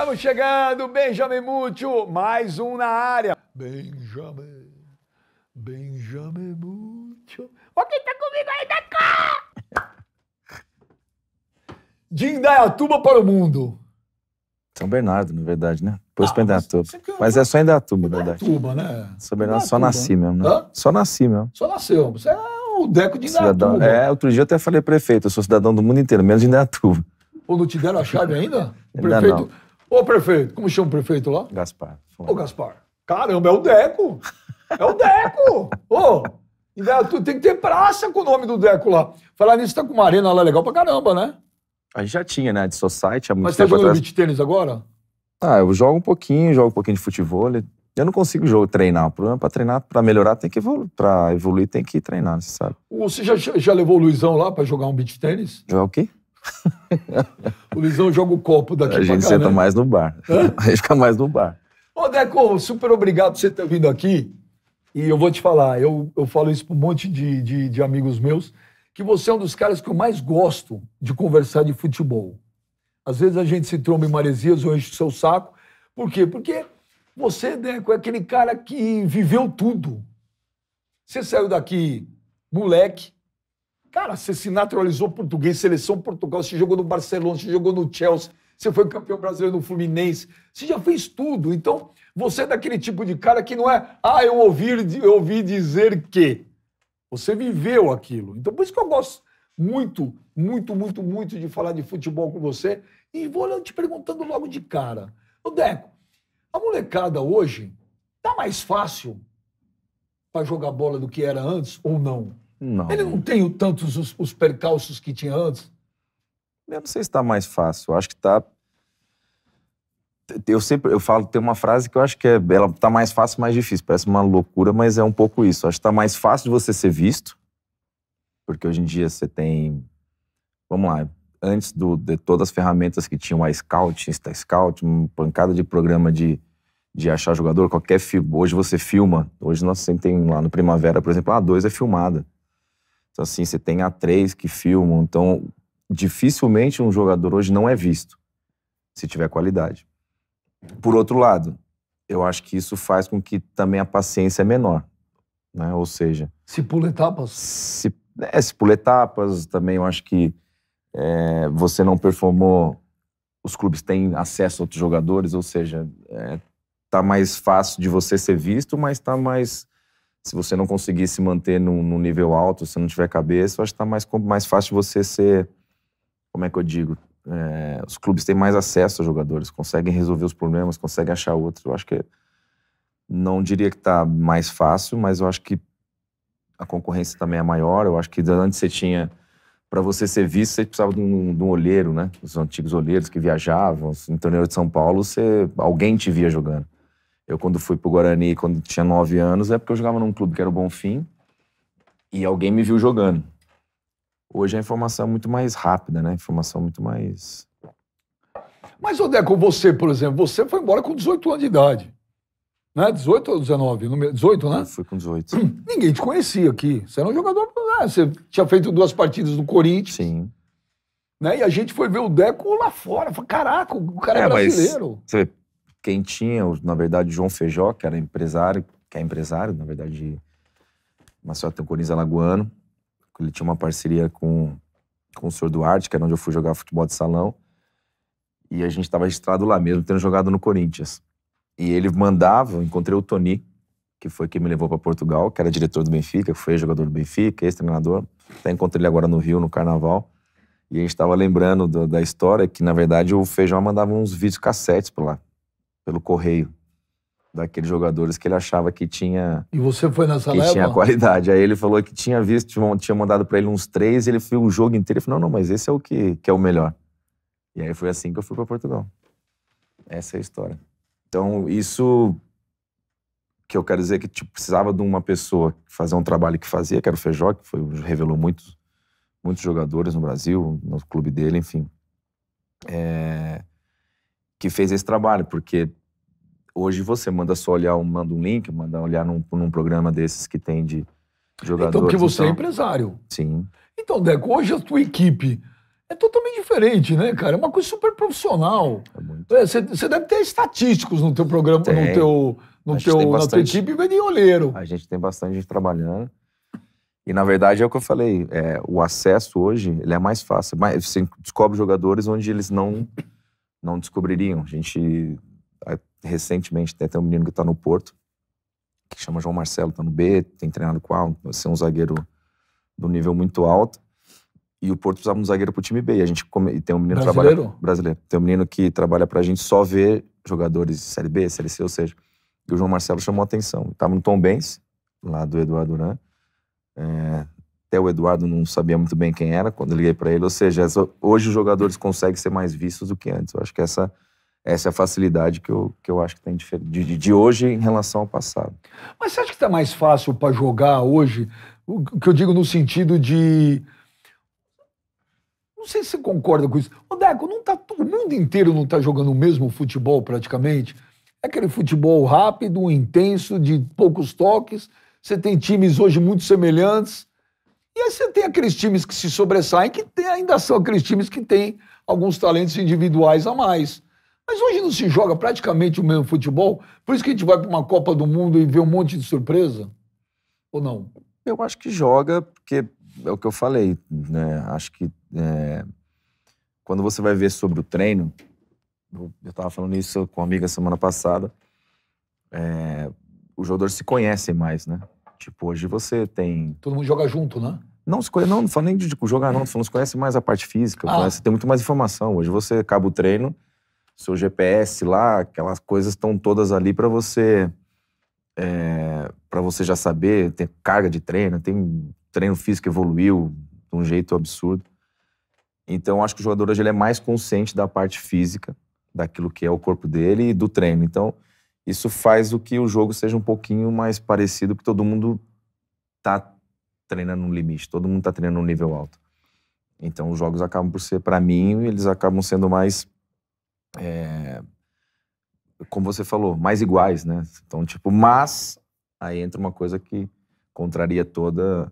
Estamos chegando, Benjamin Múcio, mais um na área. Benjamin Múcio. Ó quem tá comigo aí, Deco! De Indaiatuba para o mundo. São Bernardo, na verdade, né? Depois pra Indaiatuba. Mas é só Indaiatuba, na verdade. Indaiatuba, né? São Bernardo, só nasci mesmo, né? Hã? Só nasci mesmo. Só nasceu. Você é o Deco de Indaiatuba. Outro dia eu até falei, prefeito, eu sou cidadão do mundo inteiro, menos de Indaiatuba. Ou não te deram a chave ainda? O Ainda prefeito... não. Ô, prefeito, como chama o prefeito lá? Gaspar. Ô, Gaspar. Caramba, é o Deco. É o Deco. Ô, Indaiatuba tem que ter praça com o nome do Deco lá. Falar nisso, tá com uma arena lá legal pra caramba, né? A gente já tinha, né? De society há muito Mas tá tempo jogando atrás. beach tênis agora? Ah, eu jogo um pouquinho de futebol. Eu não consigo treinar. O problema é pra treinar, pra melhorar, tem que evoluir. Pra evoluir, tem que treinar, você sabe. Você já levou o Luizão lá pra jogar um beach tênis? Jogar o quê? O Luizão joga o copo daqui A pra cá, gente senta né? mais no bar. Hã? A gente fica mais no bar. Ô, Deco, super obrigado por você ter vindo aqui. E eu vou te falar, eu falo isso pra um monte de amigos meus, que você é um dos caras que eu mais gosto de conversar de futebol. Às vezes a gente se tromba em maresias ou enche o seu saco. Por quê? Porque você, Deco, é aquele cara que viveu tudo. Você saiu daqui moleque. Cara, você se naturalizou português, seleção Portugal, você jogou no Barcelona, você jogou no Chelsea, você foi campeão brasileiro no Fluminense, você já fez tudo. Então, você é daquele tipo de cara que não é, eu ouvi dizer que. Você viveu aquilo. Então, por isso que eu gosto muito de falar de futebol com você. E vou te perguntando logo de cara. Ô, Deco, a molecada hoje tá mais fácil para jogar bola do que era antes ou não? Não. Ele não tem tantos os percalços que tinha antes? Eu não sei se tá mais fácil. Eu acho que tá... Eu falo, tem uma frase que eu acho que ela tá mais fácil, mais difícil. Parece uma loucura, mas é um pouco isso. Eu acho que tá mais fácil de você ser visto, porque hoje em dia você tem... Vamos lá, antes de todas as ferramentas que tinham a Scout, Insta-Scout, uma pancada de programa de achar jogador, qualquer filme. Hoje você filma. Hoje nós sempre tem lá no Primavera, por exemplo, a A2 é filmada. Então assim, você tem A3 que filmam. Então, dificilmente um jogador hoje não é visto, se tiver qualidade. Por outro lado, eu acho que isso faz com que também a paciência é menor, né? Ou seja... Se pula etapas? Se pula etapas, também eu acho que você não performou, os clubes têm acesso a outros jogadores, ou seja, tá mais fácil de você ser visto, mas tá mais... Se você não conseguir se manter num nível alto, se não tiver cabeça, eu acho que tá mais fácil de você ser... Como é que eu digo? Os clubes têm mais acesso aos jogadores, conseguem resolver os problemas, conseguem achar outros. Eu acho que... Não diria que tá mais fácil, mas eu acho que a concorrência também é maior. Eu acho que antes você tinha... Para você ser visto, você precisava de um olheiro, né? Os antigos olheiros que viajavam. No torneio de São Paulo, alguém te via jogando. Eu, quando fui pro Guarani, quando tinha 9 anos, é porque eu jogava num clube que era o Bonfim e alguém me viu jogando. Hoje a informação é muito mais rápida, né? A informação é muito mais... Mas, ô Deco, você, por exemplo, você foi embora com 18 anos de idade. Né? 18 ou 19? 18, né? Eu fui com 18. Ninguém te conhecia aqui. Você era um jogador... Né? Você tinha feito 2 partidas no Corinthians. Sim. Né? E a gente foi ver o Deco lá fora. Falei, caraca, o cara é brasileiro. Mas, você vê, quem tinha, na verdade, o João Feijó, que era empresário, na verdade, de Maceió, tem o Corinthians alagoano. Ele tinha uma parceria com o senhor Duarte, que era onde eu fui jogar futebol de salão. E a gente estava registrado lá mesmo, tendo jogado no Corinthians. E ele mandava, eu encontrei o Toni, que foi quem me levou para Portugal, que era diretor do Benfica, foi jogador do Benfica, ex-treinador. Até encontrei ele agora no Rio, no Carnaval. E a gente estava lembrando da história que, na verdade, o Feijão mandava uns videocassetes por lá, pelo correio, daqueles jogadores que ele achava que tinha... E você foi nessa leva? Que tinha qualidade. Aí ele falou que tinha visto, tinha mandado para ele uns 3, e ele viu o jogo inteiro e falou, não, mas esse é o que é o melhor. E aí foi assim que eu fui para Portugal. Essa é a história. Então, isso que eu quero dizer que precisava de uma pessoa fazer um trabalho que fazia, que era o Feijó, que revelou muitos jogadores no Brasil, no clube dele, enfim. Que fez esse trabalho, porque hoje você manda só olhar, manda um link, manda olhar num programa desses que tem de jogadores. Então, porque você é empresário. Sim. Então, Deco, hoje a tua equipe é totalmente diferente, né, cara? É uma coisa super profissional. É muito muito. Você deve ter estatísticos no teu programa, na tua equipe, em vez de olheiro. A gente tem bastante gente trabalhando. E, na verdade, é o que eu falei. O acesso hoje, ele é mais fácil. Você descobre jogadores onde eles não descobririam. A gente, recentemente, tem até um menino que está no Porto, que chama João Marcelo, está no B, tem treinado com a vai ser um zagueiro do nível muito alto. E o Porto precisava de um zagueiro pro time B. E tem um menino brasileiro. Tem um menino que trabalha pra gente só ver jogadores de Série B, Série C, ou seja. E o João Marcelo chamou a atenção. Estava no Tombense, lá do Eduardo Duran. Até o Eduardo não sabia muito bem quem era quando eu liguei pra ele. Ou seja, hoje os jogadores conseguem ser mais vistos do que antes. Eu acho que essa é a facilidade que eu acho que tem de hoje em relação ao passado. Mas você acha que tá mais fácil pra jogar hoje? O que eu digo no sentido de... Não sei se você concorda com isso. Ô, Deco, o mundo inteiro não está jogando o mesmo futebol praticamente. É aquele futebol rápido, intenso, de poucos toques. Você tem times hoje muito semelhantes. E aí você tem aqueles times que se sobressaem, que ainda são aqueles times que têm alguns talentos individuais a mais. Mas hoje não se joga praticamente o mesmo futebol. Por isso que a gente vai para uma Copa do Mundo e vê um monte de surpresa? Ou não? Eu acho que joga, porque é o que eu falei, né? Acho que quando você vai ver sobre o treino, eu estava falando isso com uma amiga semana passada, os jogadores se conhecem mais, né? Tipo, hoje você tem... Todo mundo joga junto, né? Não falo nem de jogar, não. Você conhece mais a parte física, tem muito mais informação. Hoje você acaba o treino, seu GPS lá, aquelas coisas estão todas ali para você já saber, tem carga de treino, tem treino físico evoluiu de um jeito absurdo. Então, acho que o jogador hoje ele é mais consciente da parte física, daquilo que é o corpo dele e do treino. Então, isso faz o que o jogo seja um pouquinho mais parecido, porque todo mundo tá treinando no limite, todo mundo tá treinando no nível alto. Então, os jogos acabam por ser, para mim, eles acabam sendo mais, como você falou, mais iguais, né? Então, tipo, mas aí entra uma coisa que contraria tudo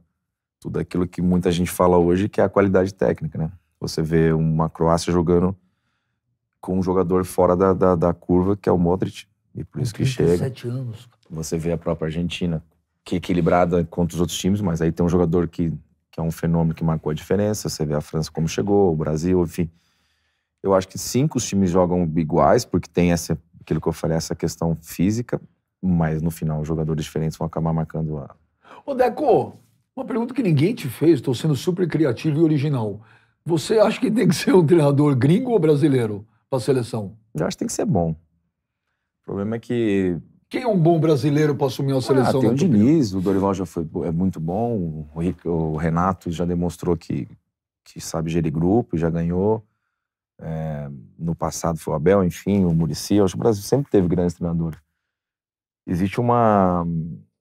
aquilo que muita gente fala hoje, que é a qualidade técnica, né? Você vê uma Croácia jogando com um jogador fora da curva, que é o Modric, e por isso que chega. 37 anos. Você vê a própria Argentina, que é equilibrada contra os outros times, mas aí tem um jogador que é um fenômeno que marcou a diferença. Você vê a França como chegou, o Brasil, enfim. Eu acho que sim, que os times jogam iguais, porque tem aquilo que eu falei, essa questão física, mas no final os jogadores diferentes vão acabar marcando a... Ô, Deco, uma pergunta que ninguém te fez, estou sendo super criativo e original. Você acha que tem que ser um treinador gringo ou brasileiro para a seleção? Eu acho que tem que ser bom. O problema é que... Quem é um bom brasileiro para assumir a seleção? Tem o Diniz, o Dorival já é muito bom, o Renato já demonstrou que sabe gerir grupo, já ganhou. No passado foi o Abel, enfim, o Muricy. Eu acho que o Brasil sempre teve grandes treinadores. Existe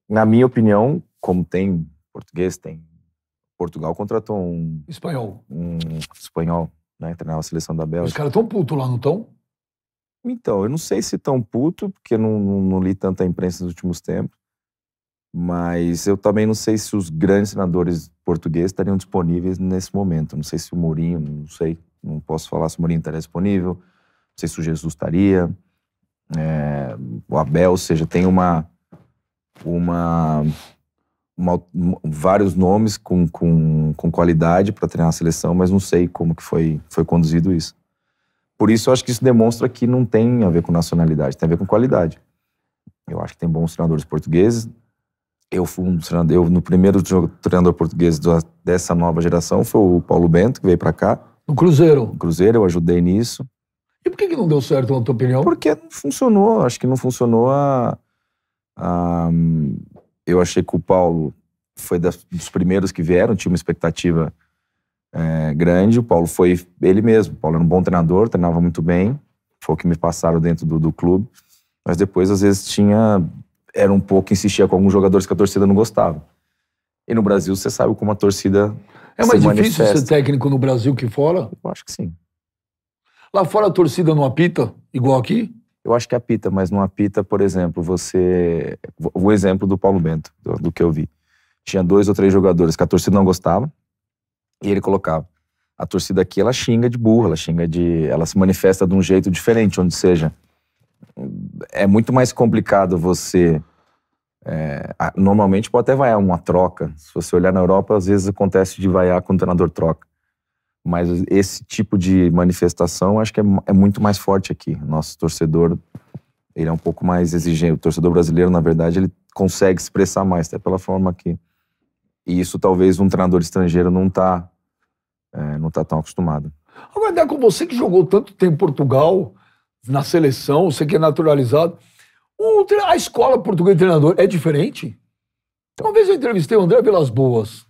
na minha opinião, como tem português, tem Portugal contratou um espanhol, né, treinar a seleção da Bélgica. Os caras tão putos lá, não estão? Então, eu não sei se tão puto, porque eu não li tanta imprensa nos últimos tempos, mas eu também não sei se os grandes treinadores portugueses estariam disponíveis nesse momento. Não sei se o Mourinho, não sei, não posso falar se o Mourinho estaria disponível, não sei se o Jesus estaria, o Abel, ou seja, tem vários nomes com qualidade para treinar a seleção, mas não sei como que foi conduzido isso. Por isso, eu acho que isso demonstra que não tem a ver com nacionalidade, tem a ver com qualidade. Eu acho que tem bons treinadores portugueses. Eu fui no primeiro treinador português dessa nova geração foi o Paulo Bento, que veio para cá. No Cruzeiro? No Cruzeiro, eu ajudei nisso. E por que não deu certo, na tua opinião? Porque não funcionou, acho que não funcionou eu achei que o Paulo foi dos primeiros que vieram, tinha uma expectativa grande. O Paulo foi ele mesmo. O Paulo era um bom treinador, treinava muito bem. Foi o que me passaram dentro do clube. Mas depois, às vezes, era um pouco, insistia com alguns jogadores que a torcida não gostava. E no Brasil, você sabe como a torcida é mais difícil ser técnico no Brasil que fora? Eu acho que sim. Lá fora a torcida não apita, igual aqui? Eu acho que apita, mas não apita, por exemplo, o exemplo do Paulo Bento, do que eu vi. Tinha 2 ou 3 jogadores que a torcida não gostava, e ele colocava. a torcida aqui, ela xinga de burro, ela se manifesta de um jeito diferente, onde seja. É muito mais complicado você... normalmente pode até vaiar uma troca. Se você olhar na Europa, às vezes acontece de vaiar quando o treinador troca. Mas esse tipo de manifestação, acho que é muito mais forte aqui. Nosso torcedor, ele é um pouco mais exigente. O torcedor brasileiro, na verdade, ele consegue expressar mais, até pela forma que... E isso talvez um treinador estrangeiro não tá tão acostumado. Agora, Deco, você que jogou tanto tempo em Portugal, na seleção, você que é naturalizado, a escola portuguesa de treinador é diferente? Uma vez eu entrevistei o André Vilas Boas.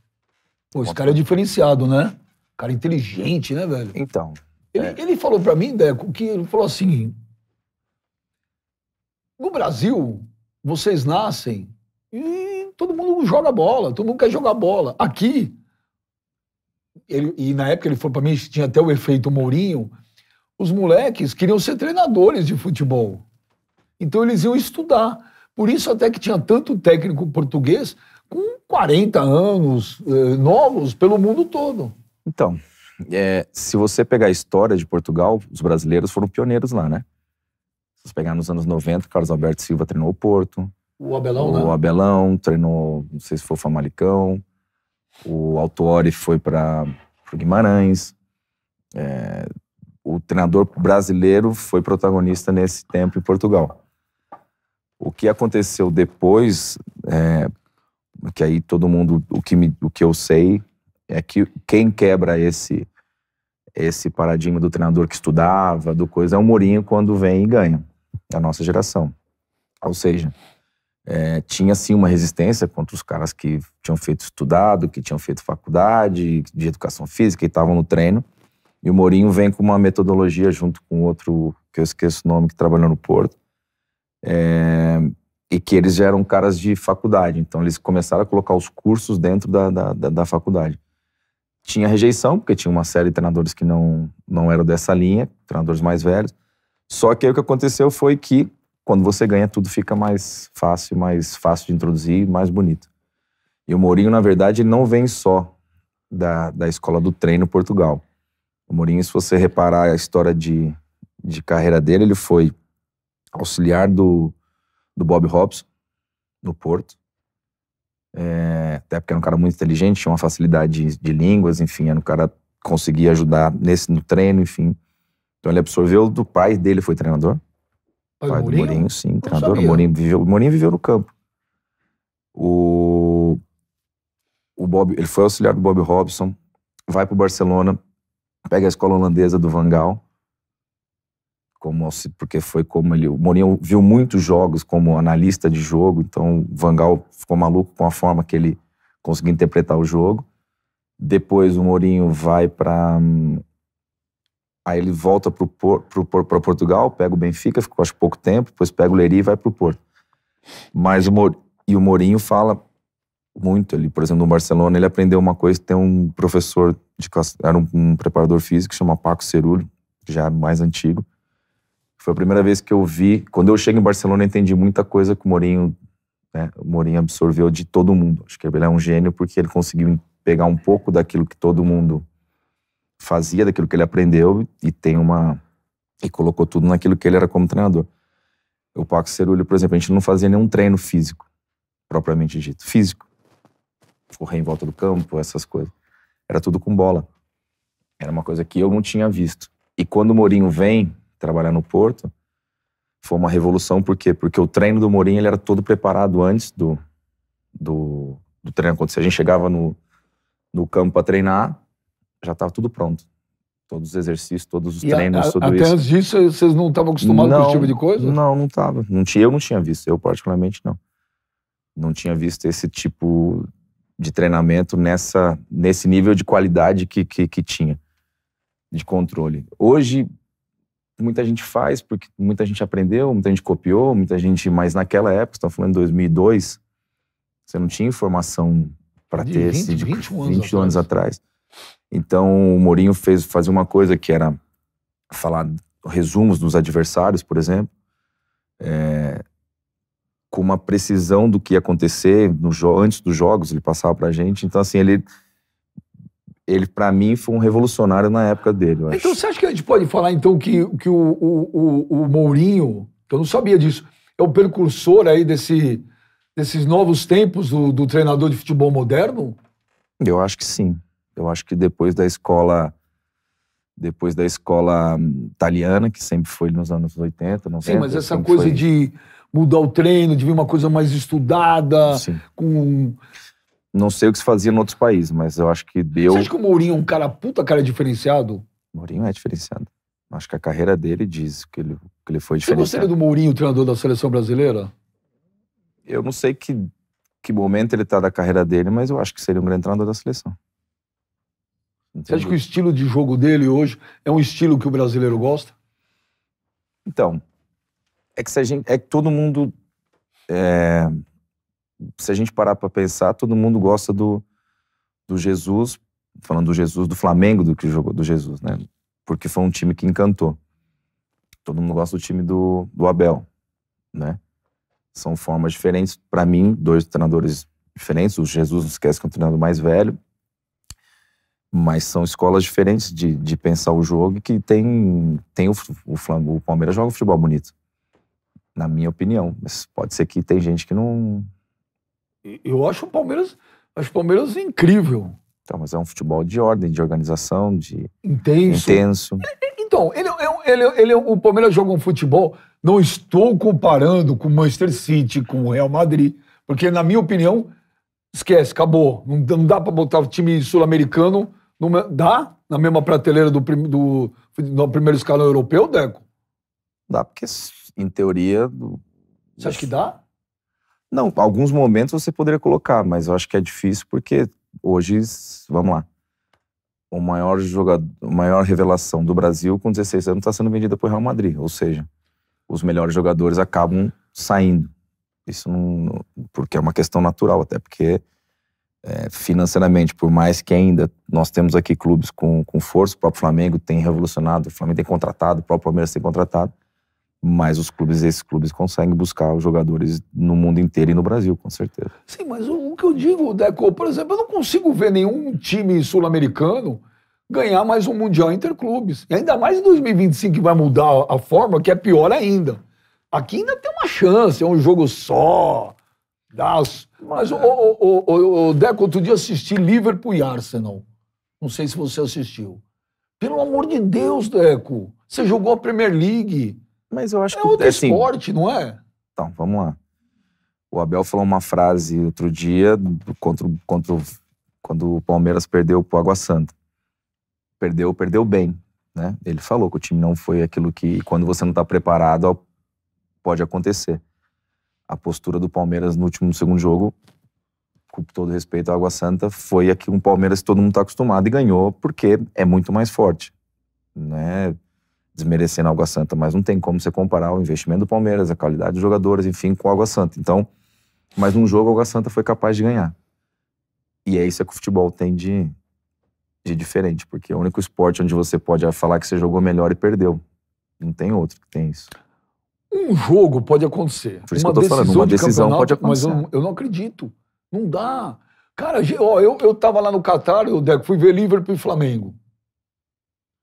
Pô, esse cara é diferenciado, né? Cara inteligente, né, velho? Então... Ele falou pra mim, Deco, que ele falou assim, no Brasil, vocês nascem e todo mundo joga bola, todo mundo quer jogar bola. Aqui, e na época ele falou pra mim, tinha até o efeito Mourinho, os moleques queriam ser treinadores de futebol. Então eles iam estudar. Por isso até que tinha tanto técnico português com 40 anos, novos, pelo mundo todo. Então, se você pegar a história de Portugal, os brasileiros foram pioneiros lá, né? Se você pegar nos anos 90, Carlos Alberto Silva treinou o Porto. O Abelão, né? O Abelão treinou, não sei se foi o Famalicão. O Autuori foi para o Guimarães. O treinador brasileiro foi protagonista nesse tempo em Portugal. O que aconteceu depois, que aí todo mundo, o que eu sei, é que quem quebra esse paradigma do treinador que estudava, do coisa, é o Mourinho quando vem e ganha, da nossa geração. Ou seja, tinha sim uma resistência contra os caras que tinham feito estudado, que tinham feito faculdade de educação física e estavam no treino. E o Mourinho vem com uma metodologia junto com outro, que eu esqueço o nome, que trabalhou no Porto, e que eles já eram caras de faculdade. Então eles começaram a colocar os cursos dentro da faculdade. Tinha rejeição, porque tinha uma série de treinadores que não eram dessa linha, treinadores mais velhos. Só que aí o que aconteceu foi que, quando você ganha, tudo fica mais fácil de introduzir, mais bonito. E o Mourinho, na verdade, ele não vem só da escola do treino Portugal. O Mourinho, se você reparar a história de carreira dele, ele foi auxiliar do Bob Robson, no Porto. Até porque era um cara muito inteligente, tinha uma facilidade de línguas, enfim, era um cara que conseguia ajudar no treino, enfim. Então ele absorveu do pai dele, foi treinador. Pai do Mourinho, sim, treinador. O Mourinho viveu no campo. O Bob, ele foi auxiliar do Bob Robson, vai pro Barcelona, pega a escola holandesa do Van Gaal, porque foi como o Mourinho viu muitos jogos como analista de jogo, então o Van Gaal ficou maluco com a forma que ele conseguia interpretar o jogo. Depois o Mourinho vai para... Aí ele volta para Portugal, pega o Benfica, ficou acho pouco tempo, depois pega o Leiria e vai pro Porto. Mas o Mourinho fala muito ali, por exemplo, no Barcelona, ele aprendeu uma coisa, tem um professor, era um preparador físico, que chama Paco Cerullo, que já é mais antigo. Foi a primeira vez que eu vi, quando eu chego em Barcelona, eu entendi muita coisa que o Mourinho absorveu de todo mundo. Acho que ele é um gênio porque ele conseguiu pegar um pouco daquilo que todo mundo fazia, daquilo que ele aprendeu e colocou tudo naquilo que ele era como treinador. O Paco Cerullo, por exemplo, a gente não fazia nenhum treino físico, propriamente dito. Físico. Correr em volta do campo, essas coisas. Era tudo com bola. Era uma coisa que eu não tinha visto. E quando o Mourinho vem trabalhar no Porto, foi uma revolução. Por quê? Porque o treino do Mourinho ele era todo preparado antes do treino acontecer. A gente chegava no campo para treinar, já estava tudo pronto. Todos os exercícios, todos os treinos, tudo isso. Até antes disso, vocês não estavam acostumados com esse tipo de coisa? Não, não estava. Eu não tinha visto. Eu, particularmente, não. Não tinha visto esse tipo de treinamento nesse nível de qualidade que tinha, de controle. Hoje, muita gente faz, porque muita gente aprendeu, muita gente copiou, mas naquela época, estamos falando de 2002, você não tinha informação para ter 20 anos atrás. Então, o Mourinho fazia uma coisa que era falar resumos dos adversários, por exemplo, com uma precisão do que ia acontecer antes dos jogos, ele passava pra gente. Então, assim, ele ele, para mim, foi um revolucionário na época dele, eu acho. Então você acha que a gente pode falar, então, que o Mourinho, que eu não sabia disso, é o precursor aí desses novos tempos do treinador de futebol moderno? Eu acho que sim. Eu acho que depois da escola italiana, que sempre foi nos anos 80, 90... Sim, mas essa coisa de mudar o treino, de vir uma coisa mais estudada, sim. com... Não sei o que se fazia em outros países, mas eu acho que deu... Você acha que o Mourinho é um cara diferenciado? O Mourinho é diferenciado. Acho que a carreira dele diz que ele foi Você diferenciado. gostaria do Mourinho, treinador da seleção brasileira? Eu não sei que momento ele tá da carreira dele, mas eu acho que seria um grande treinador da seleção. Você acha que o estilo de jogo dele hoje é um estilo que o brasileiro gosta? Então, é que todo mundo... se a gente parar para pensar, todo mundo gosta do Jesus, falando do Jesus do Flamengo, do que jogou do Jesus, né? Porque foi um time que encantou. Todo mundo gosta do time do Abel, né? São formas diferentes. Para mim, dois treinadores diferentes. O Jesus, não esquece que é um treinador mais velho, mas são escolas diferentes de pensar o jogo e que tem o Palmeiras joga um futebol bonito, na minha opinião. Mas pode ser que tem gente que não... Eu acho o Palmeiras incrível. Então, mas é um futebol de ordem, de organização, de intenso. Então, o Palmeiras joga um futebol, não estou comparando com o Manchester City, com o Real Madrid, porque, na minha opinião, esquece, acabou. Não dá pra botar o time sul-americano, dá na mesma prateleira do primeiro escalão europeu, Deco? Dá, porque, em teoria... Você acha que dá? Não, alguns momentos você poderia colocar, mas eu acho que é difícil porque hoje, vamos lá, a maior revelação do Brasil com 16 anos está sendo vendida para o Real Madrid, ou seja, os melhores jogadores acabam saindo. Isso não, porque é uma questão natural, até porque financeiramente, por mais que ainda nós temos aqui clubes com força, o próprio Flamengo tem revolucionado, o Flamengo tem contratado, o próprio Palmeiras tem contratado, mas esses clubes conseguem buscar os jogadores no mundo inteiro e no Brasil, com certeza. Sim, mas o que eu digo, Deco, por exemplo, eu não consigo ver nenhum time sul-americano ganhar mais um Mundial Interclubes. E ainda mais em 2025 que vai mudar a forma, que é pior ainda. Aqui ainda tem uma chance, é um jogo só. Mas, Deco, outro dia assisti Liverpool e Arsenal. Não sei se você assistiu. Pelo amor de Deus, Deco, você jogou a Premier League. Mas eu acho que... É outro esporte, não é? Então, vamos lá. O Abel falou uma frase outro dia quando o Palmeiras perdeu pro Água Santa. Perdeu bem, né? Ele falou que o time não foi aquilo que, quando você não tá preparado, pode acontecer. A postura do Palmeiras no segundo jogo, com todo respeito ao Água Santa, foi aqui um Palmeiras que todo mundo tá acostumado e ganhou porque é muito mais forte, né? Desmerecendo a Água Santa, mas não tem como você comparar o investimento do Palmeiras, a qualidade dos jogadores, enfim, com a Água Santa. Então, mas num jogo a Água Santa foi capaz de ganhar. E é isso que o futebol tem de diferente, porque é o único esporte onde você pode falar que você jogou melhor e perdeu. Não tem outro que tem isso. Um jogo pode acontecer. Por isso que eu tô falando, uma decisão pode acontecer. Mas eu não acredito. Não dá. Cara, ó, eu tava lá no Catar, fui ver Liverpool e Flamengo.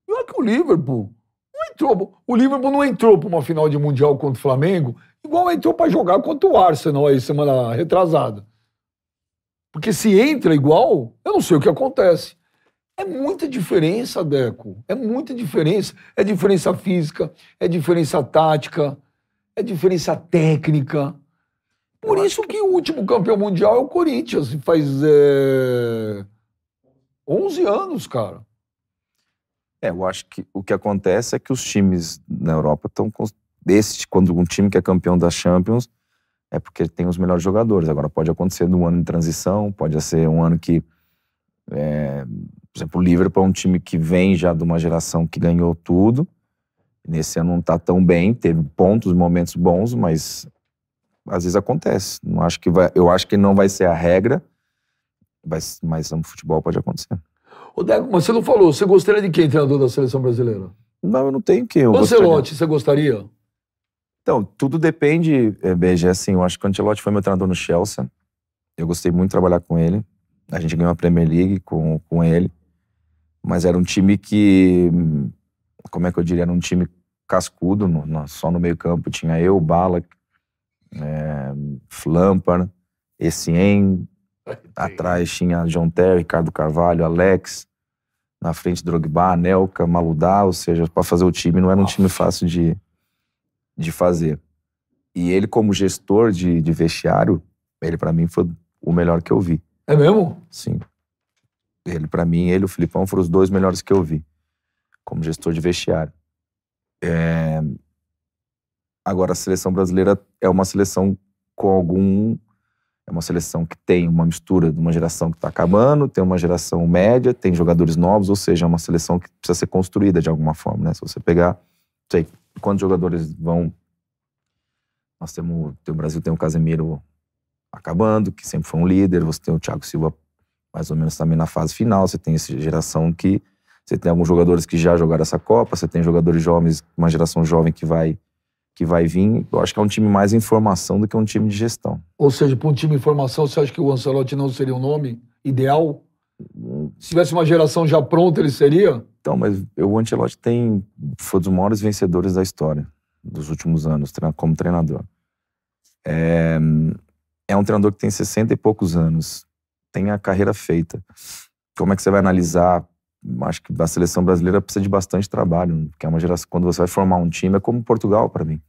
E olha que o Liverpool não entrou para uma final de Mundial contra o Flamengo, igual entrou para jogar contra o Arsenal aí semana retrasada. Porque se entra igual, eu não sei o que acontece. É muita diferença, Deco. É muita diferença. É diferença física, é diferença tática, é diferença técnica. Por isso que o último campeão mundial é o Corinthians. Faz 11 anos, cara. Eu acho que o que acontece é que os times na Europa estão... Quando um time que é campeão da Champions, é porque tem os melhores jogadores. Agora, pode acontecer num ano de transição, pode ser um ano que... por exemplo, o Liverpool é um time que vem já de uma geração que ganhou tudo. Nesse ano não está tão bem, teve pontos, momentos bons, mas às vezes acontece. Eu acho que não vai ser a regra, mas no futebol pode acontecer. Ô, Deco, mas você não falou, você gostaria de quem, treinador da seleção brasileira? Não, eu não tenho quem. Ancelotti, você gostaria? Então, tudo depende, BG, assim, eu acho que o Ancelotti foi meu treinador no Chelsea. Eu gostei muito de trabalhar com ele. A gente ganhou a Premier League com ele. Mas era um time que, como é que eu diria, era um time cascudo, só no meio campo tinha eu, Ballack, Lampard, Essien, atrás tinha John Terry, Ricardo Carvalho, Alex, na frente Drogba, Anelka, Maludá, ou seja, para fazer o time não era um time fácil de fazer. E ele, como gestor de vestiário, ele para mim foi o melhor que eu vi. É mesmo? Sim. Ele, para mim, ele e o Filipão foram os dois melhores que eu vi, como gestor de vestiário. Agora, a seleção brasileira é uma seleção é uma seleção que tem uma mistura de uma geração que está acabando, tem uma geração média, tem jogadores novos, ou seja, é uma seleção que precisa ser construída de alguma forma, né? Se você pegar, não sei quantos jogadores vão... o Brasil tem o Casemiro acabando, que sempre foi um líder, você tem o Thiago Silva mais ou menos também na fase final, você tem essa geração que... Você tem alguns jogadores que já jogaram essa Copa, você tem jogadores jovens, uma geração jovem que vai vir. Eu acho que é um time mais em formação do que um time de gestão. Ou seja, para um time em formação, você acha que o Ancelotti não seria um nome ideal? Se tivesse uma geração já pronta, ele seria? Então, mas o Ancelotti foi dos maiores vencedores da história dos últimos anos como treinador. É um treinador que tem 60 e poucos anos, tem a carreira feita. Como é que você vai analisar? Acho que a seleção brasileira precisa de bastante trabalho, porque é uma geração, quando você vai formar um time, é como Portugal para mim.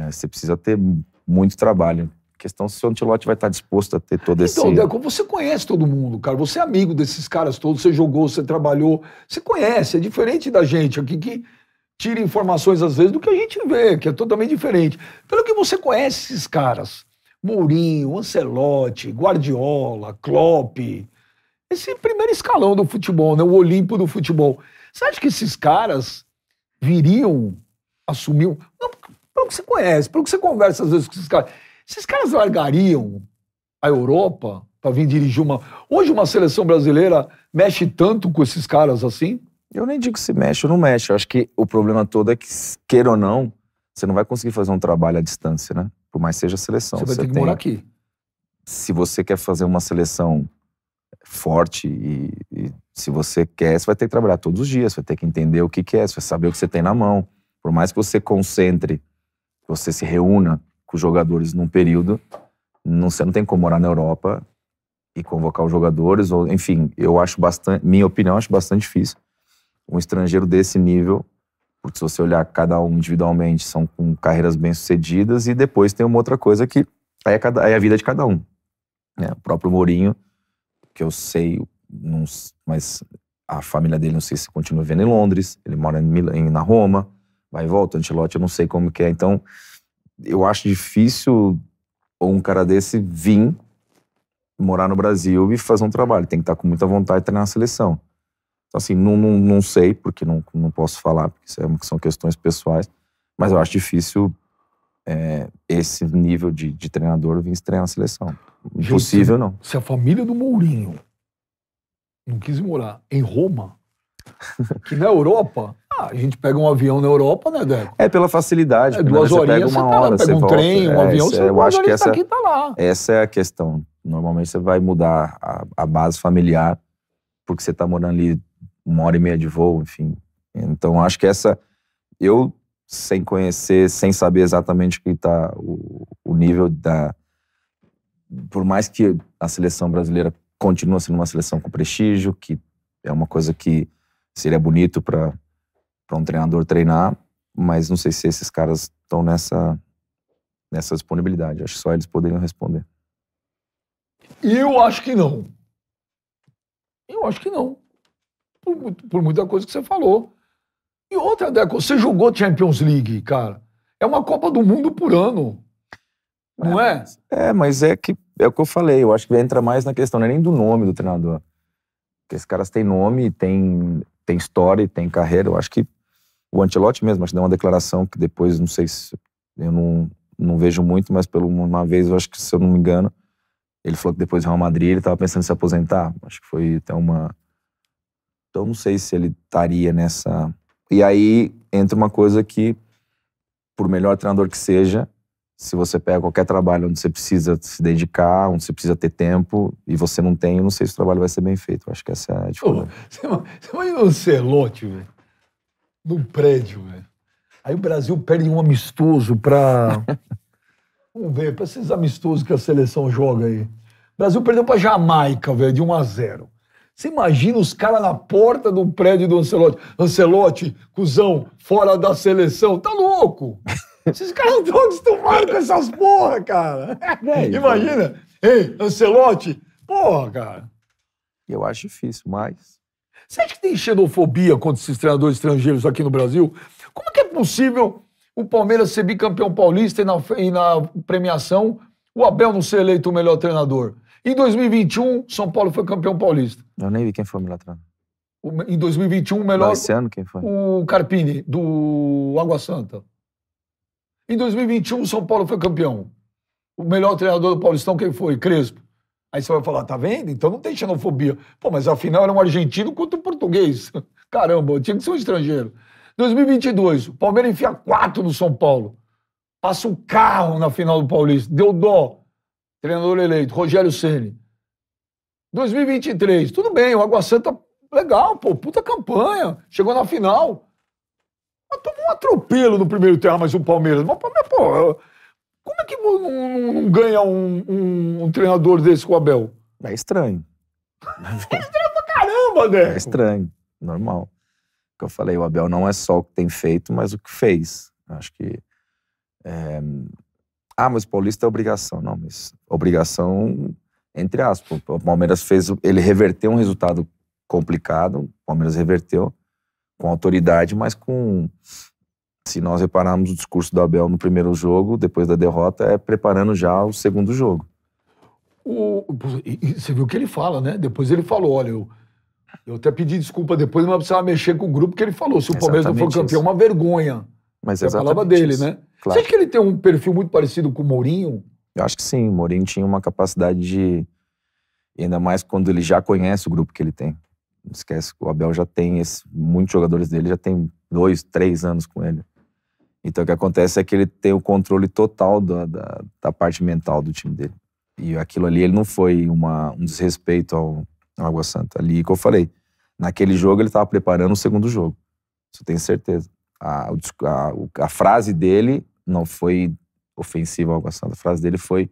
Você precisa ter muito trabalho. A questão é se o Ancelotti vai estar disposto a ter todo esse... Então, Deco, você conhece todo mundo, cara. Você é amigo desses caras todos, você jogou, você trabalhou, você conhece, é diferente da gente aqui que tira informações às vezes do que a gente vê, que é totalmente diferente. Pelo que você conhece esses caras, Mourinho, Ancelotti, Guardiola, Klopp, esse primeiro escalão do futebol, né? O Olimpo do futebol. Você acha que esses caras viriam, assumiam... Não, pelo que você conhece, pelo que você conversa às vezes com esses caras largariam a Europa para vir dirigir uma... Hoje uma seleção brasileira mexe tanto com esses caras assim? Eu nem digo se mexe ou não mexe. Eu acho que o problema todo é que, queira ou não, você não vai conseguir fazer um trabalho à distância, né? Por mais que seja seleção. Você vai ter que morar aqui. Se você quer fazer uma seleção forte e se você quer, você vai ter que trabalhar todos os dias, você vai ter que entender o que é, você vai saber o que você tem na mão. Por mais que você concentre, que você se reúna com os jogadores num período, você não tem como morar na Europa e convocar os jogadores, ou enfim, eu acho bastante, minha opinião, acho bastante difícil um estrangeiro desse nível, porque se você olhar cada um individualmente, são com carreiras bem-sucedidas, e depois tem uma outra coisa que é a vida de cada um. O próprio Mourinho, que eu sei, mas a família dele não sei se continua vivendo em Londres, ele mora na Roma, vai e volta, Ancelotti eu não sei como que é, então eu acho difícil um cara desse vir morar no Brasil e fazer um trabalho, tem que estar com muita vontade de treinar na seleção. Então assim, não sei, porque não posso falar, porque são questões pessoais, mas eu acho difícil esse nível de treinador vir treinar na seleção. Impossível, não. Se a família do Mourinho não quis morar em Roma, que na Europa, a gente pega um avião na Europa, né, Deco? Pela facilidade. 2 horinhas, você tá lá, pega um trem, um avião, você eu acho que essa, aqui, tá lá. Essa é a questão. Normalmente você vai mudar a base familiar, porque você tá morando ali 1h30 de voo, enfim. Então, acho que eu, sem conhecer, sem saber exatamente o que tá o nível da... Por mais que a seleção brasileira continue sendo uma seleção com prestígio, que é uma coisa que seria bonito para um treinador treinar, mas não sei se esses caras estão nessa disponibilidade. Acho que só eles poderiam responder. Eu acho que não. Eu acho que não. Por muita coisa que você falou. E outra, Deco, você jogou Champions League, cara. É uma Copa do Mundo por ano. Não é? Mas é o que eu falei. Eu acho que entra mais na questão, não é nem do nome do treinador. Porque esses caras têm nome, têm história, têm carreira. Eu acho que o Ancelotti mesmo, acho que deu uma declaração que depois, não sei se... Eu não vejo muito, mas uma vez, eu acho que, se eu não me engano, ele falou que depois do Real Madrid ele estava pensando em se aposentar. Acho que foi até uma... Então, não sei se ele estaria nessa... E aí entra uma coisa que, por melhor treinador que seja, se você pega qualquer trabalho onde você precisa se dedicar, onde você precisa ter tempo, e você não tem, eu não sei se o trabalho vai ser bem feito. Eu acho que essa é a dificuldade. Você vai no Ancelotti, velho, num prédio, velho. Aí o Brasil perde um amistoso pra... Vamos ver, pra esses amistosos que a seleção joga aí. O Brasil perdeu pra Jamaica, velho, de 1-0. Você imagina os caras na porta do prédio do Ancelotti. Ancelotti, cuzão, fora da seleção. Tá louco? Esses caras não estão acostumados com essas porra, cara. Imagina. Ei, Ancelotti. Porra, cara. Eu acho difícil, mas... Você acha que tem xenofobia contra esses treinadores estrangeiros aqui no Brasil? Como que é possível o Palmeiras ser bicampeão paulista e na premiação o Abel não ser eleito o melhor treinador? Em 2021, São Paulo foi campeão paulista. Eu nem vi quem foi o melhor treinador. Em 2021, o melhor... Não, esse ano quem foi? O Carpini, do Água Santa. Em 2021, o São Paulo foi campeão. O melhor treinador do Paulistão, quem foi? Crespo. Aí você vai falar, tá vendo? Então não tem xenofobia. Pô, mas afinal era um argentino contra um português. Caramba, tinha que ser um estrangeiro. 2022, o Palmeiras enfia 4 no São Paulo. Passa um carro na final do Paulista. Deu dó. Treinador eleito, Rogério Ceni. 2023, tudo bem, o Água Santa, legal, pô, puta campanha. Chegou na final. Mas tomou um atropelo no primeiro tempo, mas o Palmeiras. Mas, pô, como é que não ganha um treinador desse com o Abel? É estranho. É estranho pra caramba, né? É estranho, normal. O que eu falei, o Abel não é só o que tem feito, mas o que fez. Acho que... mas o Paulista é obrigação. Não, mas obrigação, entre aspas. O Palmeiras fez... Ele reverteu um resultado complicado. O Palmeiras reverteu com autoridade, mas com... Se nós repararmos o discurso do Abel no primeiro jogo, depois da derrota, é preparando já o segundo jogo. Você viu o que ele fala, né? Depois ele falou, olha, eu até pedi desculpa depois, mas precisava mexer com o grupo, que ele falou, se o Palmeiras não for campeão, é uma vergonha. Mas é a palavra dele, isso, né? Claro. Você acha que ele tem um perfil muito parecido com o Mourinho? Eu acho que sim, o Mourinho tinha uma capacidade de... Ainda mais quando ele já conhece o grupo que ele tem. Não esquece que o Abel já tem muitos jogadores dele, já tem 2, 3 anos com ele. Então o que acontece é que ele tem o controle total da parte mental do time dele. E aquilo ali, ele não foi um desrespeito ao Água Santa. Ali que eu falei, naquele jogo ele estava preparando o segundo jogo. Isso eu tenho certeza. A frase dele não foi ofensiva ao Água Santa. A frase dele foi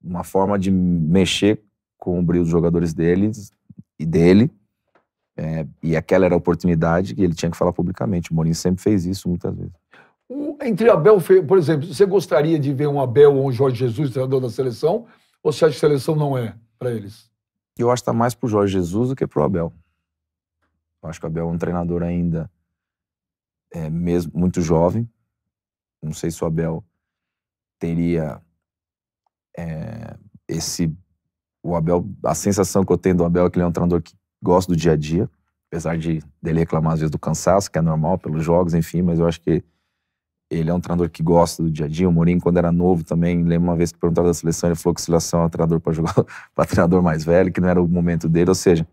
uma forma de mexer com o brilho dos jogadores deles e dele. E aquela era a oportunidade que ele tinha que falar publicamente. O Mourinho sempre fez isso muitas vezes. Entre Abel, por exemplo, você gostaria de ver um Abel ou um Jorge Jesus, treinador da seleção? Ou você acha que a seleção não é para eles? Eu acho que tá mais pro Jorge Jesus do que pro Abel. Eu acho que o Abel é um treinador ainda mesmo muito jovem. Não sei se o Abel teria o Abel, a sensação que eu tenho do Abel é que ele é um treinador que gosta do dia a dia, apesar dele reclamar às vezes do cansaço, que é normal pelos jogos, enfim, mas eu acho que ele é um treinador que gosta do dia a dia. O Mourinho, quando era novo também, lembro uma vez que perguntaram da seleção, ele falou que a seleção é treinador para jogar para treinador mais velho, que não era o momento dele. Ou seja,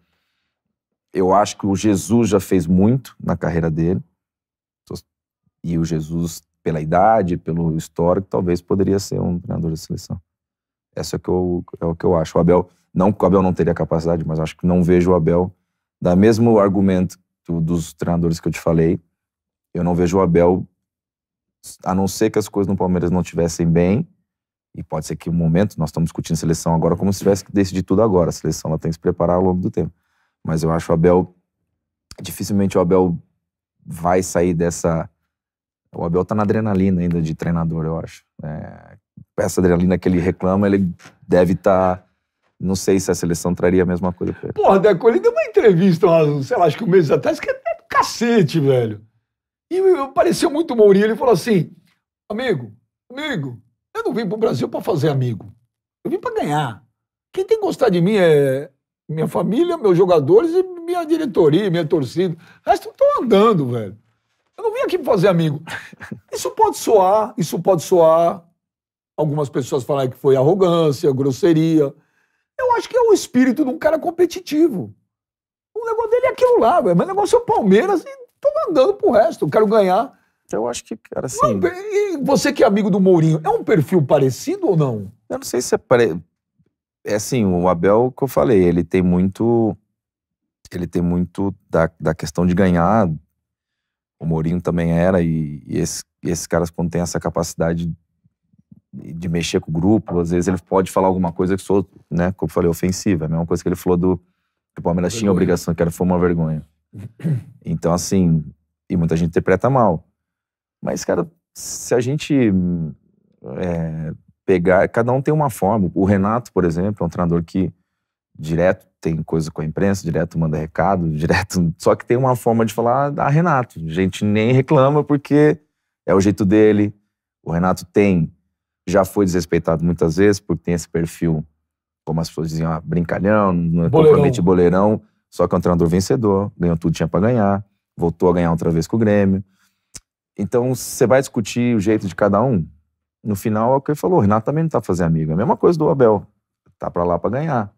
eu acho que o Jesus já fez muito na carreira dele, e o Jesus, pela idade, pelo histórico, talvez poderia ser um treinador da seleção. Essa é o que eu acho. O Abel, não que o Abel não teria capacidade, mas acho que não vejo o Abel, da mesmo argumento dos treinadores que eu te falei, eu não vejo o Abel, a não ser que as coisas no Palmeiras não estivessem bem, e pode ser que um momento, nós estamos discutindo seleção agora como se tivesse que decidir tudo agora. A seleção ela tem que se preparar ao longo do tempo. Mas eu acho o Abel, dificilmente o Abel vai sair dessa... O Abel tá na adrenalina ainda de treinador, eu acho. Essa adrenalina que ele reclama, ele deve estar... Não sei se a seleção traria a mesma coisa pra ele. Porra, Deco, ele deu uma entrevista, sei lá, acho que um mês atrás, que é do cacete, velho. E pareceu muito Mourinho. Ele falou assim, amigo, eu não vim pro Brasil pra fazer amigo. Eu vim pra ganhar. Quem tem que gostar de mim é minha família, meus jogadores e minha diretoria, minha torcida. O resto estão andando, velho. Eu não vim aqui pra fazer amigo. Isso pode soar. Algumas pessoas falaram que foi arrogância, grosseria. Eu acho que é o espírito de um cara competitivo. O negócio dele é aquilo lá, velho. Mas o negócio é o Palmeiras e tô andando pro resto. Eu quero ganhar. Eu acho que, cara, assim... E você que é amigo do Mourinho, é um perfil parecido ou não? Eu não sei se é assim, o Abel, que eu falei, ele tem muito da questão de ganhar. O Mourinho também era, e esses caras, quando tem essa capacidade de mexer com o grupo, às vezes ele pode falar alguma coisa que sou, né, como eu falei, ofensiva. A mesma coisa que ele falou que o Palmeiras tinha obrigação, que foi uma vergonha. Então, assim, e muita gente interpreta mal. Mas, cara, se a gente pegar, cada um tem uma forma. O Renato, por exemplo, é um treinador que direto tem coisa com a imprensa, direto manda recado, direto... Só que tem uma forma de falar Renato. A gente nem reclama porque é o jeito dele. O Renato já foi desrespeitado muitas vezes porque tem esse perfil, como as pessoas diziam, brincalhão, não é compromete boleirão. Só que é um treinador vencedor, ganhou tudo, tinha pra ganhar, voltou a ganhar outra vez com o Grêmio. Então, você vai discutir o jeito de cada um. No final, é o que ele falou, o Renato também não tá fazendo amigo. É a mesma coisa do Abel, tá pra lá pra ganhar.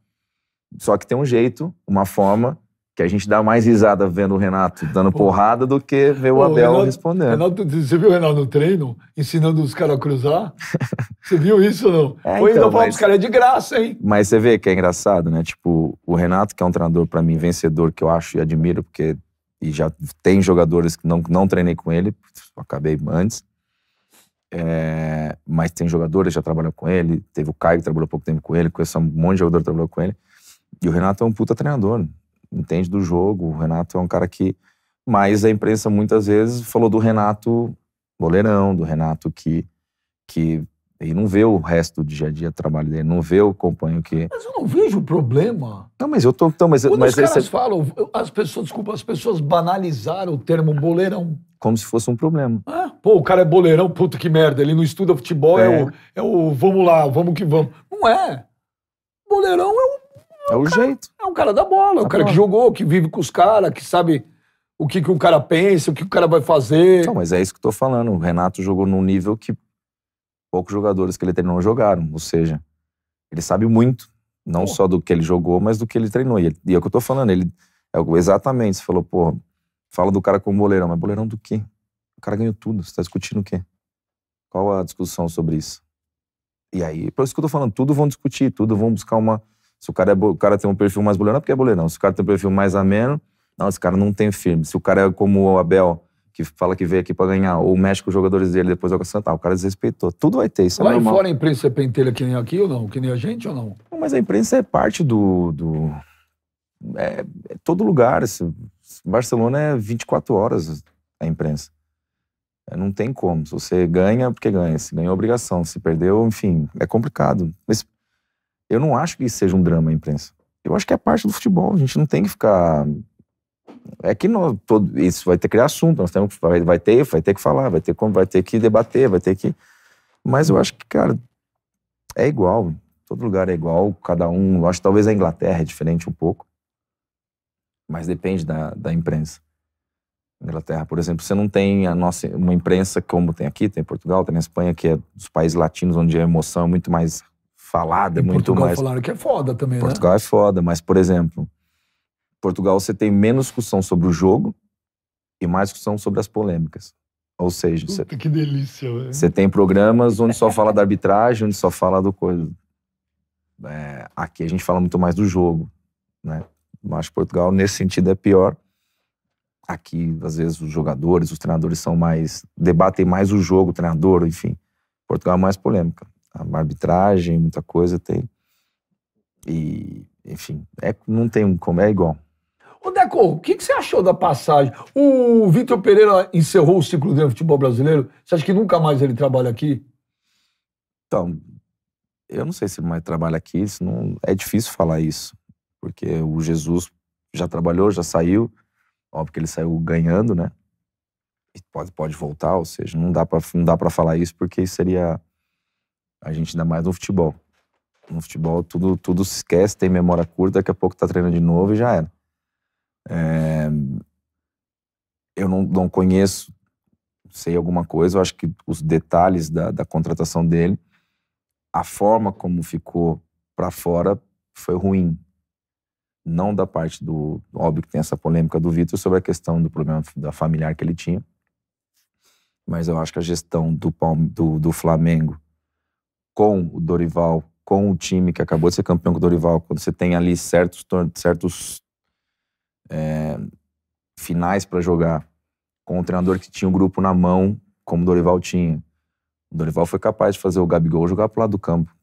Só que tem um jeito, uma forma, que a gente dá mais risada vendo o Renato dando porrada do que ver o Abel respondendo. Você viu o Renato no treino, ensinando os caras a cruzar? Você viu isso ou não? Foi ainda falar pros caras, é de graça, hein? Mas você vê que é engraçado, né? Tipo, o Renato, que é um treinador, pra mim, vencedor, que eu acho e admiro, porque e já tem jogadores que não treinei com ele, acabei antes. Mas tem jogadores que já trabalham com ele, teve o Caio que trabalhou pouco tempo com ele, conheço um monte de jogador que trabalhou com ele. E o Renato é um puta treinador, entende do jogo. O Renato é um cara que... Mas a imprensa muitas vezes falou do Renato boleirão, do Renato que e não vê o resto do dia a dia do trabalho dele, não vê o companheiro que... Mas eu não vejo problema. Não, mas eu tô... Então, mas, quando os caras falam, as pessoas banalizaram o termo boleirão. Como se fosse um problema. Pô, o cara é boleirão, puta que merda, ele não estuda futebol, é o vamos lá, vamos que vamos. Não é. Boleirão é o jeito. É um cara da bola, é o cara que jogou, que vive com os caras, que sabe o que o cara pensa, o que o cara vai fazer. Não, mas é isso que eu tô falando. O Renato jogou num nível que poucos jogadores que ele treinou jogaram. Ou seja, ele sabe muito, não só do que ele jogou, mas do que ele treinou. E é o que eu tô falando. Exatamente, você falou, fala do cara como boleirão. Mas boleirão do quê? O cara ganhou tudo. Você tá discutindo o quê? Qual a discussão sobre isso? E aí, por isso que eu tô falando, tudo vão discutir, tudo vão buscar uma... Se o cara tem um perfil mais boleirão, é porque é boleirão. Se o cara tem um perfil mais ameno, não, esse cara não tem firme. Se o cara é como o Abel, que fala que veio aqui pra ganhar, ou mexe com os jogadores dele, depois joga Santa, o cara desrespeitou. Tudo vai ter, isso lá é normal. Lá fora a imprensa é pentelha que nem aqui ou não? Que nem a gente ou não? Não, mas a imprensa é parte é todo lugar. Barcelona é 24 horas a imprensa. Não tem como. Se você ganha, porque ganha. Se ganhou, obrigação. Se perdeu, enfim, é complicado. Mas eu não acho que isso seja um drama a imprensa. Eu acho que é parte do futebol. A gente não tem que ficar... É que isso vai ter que criar assunto. Nós temos, vai ter que falar, vai ter que debater, vai ter que... Mas eu acho que, cara, é igual. Todo lugar é igual. Cada um... Eu acho que talvez a Inglaterra é diferente um pouco. Mas depende da imprensa. Na Inglaterra, por exemplo, você não tem uma imprensa como tem aqui, tem em Portugal, tem na Espanha, que é dos países latinos, onde a emoção é muito mais falada, muito Portugal mais... falaram que é foda também, Portugal é foda, mas, por exemplo, Portugal você tem menos discussão sobre o jogo e mais discussão sobre as polêmicas. Ou seja, que delícia, velho. Você tem programas onde só fala da arbitragem, onde só fala do coisa. Aqui a gente fala muito mais do jogo, né? Eu acho que Portugal, nesse sentido, é pior. Aqui, às vezes, os jogadores, os treinadores debatem mais o jogo, o treinador, enfim. Portugal é mais polêmica. A arbitragem, muita coisa tem. E, enfim, não tem como, é igual. Ô, Deco, o que você achou da passagem? O Vitor Pereira encerrou o ciclo dele no futebol brasileiro. Você acha que nunca mais ele trabalha aqui? Então, eu não sei se ele mais trabalha aqui. É difícil falar isso. Porque o Jesus já trabalhou, já saiu. Óbvio que ele saiu ganhando, né? E pode voltar, ou seja, não dá pra falar isso, porque isso seria a gente ainda mais no futebol. No futebol tudo se esquece, tem memória curta, daqui a pouco tá treinando de novo e já era. Eu não conheço, sei alguma coisa, eu acho que os detalhes da contratação dele, a forma como ficou pra fora foi ruim. Não da parte do... Óbvio que tem essa polêmica do Vitor sobre a questão do problema da familiar que ele tinha. mas eu acho que a gestão do Flamengo com o Dorival, com o time que acabou de ser campeão com o Dorival, quando você tem ali certos finais para jogar, com um treinador que tinha o grupo na mão, como o Dorival tinha. O Dorival foi capaz de fazer o Gabigol jogar pro lado do campo,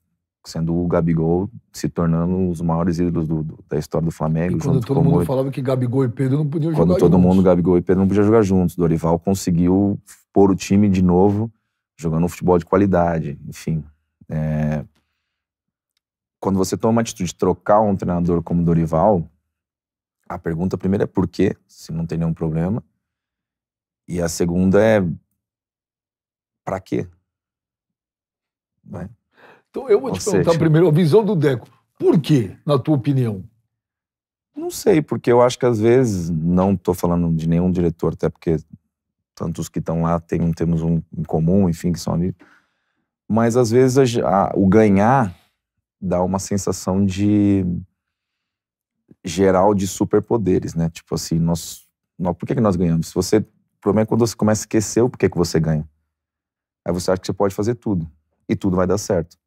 sendo o Gabigol se tornando os maiores ídolos da história do Flamengo. E quando todo mundo falava que Gabigol e Pedro não podiam jogar juntos. Quando todo mundo, Gabigol e Pedro não podiam jogar juntos. Dorival conseguiu pôr o time de novo, jogando um futebol de qualidade, enfim. Quando você toma uma atitude de trocar um treinador como o Dorival, a pergunta primeira é por quê, se não tem nenhum problema. E a segunda é pra quê? Então eu vou te perguntar primeiro a visão do Deco. Por quê, na tua opinião? Não sei, porque eu acho que às vezes, não tô falando de nenhum diretor, até porque tantos que estão lá temos um em comum, enfim, que são ali. Mas às vezes o ganhar dá uma sensação de geral de superpoderes, né? Tipo assim, por que nós ganhamos? O problema é quando você começa a esquecer o porquê que você ganha. Aí você acha que você pode fazer tudo. E tudo vai dar certo.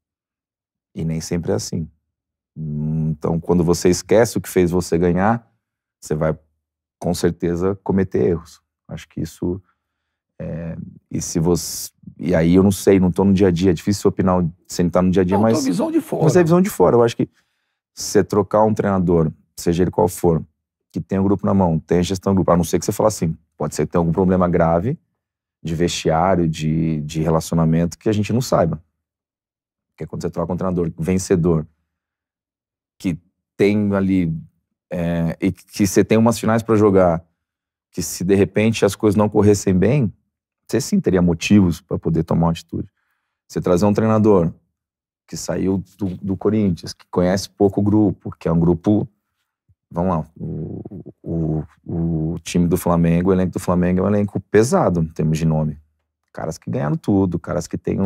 E nem sempre é assim. Então, quando você esquece o que fez você ganhar, você vai, com certeza, cometer erros. Acho que isso... E aí eu não sei, não tô no dia a dia. É difícil opinar sem estar no dia a dia, não, mas... Tua visão de fora. Mas é a visão de fora. Eu acho que você trocar um treinador, seja ele qual for, que tem o grupo na mão, tem a gestão do grupo, a não ser que você fale assim, pode ser que tenha algum problema grave de vestiário, de relacionamento, que a gente não saiba. Porque quando você troca um treinador vencedor, que tem ali, e que você tem umas finais para jogar, que se de repente as coisas não corressem bem, você sim teria motivos para poder tomar uma atitude. Você trazer um treinador que saiu do Corinthians, que conhece pouco o grupo, que é um grupo... Vamos lá, o time do Flamengo, o elenco do Flamengo é um elenco pesado em termos de nome. Caras que ganharam tudo, caras que têm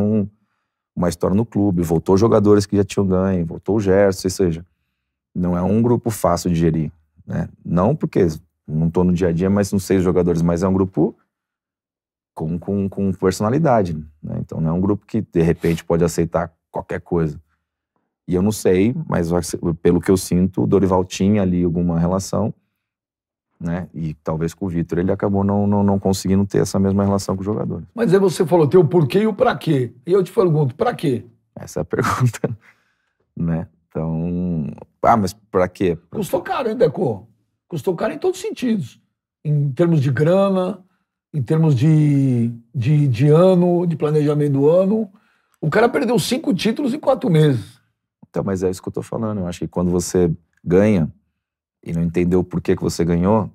uma história no clube, voltou jogadores que já tinham ganho, voltou o Gerson, ou seja, não é um grupo fácil de gerir, né? Não porque não estou no dia a dia, mas não sei os jogadores, mas é um grupo com personalidade, né? Então não é um grupo que de repente pode aceitar qualquer coisa. E eu não sei, mas pelo que eu sinto, o Dorival tinha ali alguma relação, né? E talvez com o Vitor ele acabou não conseguindo ter essa mesma relação com os jogadores. Mas aí você falou, tem o porquê e o pra quê. E eu te pergunto, pra quê? Essa é a pergunta, né? Então... mas pra quê? Custou caro, hein, Deco? Custou caro em todos os sentidos. Em termos de grana, em termos de ano, de planejamento do ano. O cara perdeu 5 títulos em 4 meses. Então, mas é isso que eu tô falando. Eu acho que quando você ganha e não entendeu por que você ganhou,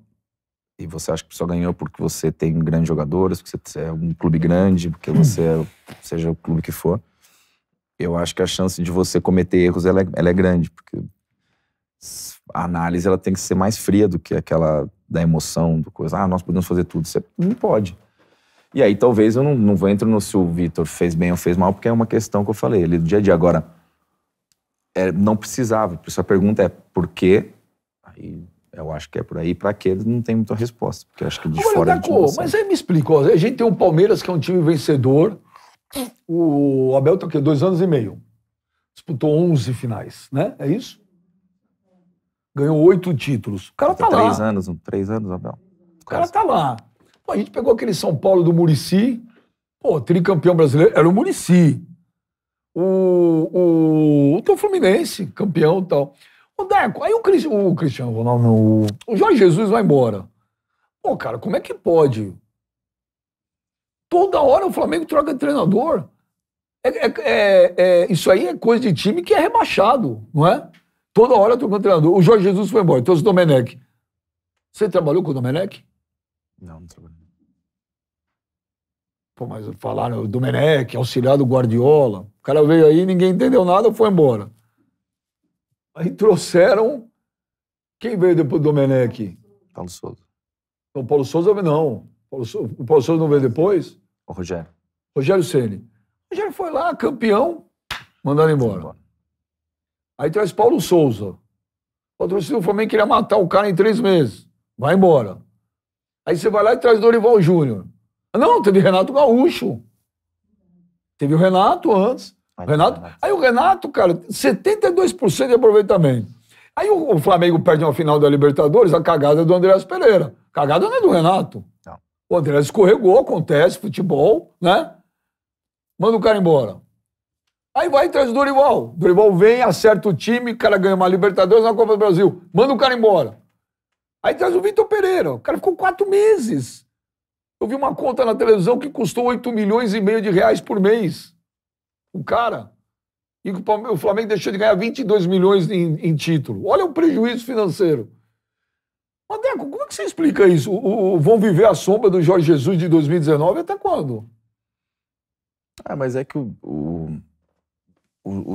e você acha que só ganhou porque você tem grandes jogadores, porque você é um clube grande, porque você seja o clube que for, eu acho que a chance de você cometer erros ela é grande, porque a análise ela tem que ser mais fria do que aquela da emoção, do coisa. Nós podemos fazer tudo. Você não pode. E aí talvez eu não entro no se o Vitor fez bem ou fez mal, porque é uma questão que eu falei, ele do dia a dia. Agora, não precisava. Por isso a pergunta é por quê? Aí eu acho que é por aí. Pra quê? Não tem muita resposta. Porque eu acho que de fora... Mas aí me explica. Ó, a gente tem um Palmeiras que é um time vencedor. O Abel tá o quê? 2 anos e meio. Disputou 11 finais, né? É isso? Ganhou 8 títulos. O cara tá lá. 3 anos, Abel. O cara tá lá. Pô, a gente pegou aquele São Paulo do Muricy. Pô, tricampeão brasileiro. Era o Muricy. O Fluminense, campeão e tal. O Deco, aí o Cristiano Ronaldo, o Jorge Jesus vai embora. Pô, cara, como é que pode? Toda hora o Flamengo troca de treinador. Isso aí é coisa de time que é rebaixado, não é? Toda hora trocando treinador. O Jorge Jesus foi embora, trouxe o Domenech. Você trabalhou com o Domenech? Não trabalhei. Pô, mas falaram, o Domenech, auxiliar do Guardiola. O cara veio aí, ninguém entendeu nada, foi embora. Aí trouxeram... Quem veio depois do Domenech? Paulo Souza. Então, Paulo Souza não. O Paulo Souza não veio depois? O Rogério. Rogério Ceni. O Rogério foi lá, campeão, mandando embora. Aí traz Paulo Souza. O patrocínio do Flamengo queria matar o cara em 3 meses. Vai embora. Aí você vai lá e traz Dorival Júnior. Não, teve Renato Gaúcho. Teve o Renato antes. Aí o Renato, cara, 72% de aproveitamento. Aí o Flamengo perde uma final da Libertadores, a cagada é do Andréas Pereira. A cagada não é do Renato. Não. O Andréas escorregou, acontece, futebol, né? Manda o cara embora. Aí vai e traz o Dorival. Dorival vem, acerta o time, o cara ganha uma Libertadores na Copa do Brasil. Manda o cara embora. Aí traz o Vitor Pereira. O cara ficou 4 meses. Eu vi uma conta na televisão que custou 8,5 milhões de reais por mês. O cara. E o Flamengo deixou de ganhar 22 milhões em título. Olha o prejuízo financeiro. Andreco, como é que você explica isso? Vão viver a sombra do Jorge Jesus de 2019 até quando? Mas é que o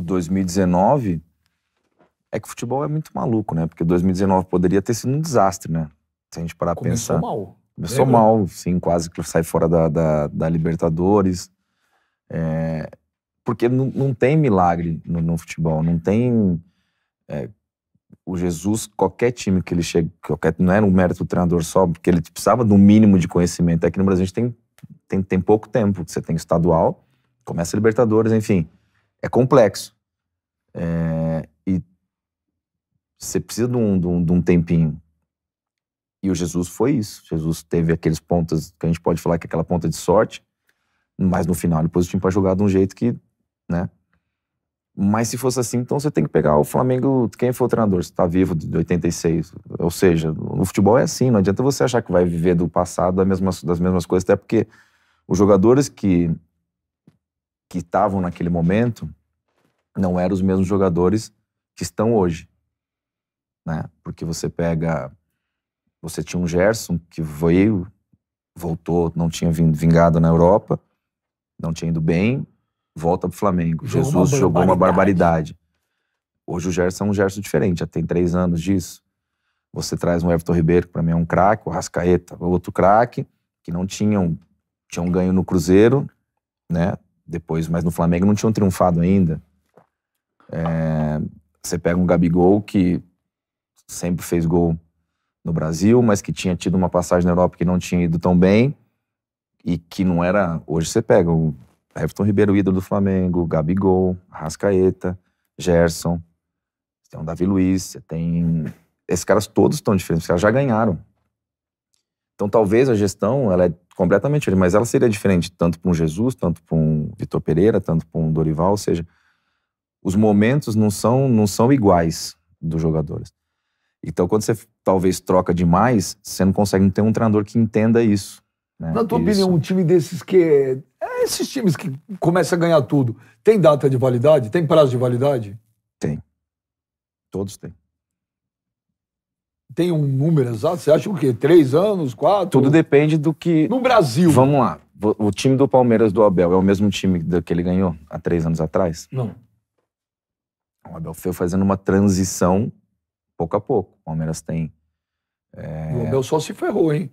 2019 é que o futebol é muito maluco, né? Porque 2019 poderia ter sido um desastre, né? Se a gente parar pra pensar. Começou mal, sim, quase que sai fora da Libertadores. Porque não tem milagre no futebol, não tem... o Jesus, qualquer time que ele chega, não era um mérito do treinador só, porque ele precisava de um mínimo de conhecimento. Aqui no Brasil a gente tem pouco tempo, você tem estadual, começa a Libertadores, enfim, é complexo. E você precisa de um tempinho. E o Jesus foi isso. Jesus teve aqueles pontos que a gente pode falar que é aquela ponta de sorte, mas no final depois o time pode jogar de um jeito que, né? Mas se fosse assim, então você tem que pegar o Flamengo, quem foi o treinador, você tá vivo de 86. Ou seja, no futebol é assim, não adianta você achar que vai viver do passado das mesmas coisas, até porque os jogadores que estavam naquele momento não eram os mesmos jogadores que estão hoje, né? Porque você tinha um Gerson que voltou, não tinha vingado na Europa, não tinha ido bem, volta pro Flamengo. Jesus jogou uma barbaridade. Hoje o Gerson é um Gerson diferente, já tem 3 anos disso. Você traz um Everton Ribeiro, que pra mim é um craque, o Arrascaeta, outro craque, que não tinham ganho no Cruzeiro, né? Depois, mas no Flamengo não tinham triunfado ainda. Você pega um Gabigol, que sempre fez gol no Brasil, mas que tinha tido uma passagem na Europa que não tinha ido tão bem, e que não era... Hoje você pega o Everton Ribeiro, ídolo do Flamengo, Gabigol, Arrascaeta, Gerson, você tem o Davi Luiz, você tem... Esses caras todos estão diferentes, os caras já ganharam. Então talvez a gestão, ela é completamente diferente, mas ela seria diferente tanto para um Jesus, tanto para um Vitor Pereira, tanto para um Dorival, ou seja, os momentos não são iguais dos jogadores. Então quando você talvez troca demais, você não consegue ter um treinador que entenda isso. Né? Na tua opinião, um time desses esses times que começam a ganhar tudo, tem data de validade? Tem prazo de validade? Tem. Todos têm. Tem um número exato? Você acha o quê? 3 anos, 4? Tudo depende do que... No Brasil. Vamos lá. O time do Palmeiras do Abel é o mesmo time que ele ganhou há 3 anos atrás? Não. O Abel foi fazendo uma transição pouco a pouco. O Palmeiras tem... O Abel só se ferrou, hein?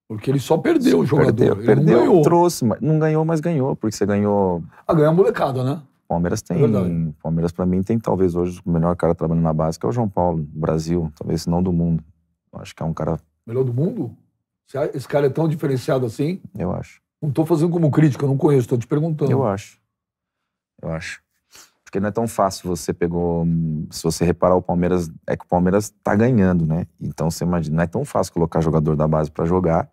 Porque ele só perdeu o jogador. Perdeu, não ganhou. Trouxe, não ganhou, mas ganhou, porque você ganhou... Ganhou a molecada, né? O Palmeiras tem... Palmeiras, pra mim, tem talvez hoje o melhor cara trabalhando na base, que é o João Paulo, do Brasil, talvez não do mundo. Eu acho que é um cara... Melhor do mundo? Esse cara é tão diferenciado assim? Eu acho. Não tô fazendo como crítica, eu não conheço, tô te perguntando. Eu acho. Porque não é tão fácil você pegou... Se você reparar o Palmeiras, é que o Palmeiras tá ganhando, né? Então você imagina, não é tão fácil colocar jogador da base pra jogar.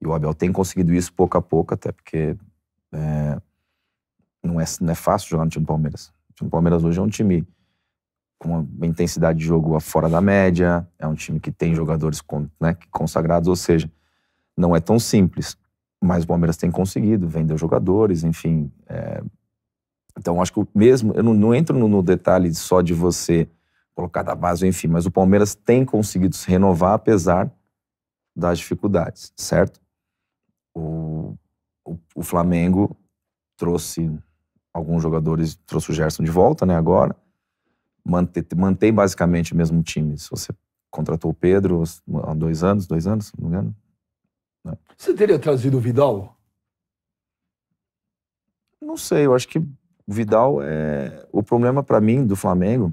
E o Abel tem conseguido isso pouco a pouco, até porque não é fácil jogar no time do Palmeiras. O time do Palmeiras hoje é um time com uma intensidade de jogo fora da média, é um time que tem jogadores consagrados, ou seja, não é tão simples. Mas o Palmeiras tem conseguido vender jogadores, enfim. Então, acho que mesmo... Eu não entro no detalhe só de você colocar da base, enfim, mas o Palmeiras tem conseguido se renovar apesar das dificuldades, certo? O Flamengo trouxe alguns jogadores, trouxe o Gerson de volta, né, agora. Mantém basicamente o mesmo time. Se você contratou o Pedro há 2 anos, não me engano. Não. Você teria trazido o Vidal? Não sei, eu acho que o Vidal é... O problema pra mim do Flamengo,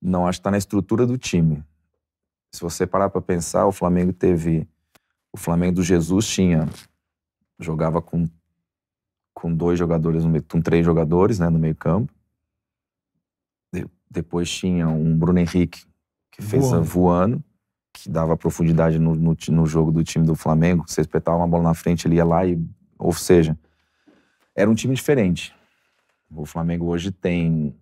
não acho que tá na estrutura do time. Se você parar pra pensar, o Flamengo teve O Flamengo do Jesus jogava com 2 jogadores, com 3 jogadores, né, no meio campo. Depois tinha um Bruno Henrique, que fez voando, que dava profundidade no jogo do time do Flamengo. Você espetava uma bola na frente, ele ia lá ou seja, era um time diferente. O Flamengo hoje tem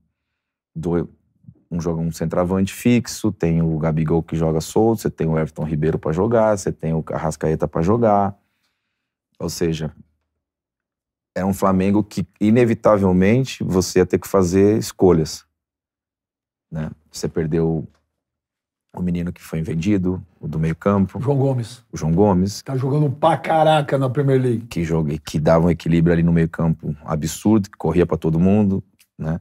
um centroavante fixo, tem o Gabigol que joga solto, você tem o Everton Ribeiro para jogar, você tem o Arrascaeta para jogar. Ou seja, é um Flamengo que, inevitavelmente, você ia ter que fazer escolhas. Né? Você perdeu o menino que foi vendido, o do meio campo. João Gomes. O João Gomes. Tá jogando pra caraca na Premier League. Que dava um equilíbrio ali no meio campo absurdo, que corria pra todo mundo, né?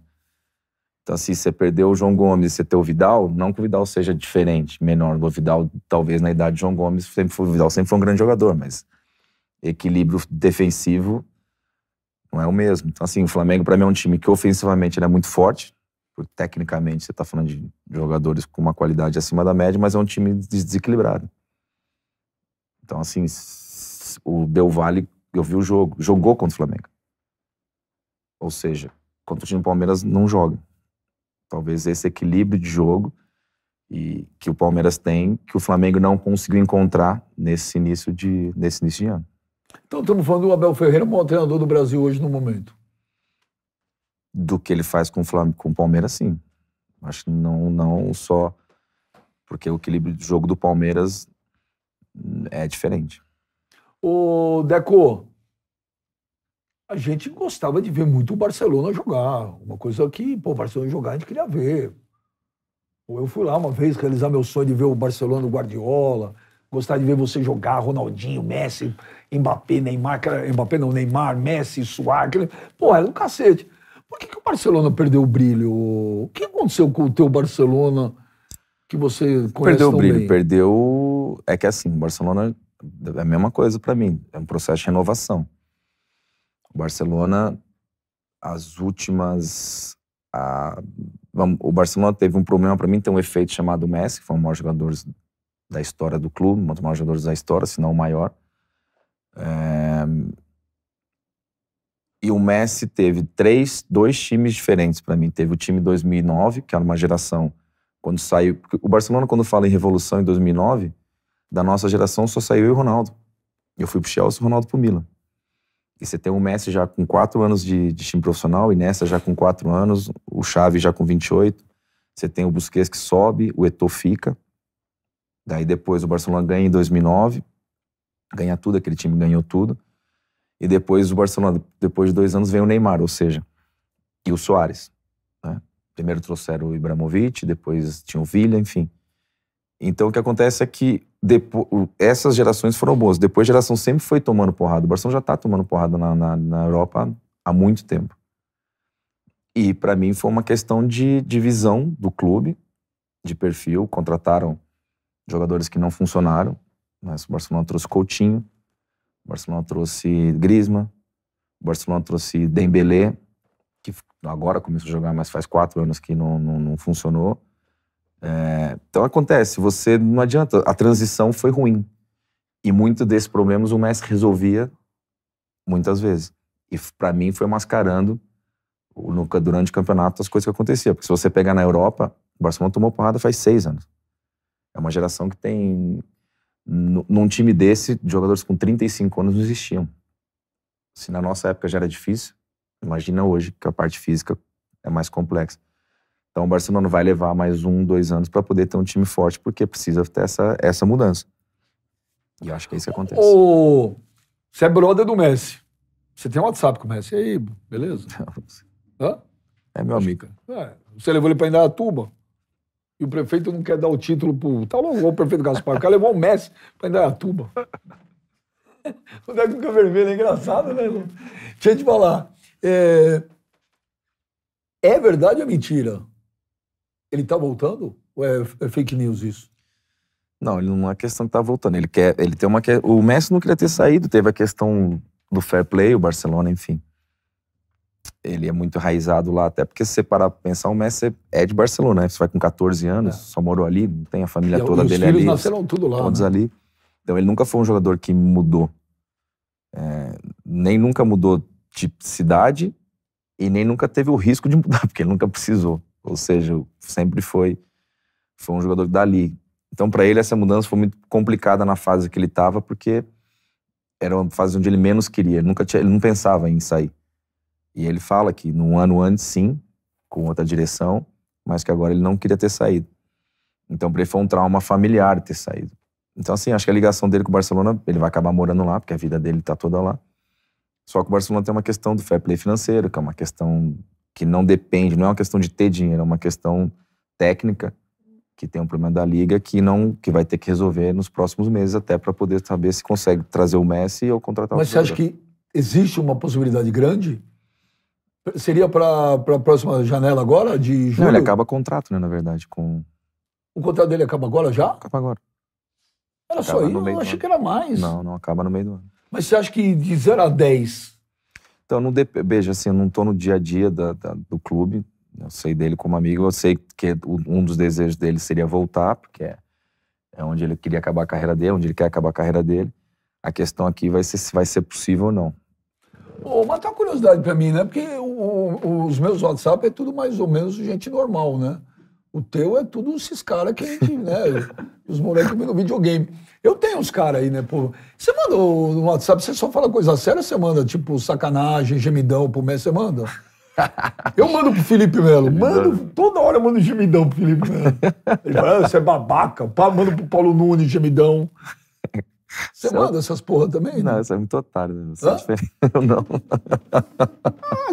Então, assim, você perdeu o João Gomes e você ter o Vidal, não que o Vidal seja diferente, menor. O Vidal, talvez na idade de João Gomes, o Vidal sempre foi um grande jogador, mas equilíbrio defensivo não é o mesmo. Então, assim, o Flamengo, pra mim, é um time que ofensivamente ele é muito forte. Tecnicamente, você tá falando de jogadores com uma qualidade acima da média, mas é um time desequilibrado. Então, assim, o Del Valle, eu vi o jogo, jogou contra o Flamengo. Ou seja, contra o time do Palmeiras não joga. Talvez esse equilíbrio de jogo e que o Palmeiras tem, que o Flamengo não conseguiu encontrar nesse início de ano. Então estamos falando do Abel Ferreira, o maior treinador do Brasil hoje no momento. Do que ele faz com o Palmeiras, sim. Acho que não só porque o equilíbrio do jogo do Palmeiras é diferente. Ô, Deco, a gente gostava de ver muito o Barcelona jogar. Uma coisa que, o Barcelona jogar a gente queria ver. Eu fui lá uma vez realizar meu sonho de ver o Barcelona do Guardiola. Gostar de ver você jogar, Ronaldinho, Messi, Mbappé, Neymar. Mbappé não, Neymar, Messi, Suárez. Era um cacete. Por que o Barcelona perdeu o brilho? O que aconteceu com o teu Barcelona que você conhece tão bem? Perdeu o bem? Perdeu... É que assim, o Barcelona é a mesma coisa pra mim. É um processo de renovação. O Barcelona, as últimas... O Barcelona teve um problema pra mim, tem um efeito chamado Messi, que foi um dos maiores jogadores da história do clube, um dos maiores jogadores da história, se não o maior. E o Messi teve 2 times diferentes pra mim. Teve o time 2009, que era uma geração, quando saiu... O Barcelona, quando fala em revolução em 2009, da nossa geração só saiu eu e o Ronaldo. Eu fui pro Chelsea e o Ronaldo pro Milan. E você tem o Messi já com 4 anos de time profissional, e Nessa já com 4 anos, o Xavi já com 28. Você tem o Busquets que sobe, o Eto'o fica. Daí depois o Barcelona ganha em 2009, ganha tudo, aquele time ganhou tudo. E depois o Barcelona, depois de 2 anos, vem o Neymar, ou seja, e o Suárez. Né? Primeiro trouxeram o Ibrahimovic, depois tinha o Villa, enfim. Então o que acontece é que essas gerações foram boas. Depois a geração sempre foi tomando porrada. O Barcelona já tá tomando porrada na Europa há muito tempo. E para mim foi uma questão de visão do clube, de perfil. Contrataram jogadores que não funcionaram. Mas o Barcelona trouxe Coutinho, o Barcelona trouxe Griezmann, o Barcelona trouxe Dembélé, que agora começou a jogar, mas faz 4 anos que não funcionou. Então acontece, você não adianta, a transição foi ruim. E muitos desses problemas o Messi resolvia muitas vezes. E pra mim foi mascarando durante o campeonato as coisas que aconteciam. Porque se você pegar na Europa, o Barcelona tomou porrada faz 6 anos. É uma geração que tem... Num time desse, jogadores com 35 anos não existiam. Se na nossa época já era difícil, imagina hoje que a parte física é mais complexa. Então o Barcelona vai levar mais 1, 2 anos para poder ter um time forte, porque precisa ter essa mudança. E eu acho que é isso que acontece. Você é brother do Messi. Você tem um WhatsApp com o Messi. E aí, beleza? Hã? É meu amigo. Você levou ele para Indaiatuba? E o prefeito não quer dar o título pro... Tá louco, o prefeito Gaspar. O cara levou o Messi pra Indaiatuba. O Deco fica vermelho, é engraçado, né? Deixa eu te falar. É verdade ou é mentira? Ele tá voltando? Ou é fake news isso? Não, ele não é questão que tá voltando. Ele tem uma... O Messi não queria ter saído. Teve a questão do fair play, o Barcelona, enfim. Ele é muito enraizado lá, até porque se você parar pra pensar, o Messi é de Barcelona, né? Você vai com 14 anos, só morou ali, não tem a família toda dele ali. Os filhos nasceram tudo lá, todos né? ali. Então ele nunca foi um jogador que mudou. Nem nunca mudou de cidade e nem nunca teve o risco de mudar, porque ele nunca precisou. Ou seja, sempre foi um jogador dali. Então para ele essa mudança foi muito complicada na fase que ele estava, porque era uma fase onde ele menos queria. Ele não pensava em sair. E ele fala que num ano antes, sim, com outra direção, mas que agora ele não queria ter saído. Então para ele foi um trauma familiar ter saído. Então assim, acho que a ligação dele com o Barcelona, ele vai acabar morando lá, porque a vida dele tá toda lá. Só que o Barcelona tem uma questão do fair play financeiro, que é uma questão que não depende, não é uma questão de ter dinheiro, é uma questão técnica, que tem um problema da liga que vai ter que resolver nos próximos meses, até para poder saber se consegue trazer o Messi ou contratar o Mas você acha que existe uma possibilidade grande? Seria para a próxima janela agora, de julho? Não, ele acaba contrato, né, na verdade, com... O contrato dele acaba agora já? Acaba agora. Era só isso? Eu achei que era mais. Não acaba no meio do ano. Mas você acha que de 0 a 10? Então, veja, assim, eu não tô no dia a dia do clube, eu sei dele como amigo, eu sei que um dos desejos dele seria voltar, porque é onde ele queria acabar a carreira dele, onde ele quer acabar a carreira dele. A questão aqui vai ser se vai ser possível ou não. Mas tá uma curiosidade pra mim, né? Porque os meus WhatsApp é tudo mais ou menos gente normal, né? O teu é tudo esses caras que a gente, né? Os moleques no videogame. Eu tenho uns caras aí, né? Pô, você manda no WhatsApp, você só fala coisa séria, você manda tipo sacanagem, gemidão pro Messi, você manda? Eu mando pro Felipe Melo, toda hora eu mando gemidão pro Felipe Melo. Ele fala, você é babaca. Mando pro Paulo Nunes, gemidão. Você manda essas porra também? Não, isso é muito otário, né? Você é diferente. Não.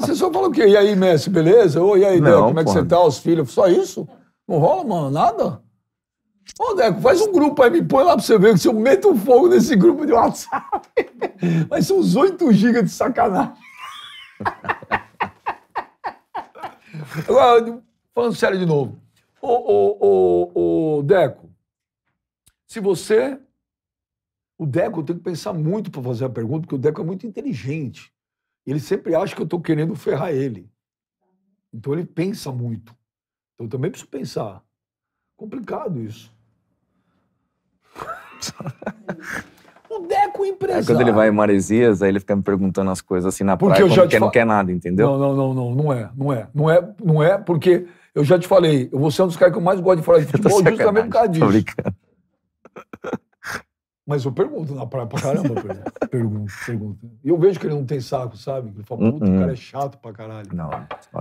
Você só fala o quê? E aí, Messi, beleza? E aí, Deco, como é que você tá? Os filhos? Só isso? Não rola, mano? Nada? Ô, Deco, faz um grupo aí, me põe lá pra você ver que se eu meto um fogo nesse grupo de WhatsApp, vai ser uns 8 GB de sacanagem. Agora, falando sério de novo. Ô, Deco, se você... O Deco tem que pensar muito para fazer a pergunta, porque o Deco é muito inteligente. Ele sempre acha que eu estou querendo ferrar ele. Então ele pensa muito. Então eu também preciso pensar. Complicado isso. O Deco é empresário. Quando ele vai em Maresias, aí ele fica me perguntando as coisas assim na praia, porque não quer nada, entendeu? Não é, porque eu já te falei, eu vou ser um dos caras que eu mais gosto de falar de futebol justamente por causa disso. Tô brincando. Mas eu pergunto na praia pra caramba. Pergunto. E eu vejo que ele não tem saco, sabe? Ele fala, puta, o cara é chato pra caralho. Não,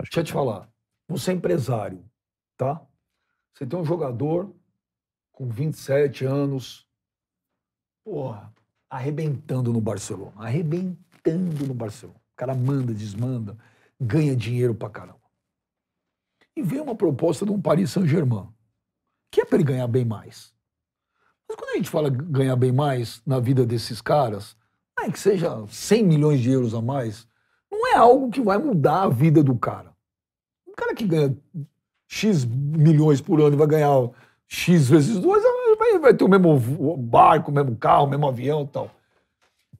deixa eu te falar. Você é empresário, tá? Você tem um jogador com 27 anos, porra, arrebentando no Barcelona. O cara manda, desmanda, ganha dinheiro pra caramba. E vem uma proposta de um Paris Saint-Germain, que é pra ele ganhar bem mais. Mas quando a gente fala ganhar bem mais na vida desses caras, que seja 100 milhões de euros a mais, não é algo que vai mudar a vida do cara. Um cara que ganha X milhões por ano e vai ganhar X vezes 2, vai ter o mesmo barco, o mesmo carro, o mesmo avião e tal.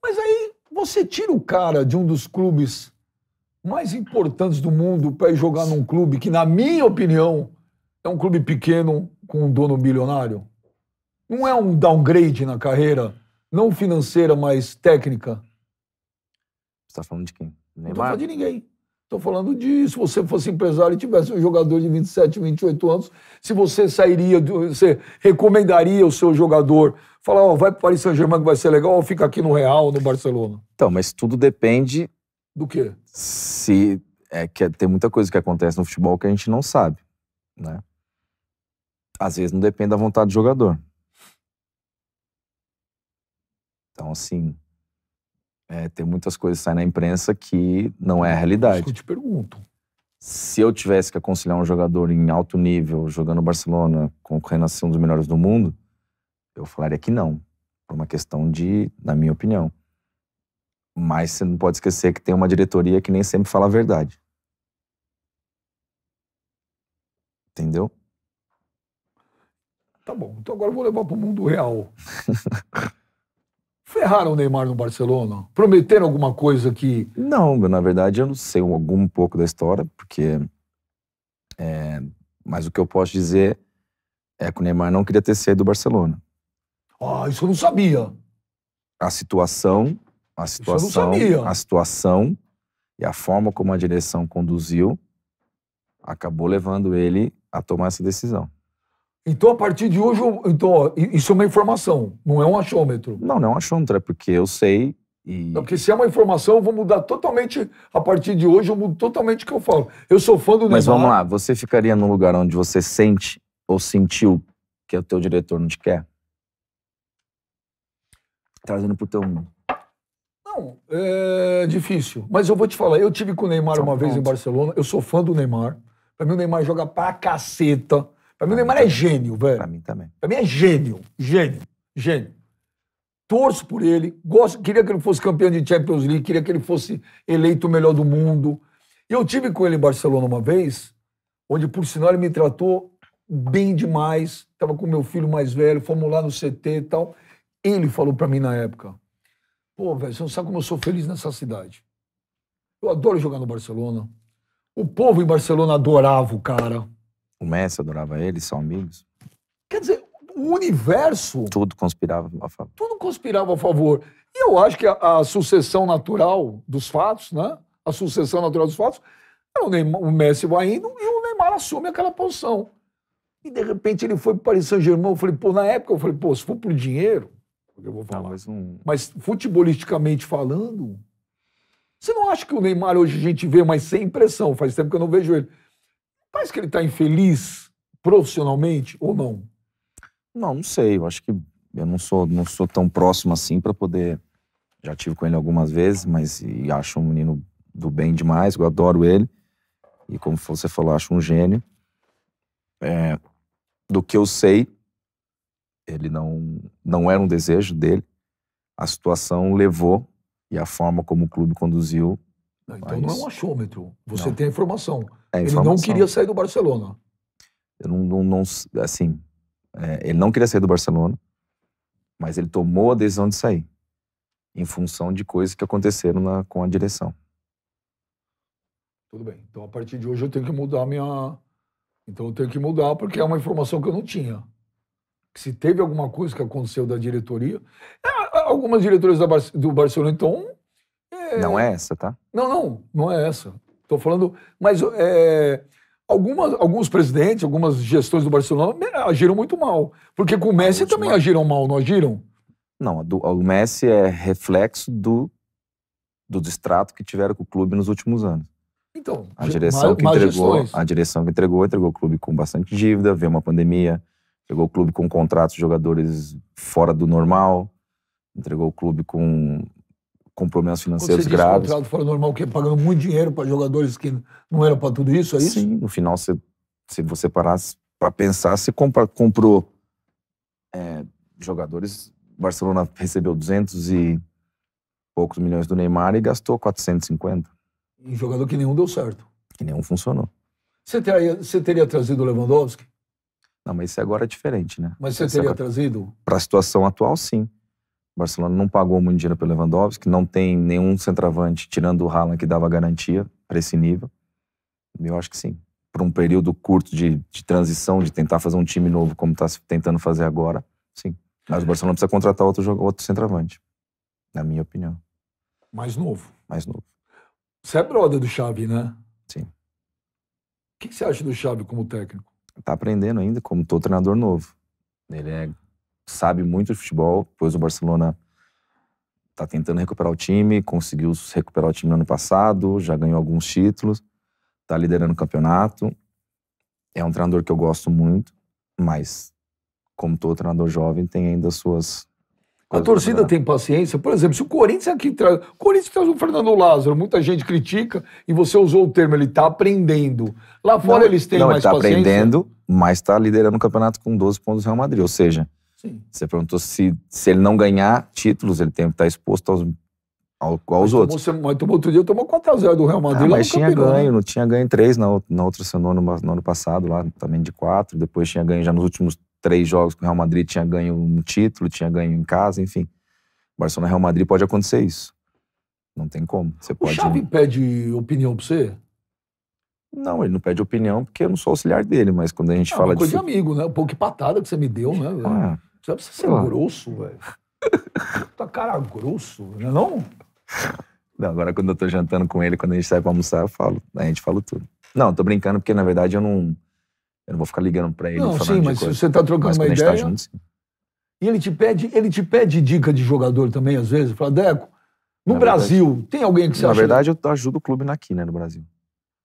Mas aí você tira o cara de um dos clubes mais importantes do mundo para ir jogar num clube que, na minha opinião, é um clube pequeno com um dono bilionário. Não é um downgrade na carreira, não financeira, mas técnica? Você tá falando de quem? Neymar? Não tô falando de ninguém. Tô falando de, se você fosse empresário e tivesse um jogador de 27, 28 anos, se você sairia, você recomendaria o seu jogador, falar, vai pro Paris Saint-Germain que vai ser legal, ou fica aqui no Real, no Barcelona? Então, mas tudo depende... Do quê? Que tem muita coisa que acontece no futebol que a gente não sabe, né? Às vezes não depende da vontade do jogador. Então, assim, tem muitas coisas que saem na imprensa que não é a realidade. Isso que eu te pergunto. Se eu tivesse que aconselhar um jogador em alto nível, jogando no Barcelona, concorrendo a ser um dos melhores do mundo, eu falaria que não. Por uma questão na minha opinião. Mas você não pode esquecer que tem uma diretoria que nem sempre fala a verdade. Entendeu? Tá bom, então agora eu vou levar pro mundo real. Ferraram o Neymar no Barcelona? Prometeram alguma coisa que... Não, na verdade eu não sei um pouco da história, porque... mas o que eu posso dizer é que o Neymar não queria ter saído do Barcelona. Ah, isso eu não sabia. A situação eu não sabia. a situação e a forma como a direção conduziu acabou levando ele a tomar essa decisão. Então, a partir de hoje, então, ó, isso é uma informação, não é um achômetro. Não é um achômetro, é porque eu sei e... Não, porque se é uma informação, eu vou mudar totalmente, a partir de hoje, eu mudo totalmente o que eu falo. Eu sou fã do Neymar. Mas vamos lá, você ficaria num lugar onde você sente ou sentiu que o teu diretor não te quer? Trazendo pro teu mundo. Não, é difícil. Mas eu vou te falar, eu tive com o Neymar uma vez em Barcelona, eu sou fã do Neymar. Pra mim o Neymar joga pra caceta. Pra mim o Neymar é gênio, velho. Pra mim também. Pra mim é gênio. Torço por ele, queria que ele fosse campeão de Champions League, queria que ele fosse eleito o melhor do mundo. E eu tive com ele em Barcelona uma vez, onde por sinal ele me tratou bem demais. Tava com meu filho mais velho, fomos lá no CT e tal. Ele falou pra mim na época: pô, velho, você não sabe como eu sou feliz nessa cidade. Eu adoro jogar no Barcelona. O povo em Barcelona adorava o cara. O Messi adorava ele, são amigos. Quer dizer, o universo... Tudo conspirava a favor. Tudo conspirava a favor. E eu acho que a sucessão natural dos fatos, né? A sucessão natural dos fatos, o Messi vai indo e o Neymar assume aquela posição. E de repente ele foi para o Paris Saint-Germain. Eu falei, pô, na época eu falei, pô, se for por dinheiro, eu vou falar. Mas futebolisticamente falando, você não acha que o Neymar hoje a gente vê, mas sem impressão, faz tempo que eu não vejo ele. Parece que ele está infeliz profissionalmente ou não? Não sei. Eu acho que eu não sou tão próximo assim para poder... Já tive com ele algumas vezes, mas acho um menino do bem demais, eu adoro ele. E como você falou, acho um gênio. Do que eu sei, ele não era um desejo dele. A situação levou e a forma como o clube conduziu. Então não é um achômetro. Você tem a informação. É ele não queria sair do Barcelona. Ele não queria sair do Barcelona, mas ele tomou a decisão de sair, em função de coisas que aconteceram com a direção. Tudo bem. Então, a partir de hoje, eu tenho que mudar Então, eu tenho que mudar, porque é uma informação que eu não tinha. Se teve alguma coisa que aconteceu da diretoria... Algumas diretoras do Barcelona, então... Não é essa, tá? Não é essa. Estou falando... Mas alguns presidentes, algumas gestões do Barcelona agiram muito mal. Porque com o Messi também agiram mal, não agiram? Não, o Messi é reflexo do distrato que tiveram com o clube nos últimos anos. Então, a direção que entregou o clube com bastante dívida, veio uma pandemia, entregou o clube com contratos de jogadores fora do normal, entregou o clube com problemas financeiros graves. Contrato fora do normal, que pagando muito dinheiro para jogadores que não eram para tudo isso, é isso? Sim, no final, se você parasse para pensar, você comprou jogadores. O Barcelona recebeu 200 e poucos milhões do Neymar e gastou 450. E jogador que nenhum deu certo. Que nenhum funcionou. Você teria trazido o Lewandowski? Não, mas isso agora é diferente, né? Mas você teria trazido? Para a situação atual, sim. O Barcelona não pagou muito dinheiro pelo Lewandowski, não tem nenhum centroavante, tirando o Haaland, que dava garantia para esse nível. Eu acho que sim. Por um período curto de transição, de tentar fazer um time novo, como está tentando fazer agora, sim. Mas o Barcelona precisa contratar outro centroavante, na minha opinião. Mais novo? Mais novo. Você é brother do Xavi, né? Sim. O que você acha do Xavi como técnico? Tá aprendendo ainda, como todo treinador novo. Ele sabe muito de futebol, depois o Barcelona tá tentando recuperar o time, conseguiu recuperar o time no ano passado, já ganhou alguns títulos, tá liderando o campeonato. É um treinador que eu gosto muito, mas como todo treinador jovem, tem ainda suas... A torcida tem paciência? Por exemplo, se o Corinthians aqui traz... O Corinthians traz o Fernando Lázaro, muita gente critica, e você usou o termo, ele tá aprendendo. Lá fora eles têm mais paciência? Não, ele tá aprendendo, mas tá liderando o campeonato com 12 pontos do Real Madrid. Ou seja, sim. Você perguntou se ele não ganhar títulos, ele tem que estar exposto aos outros. Mas tomou outro dia, tomou 4x0 do Real Madrid. Mas tinha ganho, não tinha ganho 3 no ano passado, lá também de 4. Depois tinha ganho já nos últimos 3 jogos com o Real Madrid, tinha ganho um título, tinha ganho em casa, enfim. Barcelona e Real Madrid pode acontecer isso. Não tem como. O Xavi pede opinião pra você? Não, ele não pede opinião porque eu não sou auxiliar dele, mas quando a gente fala coisa de amigo, né? Um pouco de patada que você me deu, né? Você precisa ser grosso, velho. Tá cara grosso, não é não? Não, agora quando eu tô jantando com ele, quando a gente sai pra almoçar, a gente fala tudo. Não, tô brincando porque, na verdade, eu não vou ficar ligando pra ele Não, falando sim, de mas coisa. se você tá trocando uma Quando a gente ideia... tá junto, sim. E ele te pede dica de jogador também, às vezes. Fala, Deco, no Na Brasil, verdade, tem alguém que você na acha... verdade, eu ajudo o clube aqui, né, no Brasil.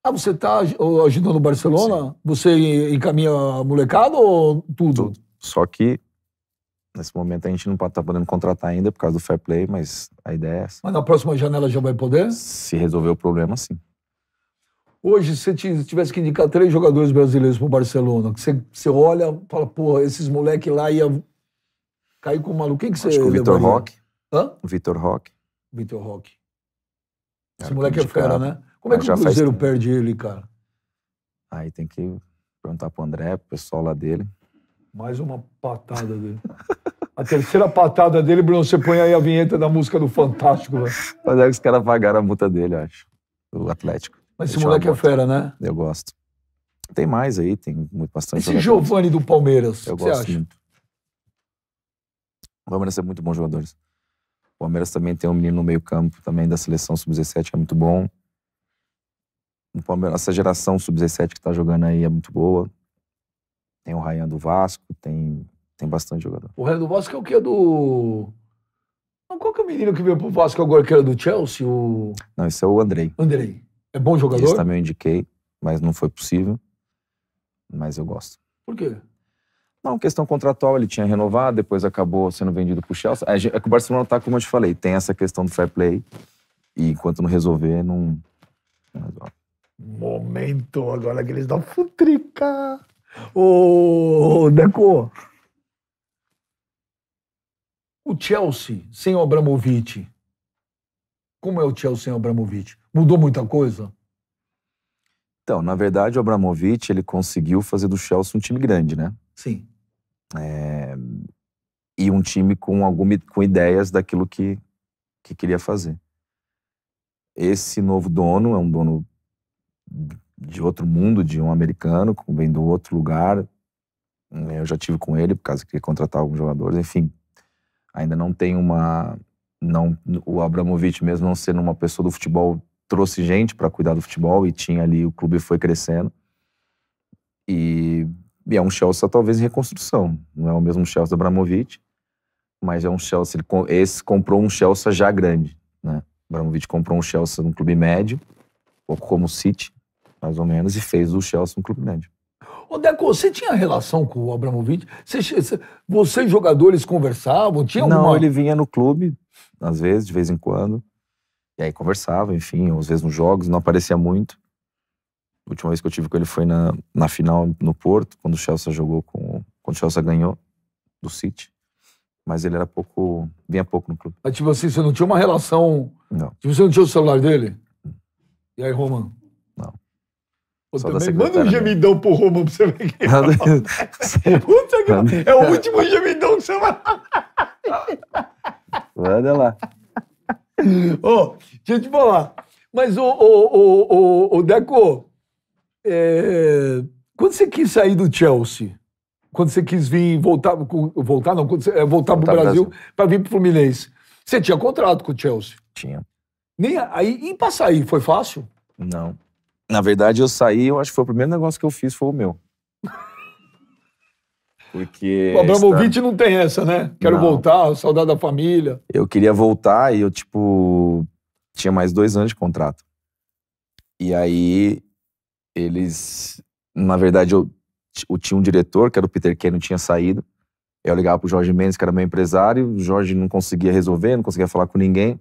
Ah, você tá ajudando o Barcelona? Sim. Você encaminha a molecada ou tudo? Tudo. Só que, nesse momento, a gente não tá podendo contratar ainda por causa do fair play, mas a ideia é essa. Mas na próxima janela já vai poder? Se resolver o problema, sim. Hoje, se você tivesse que indicar 3 jogadores brasileiros pro Barcelona, que você olha e fala, pô, esses moleques lá iam cair com o maluco. Quem que você Acho que o Vitor Roque. Hã? O Vitor Roque. Vitor Roque. Esse Era moleque é fera, né? Como é que o Cruzeiro perde ele, cara? Aí tem que perguntar pro André, pro pessoal lá dele. Mais uma patada dele. A terceira patada dele, Bruno, você põe aí a vinheta da música do Fantástico, velho. Mas é que os caras pagaram a multa dele, eu acho. O Atlético. Mas esse moleque é fera, né? Eu gosto. Tem mais aí, tem bastante. Esse Giovani do Palmeiras, eu você gosto acha? Muito. O Palmeiras é muito bons jogadores. O Palmeiras também tem um menino no meio campo, também da seleção sub-17, que é muito bom. O Palmeiras, essa geração sub-17 que tá jogando aí é muito boa. Tem o Ryan do Vasco, tem bastante jogador. O Ryan do Vasco é o que? Qual que é o menino que veio pro Vasco agora, que era do Chelsea? Não, esse é o Andrei. Andrei. É bom jogador? Esse também eu indiquei, mas não foi possível. Mas eu gosto. Por quê? Não, questão contratual, ele tinha renovado, depois acabou sendo vendido pro Chelsea. É que o Barcelona tá, como eu te falei, tem essa questão do fair play, e enquanto não resolver, não resolve. Momento agora que eles dão futrica. Ô, Deco. O Chelsea sem o Abramovich. Como é o Chelsea sem o Abramovich? Mudou muita coisa? Então, na verdade, o Abramovich, ele conseguiu fazer do Chelsea um time grande, né? Sim. E um time com ideias daquilo que queria fazer. Esse novo dono é um dono de outro mundo, de um americano, que vem do outro lugar. Eu já tive com ele, por causa que queria contratar alguns jogadores, enfim. Ainda não tem o Abramovich, mesmo não sendo uma pessoa do futebol, trouxe gente para cuidar do futebol e tinha ali, o clube foi crescendo. E é um Chelsea talvez em reconstrução. Não é o mesmo Chelsea do Abramovich, mas é um Chelsea, esse comprou um Chelsea já grande, né? O Abramovich comprou um Chelsea num clube médio, pouco como o City, mais ou menos, e fez o Chelsea um clube médio. Ô, Deco, você tinha relação com o Abramovich? Vocês jogadores conversavam? Não, ele vinha no clube, às vezes, de vez em quando, e aí conversava, enfim, às vezes nos jogos, não aparecia muito. A última vez que eu tive com ele foi na final no Porto, quando o Chelsea quando o Chelsea ganhou do City. Mas ele vinha pouco no clube. Mas, tipo assim, você não tinha uma relação... Não. Tipo, você não tinha o celular dele? E aí, Roman? Não. Manda um gemidão pro Roman pra você ver que... É o último gemidão que você vai... Manda lá. Deixa eu te falar. Mas, Deco, quando você quis sair do Chelsea, quando você quis voltar pro Brasil para vir pro Fluminense, você tinha contrato com o Chelsea? Tinha. E pra sair, foi fácil? Não. Na verdade, eu saí, eu acho que foi o primeiro negócio que eu fiz, foi o meu. Porque... O Abramovich não tem essa, né? Quero voltar, saudade da família. Eu queria voltar e eu, tinha mais 2 anos de contrato. E aí, eles... Na verdade, eu tinha um diretor, que era o Peter Kenny, tinha saído. Eu ligava pro Jorge Mendes, que era meu empresário. O Jorge não conseguia resolver, não conseguia falar com ninguém.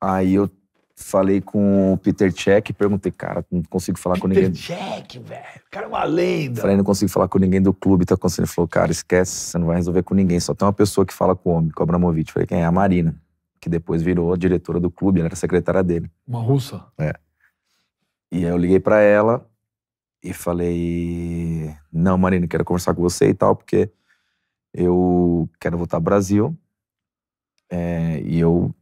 Aí eu falei com o Peter Cech e perguntei, cara, não consigo falar com ninguém. Peter Cech, velho. O cara é uma lenda. Falei, não consigo falar com ninguém do clube, tá conseguindo. Ele falou, cara, esquece, você não vai resolver com ninguém. Só tem uma pessoa que fala com o homem, com o Abramovich. Falei, quem é? A Marina, que depois virou a diretora do clube, ela era secretária dele. Uma russa? É. E aí eu liguei pra ela e falei, não, Marina, quero conversar com você e tal, porque eu quero voltar ao Brasil e eu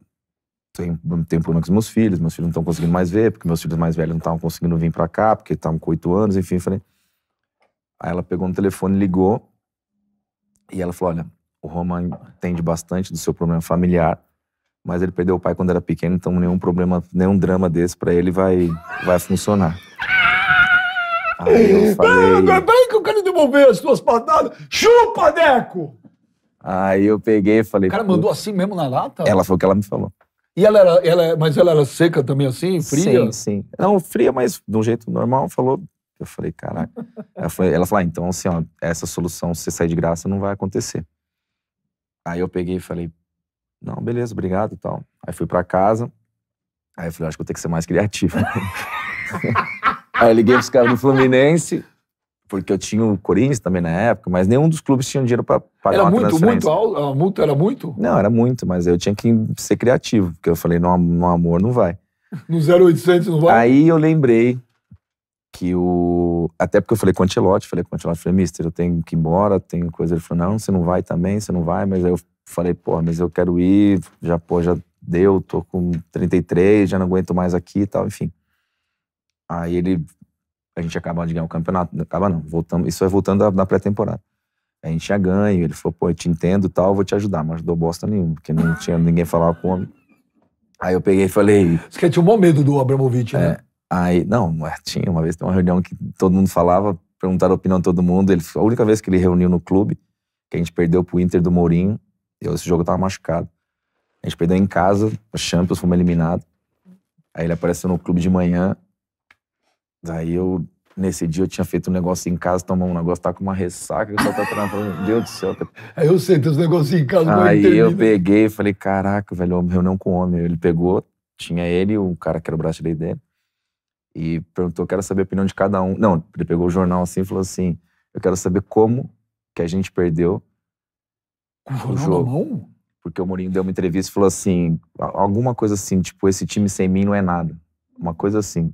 tenho problema com os meus filhos não estão conseguindo mais ver, porque meus filhos mais velhos não estavam conseguindo vir pra cá, porque estavam com 8 anos, enfim, falei. Aí ela pegou no telefone, ligou, e ela falou, olha, O Roma entende bastante do seu problema familiar, mas ele perdeu o pai quando era pequeno, então nenhum problema, nenhum drama desse pra ele vai funcionar. Aí eu falei... Peraí que eu quero devolver as tuas patadas. Chupa, Deco! Aí eu peguei e falei... O cara mandou assim mesmo na lata? Ela foi o que ela me falou. E mas ela era seca também assim, fria? Sim, sim. Não, fria, mas de um jeito normal, falou. Eu falei, caraca. Ela falou, então assim, ó, essa solução, se você sair de graça, não vai acontecer. Aí eu peguei e falei, não, beleza, obrigado e tal. Aí fui pra casa, aí eu falei, acho que eu tenho que ser mais criativo. Aí eu liguei pros caras do Fluminense, porque eu tinha o Corinthians também na época, mas nenhum dos clubes tinha dinheiro pra pagar uma transferência. A multa era muito? Não, era muito, mas eu tinha que ser criativo, porque eu falei, no amor não vai. No 0800 não vai? Aí eu lembrei que até porque eu falei com o Ancelotti, falei, mister, eu tenho que ir embora, tenho coisa. Ele falou, não, você não vai também, você não vai, mas aí eu falei, pô, mas eu quero ir, já deu, tô com 33, já não aguento mais aqui e tal, enfim. Aí a gente acaba de ganhar o campeonato, voltamos, isso é voltando da pré-temporada. A gente tinha ganho, ele falou, pô, eu te entendo e tal, vou te ajudar, mas não ajudou bosta nenhuma, porque não tinha ninguém falava com o homem. Aí eu peguei e falei... Você que tinha um bom medo do Abramovich, né? Aí, tinha uma vez, tem uma reunião que todo mundo falava, perguntaram a opinião de todo mundo, a única vez que ele reuniu no clube, que a gente perdeu pro Inter do Mourinho, esse jogo eu tava machucado. A gente perdeu em casa, o Champions, fomos eliminados. Aí ele apareceu no clube de manhã, daí nesse dia eu tinha feito um negócio em casa, tomar um negócio, tava com uma ressaca, eu só tava falando, meu Deus do céu. Aí eu sei, tem uns negocinhos em casa. Aí eu peguei e falei, caraca, velho, reunião com o homem. Ele pegou, tinha ele, o cara que era o braço direito dele, e perguntou, quero saber a opinião de cada um. Não, ele pegou o jornal assim e falou assim, eu quero saber como que a gente perdeu o jogo. Porque o Mourinho deu uma entrevista e falou assim, alguma coisa assim, tipo, esse time sem mim não é nada. Uma coisa assim.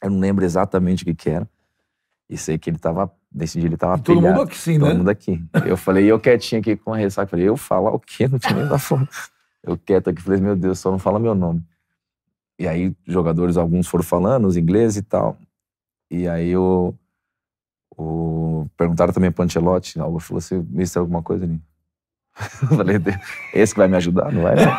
Eu não lembro exatamente o que era. E sei que nesse dia ele tava e todo mundo aqui sim, todo né? mundo aqui. Eu falei, eu quietinho aqui com a ressaca. Falei, eu falar o quê? Não tinha nem da fome. Eu quieto aqui, falei, meu Deus, só não fala meu nome. E aí, jogadores, alguns foram falando, os ingleses e tal. E aí, perguntaram também pro Ancelotti, algo falou assim, mister, alguma coisa ali? Eu falei, esse que vai me ajudar? Não vai, não.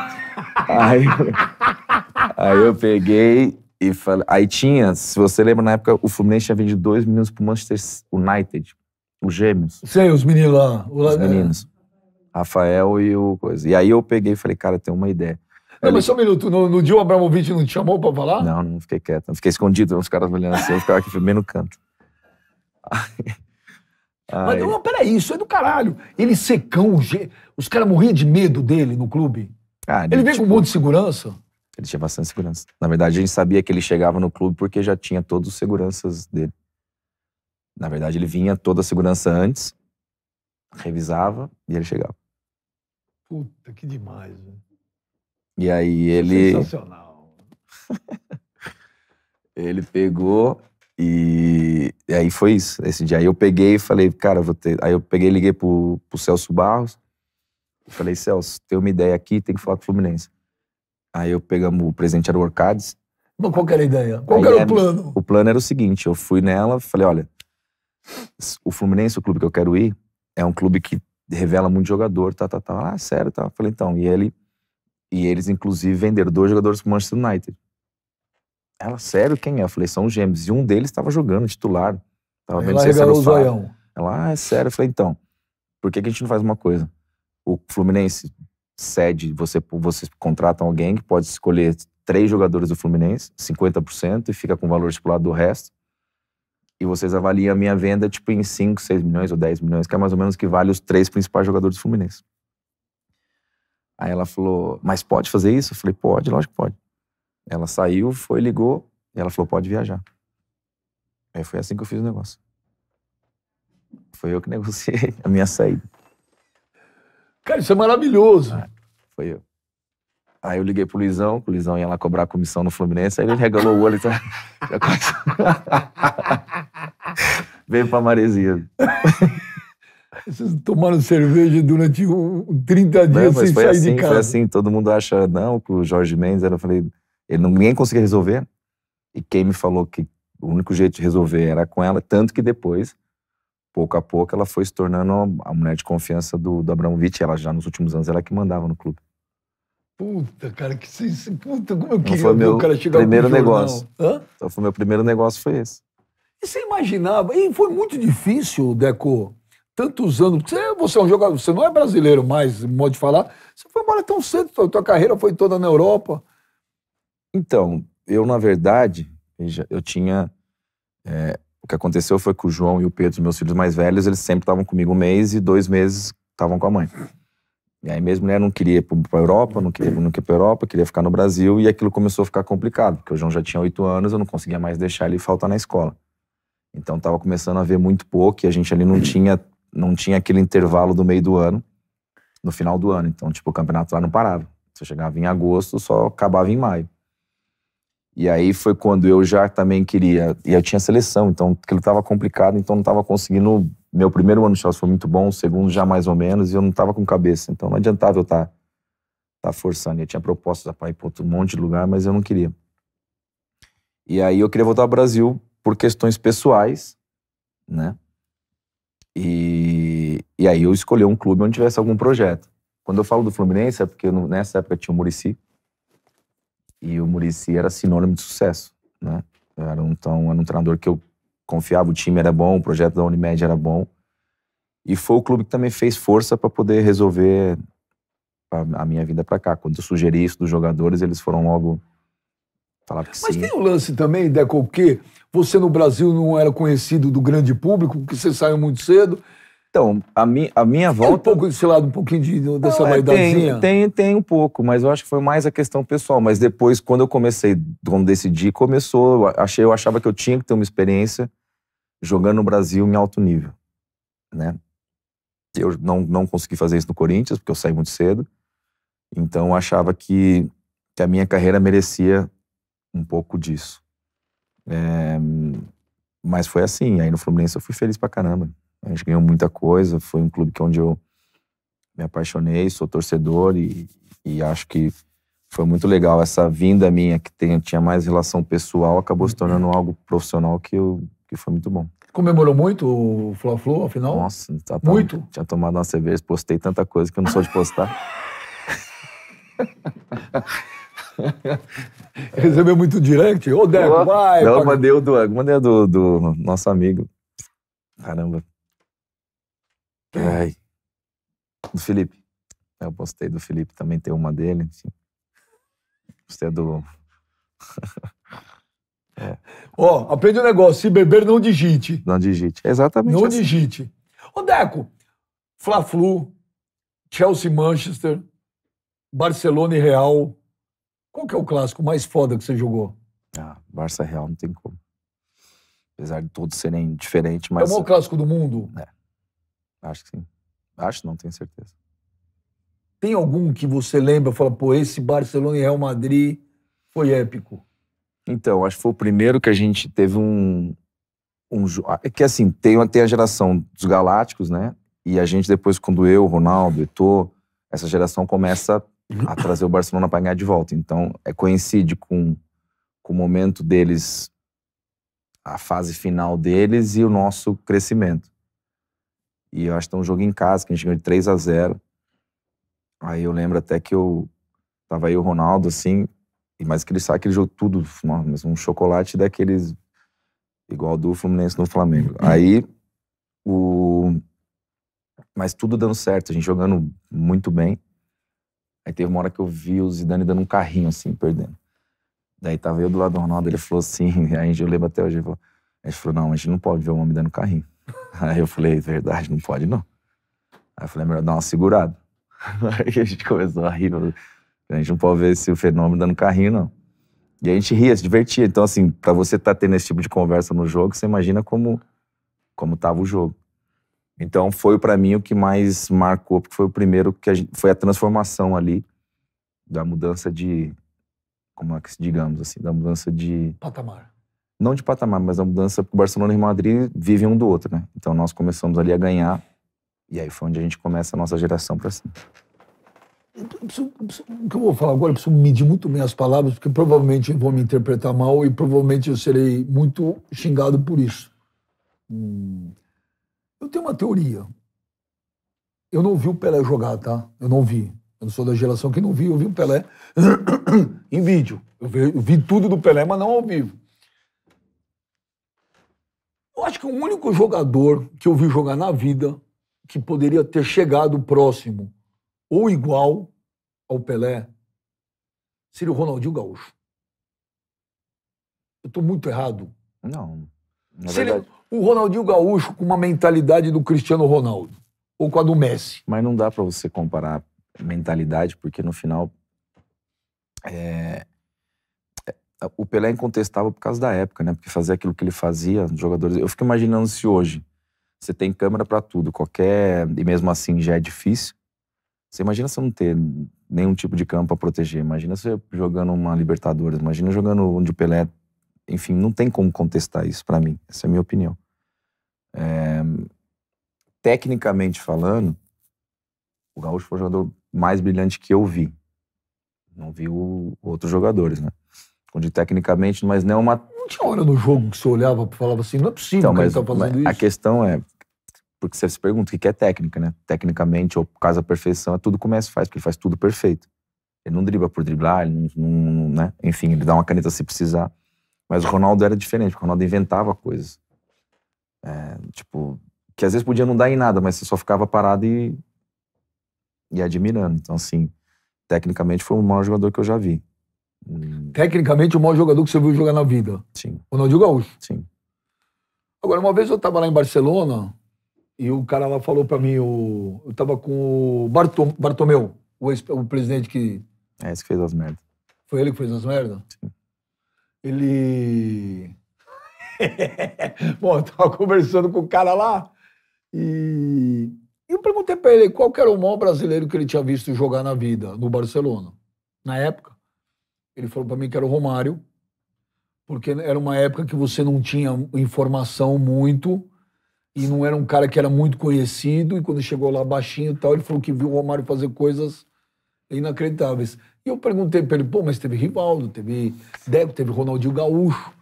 Aí eu peguei e falei... Aí tinha, se você lembra, na época, o Fluminense tinha vendido 2 meninos pro Manchester United, os gêmeos. Sei, os meninos lá. Os meninos. Rafael e o coisa. E aí eu peguei e falei, cara, tem uma ideia. Não, mas só um minuto, no dia o Abramovich não te chamou pra falar? Não fiquei quieto. Eu fiquei escondido, os caras olhando assim, eu ficava aqui bem no canto. Mas não, peraí, isso é do caralho. Ele secão, os caras morriam de medo dele no clube. Ele veio com um monte de segurança? Ele tinha bastante segurança. Na verdade, a gente sabia que ele chegava no clube porque já tinha todos os seguranças dele. Na verdade, ele vinha toda a segurança antes, revisava e ele chegava. Puta, que demais, velho. E aí ele... Sensacional. Ele pegou e aí foi isso. Esse dia aí eu peguei e falei, cara, eu vou ter... Aí eu peguei e liguei pro Celso Barros. E falei, Celso, tem uma ideia aqui, tem que falar com o Fluminense. Aí o presidente era o Orcades. Mas qual que era a ideia? Qual que era o plano? O plano era o seguinte, eu fui nela, falei, olha, o Fluminense, o clube que eu quero ir, é um clube que revela muito jogador, tá. Ah, sério, tá. Falei, então, e eles, inclusive, venderam 2 jogadores pro Manchester United. Ela, sério, quem é? Eu falei, são os gêmeos. E um deles estava jogando, titular. Tava vendo se era o Zoião. Ela, é sério. Eu falei, então, por que a gente não faz uma coisa? O Fluminense cede, vocês contratam alguém que pode escolher 3 jogadores do Fluminense, 50%, e fica com o valor estipulado do resto. E vocês avaliam a minha venda, tipo, em 5, 6 milhões ou 10 milhões, que é mais ou menos o que vale os 3 principais jogadores do Fluminense. Aí ela falou, mas pode fazer isso? Eu falei, pode, lógico que pode. Ela saiu, ligou, e ela falou, pode viajar. Aí foi assim que eu fiz o negócio. Foi eu que negociei a minha saída. Cara, isso é maravilhoso. Foi eu. Aí eu liguei pro Luizão, o Luizão ia lá cobrar a comissão no Fluminense, aí ele regalou o olho e então... Veio pra Maresia. Vocês tomaram cerveja durante 30 dias sem sair de casa. Foi assim, todo mundo acha, não, que o Jorge Mendes, eu falei, ninguém conseguia resolver, e quem me falou que o único jeito de resolver era com ela, tanto que depois pouco a pouco, ela foi se tornando a mulher de confiança do Abramovich. Ela já, nos últimos anos, ela que mandava no clube. Puta, cara, puta, como eu Então, queria foi ver meu o cara chegar primeiro pro jornal. negócio. Hã? Então, foi meu primeiro negócio, foi esse. E você imaginava, e foi muito difícil, Deco, tantos anos, porque você é um jogador, você não é brasileiro mais, modo de falar, você foi embora tão cedo, tua carreira foi toda na Europa. Então, eu, na verdade, eu tinha... o que aconteceu foi que o João e o Pedro, meus filhos mais velhos, eles sempre estavam comigo 1 mês e 2 meses estavam com a mãe. E aí mesmo, né, não queria ir pra Europa, não queria pra Europa, queria ficar no Brasil, e aquilo começou a ficar complicado, porque o João já tinha 8 anos, eu não conseguia mais deixar ele faltar na escola. Então tava começando a ver muito pouco, e a gente ali não tinha aquele intervalo do meio do ano, no final do ano. Então, tipo, o campeonato lá não parava. Você chegava em agosto, só acabava em maio. E aí foi quando eu já também queria... E eu tinha seleção, então aquilo estava complicado, então não estava conseguindo... Meu primeiro ano de Chelsea foi muito bom, o segundo já mais ou menos, e eu não estava com cabeça. Então não adiantava eu estar forçando. Eu tinha propostas para ir para outro monte de lugar, mas eu não queria. E aí eu queria voltar ao Brasil por questões pessoais, né? E aí eu escolhi um clube onde tivesse algum projeto. Quando eu falo do Fluminense, é porque nessa época tinha o Muricy. E o Muricy era sinônimo de sucesso, né? Era um treinador que eu confiava, o time era bom, o projeto da Unimed era bom. E foi o clube que também fez força para poder resolver a minha vinda para cá. Quando eu sugeri isso dos jogadores, eles foram logo falar que sim. Mas tem um lance também, Deco, que você no Brasil não era conhecido do grande público, porque você saiu muito cedo. Então, a minha volta... Tem um pouco desse lado, um pouquinho dessa vaidadezinha? Tem um pouco, mas eu acho que foi mais a questão pessoal. Mas depois, quando decidi, começou... Eu achava que eu tinha que ter uma experiência jogando no Brasil em alto nível, né? Eu não consegui fazer isso no Corinthians, porque eu saí muito cedo. Então, eu achava que a minha carreira merecia um pouco disso. Mas foi assim. Aí no Fluminense eu fui feliz pra caramba. A gente ganhou muita coisa, foi um clube onde eu me apaixonei, sou torcedor e acho que foi muito legal. Essa vinda minha, que tinha mais relação pessoal, acabou se tornando algo profissional que foi muito bom. Comemorou muito o Fla-Flu, afinal? Nossa, muito? Tinha tomado uma cerveja, postei tanta coisa que eu não sou de postar. Recebeu muito direct? Ô, Deco, vai! Não, mandei do nosso amigo. Caramba. Ai. Do Felipe. Eu postei do Felipe, também tem uma dele. Assim. Postei do... Ó, aprende um negócio, se beber, não digite. Não digite. Exatamente não assim. digite. Ô, Deco, Fla-Flu, Chelsea e Manchester, Barcelona e Real. Qual que é o clássico mais foda que você jogou? Barça Real não tem como. Apesar de todos serem diferentes, mas... É o maior clássico do mundo? Acho que sim. Acho, não tenho certeza. Tem algum que você lembra, fala, pô, esse Barcelona e Real Madrid foi épico? Então, acho que foi o primeiro que a gente teve é que assim, tem a geração dos galácticos, né? E a gente depois, quando eu, Ronaldo, Eto'o, essa geração começa a trazer o Barcelona para ganhar de volta. Então, coincide com o momento deles, a fase final deles e o nosso crescimento. E eu acho que tem um jogo em casa, que a gente ganhou de 3-0. Aí eu lembro até que tava aí o Ronaldo, assim, mas que ele sabe aquele jogo tudo, um chocolate daqueles, igual do Fluminense no Flamengo. Aí, mas tudo dando certo, a gente jogando muito bem. Aí teve uma hora que eu vi o Zidane dando um carrinho, assim, perdendo. Daí tava eu do lado do Ronaldo, ele falou assim, aí eu lembro até hoje, ele falou, não, a gente não pode ver o homem dando carrinho. Aí eu falei, verdade, não pode não. Aí eu falei, é melhor dar uma segurada. Aí a gente começou a rir, a gente não pode ver esse fenômeno dando carrinho, não. E a gente ria, se divertia. Então, assim, pra você estar tendo esse tipo de conversa no jogo, você imagina como tava o jogo. Então, foi pra mim o que mais marcou, porque foi o primeiro foi a transformação ali, da mudança de, como é que digamos assim, da mudança de... Patamar. Não de patamar, mas a mudança, porque o Barcelona e o Madrid vivem um do outro, né? Então nós começamos ali a ganhar, e aí foi onde a gente começa a nossa geração pra cima. O que eu vou falar agora, eu preciso medir muito bem as palavras, porque provavelmente vão me interpretar mal e provavelmente eu serei muito xingado por isso. Eu tenho uma teoria. Eu não vi o Pelé jogar, tá? Eu não vi. Eu não sou da geração que não vi. Eu vi o Pelé em vídeo. Eu vi tudo do Pelé, mas não ao vivo. Eu acho que o único jogador que eu vi jogar na vida que poderia ter chegado próximo ou igual ao Pelé seria o Ronaldinho Gaúcho. Eu estou muito errado. Não, na Seria verdade. o Ronaldinho Gaúcho com uma mentalidade do Cristiano Ronaldo ou com a do Messi. Mas não dá pra você comparar mentalidade, porque no final o Pelé é incontestável por causa da época, né? Porque fazer aquilo que ele fazia, os jogadores. Eu fico imaginando se hoje você tem câmera pra tudo, e mesmo assim já é difícil. Você imagina você não ter nenhum tipo de campo pra proteger. Imagina você jogando uma Libertadores, imagina jogando onde o Pelé. Enfim, não tem como contestar isso pra mim. Essa é a minha opinião. Tecnicamente falando, o Gaúcho foi o jogador mais brilhante que eu vi. Não vi outros jogadores, né? Onde tecnicamente, mas não é uma... Não tinha hora no jogo que você olhava e falava assim, não é possível Então, que ele mas tá fazendo isso. a questão é, porque você se pergunta o que é técnica, né? Tecnicamente, ou por causa da perfeição, é tudo como o Messi faz, porque ele faz tudo perfeito. Ele não dribla por driblar, ele não, né? Enfim, ele dá uma caneta se precisar. Mas o Ronaldo era diferente, porque o Ronaldo inventava coisas. Tipo, que às vezes podia não dar em nada, mas você só ficava parado e admirando. Então, assim, tecnicamente foi o maior jogador que eu já vi. Tecnicamente, o maior jogador que você viu jogar na vida. Sim, Ronaldinho Gaúcho. sim. Agora, uma vez eu tava lá em Barcelona e o cara lá falou pra mim, eu tava com o Bartomeu, o presidente que... É esse que fez as merdas. Foi ele que fez as merdas? Sim. Ele... Bom, eu tava conversando com o cara lá e eu perguntei pra ele qual que era o maior brasileiro que ele tinha visto jogar na vida, no Barcelona. Na época, ele falou pra mim que era o Romário, porque era uma época que você não tinha informação muito e não era um cara que era muito conhecido, e quando chegou lá baixinho e tal, ele falou que viu o Romário fazer coisas inacreditáveis. E eu perguntei pra ele, pô, mas teve Rivaldo, teve Deco, teve Ronaldinho Gaúcho.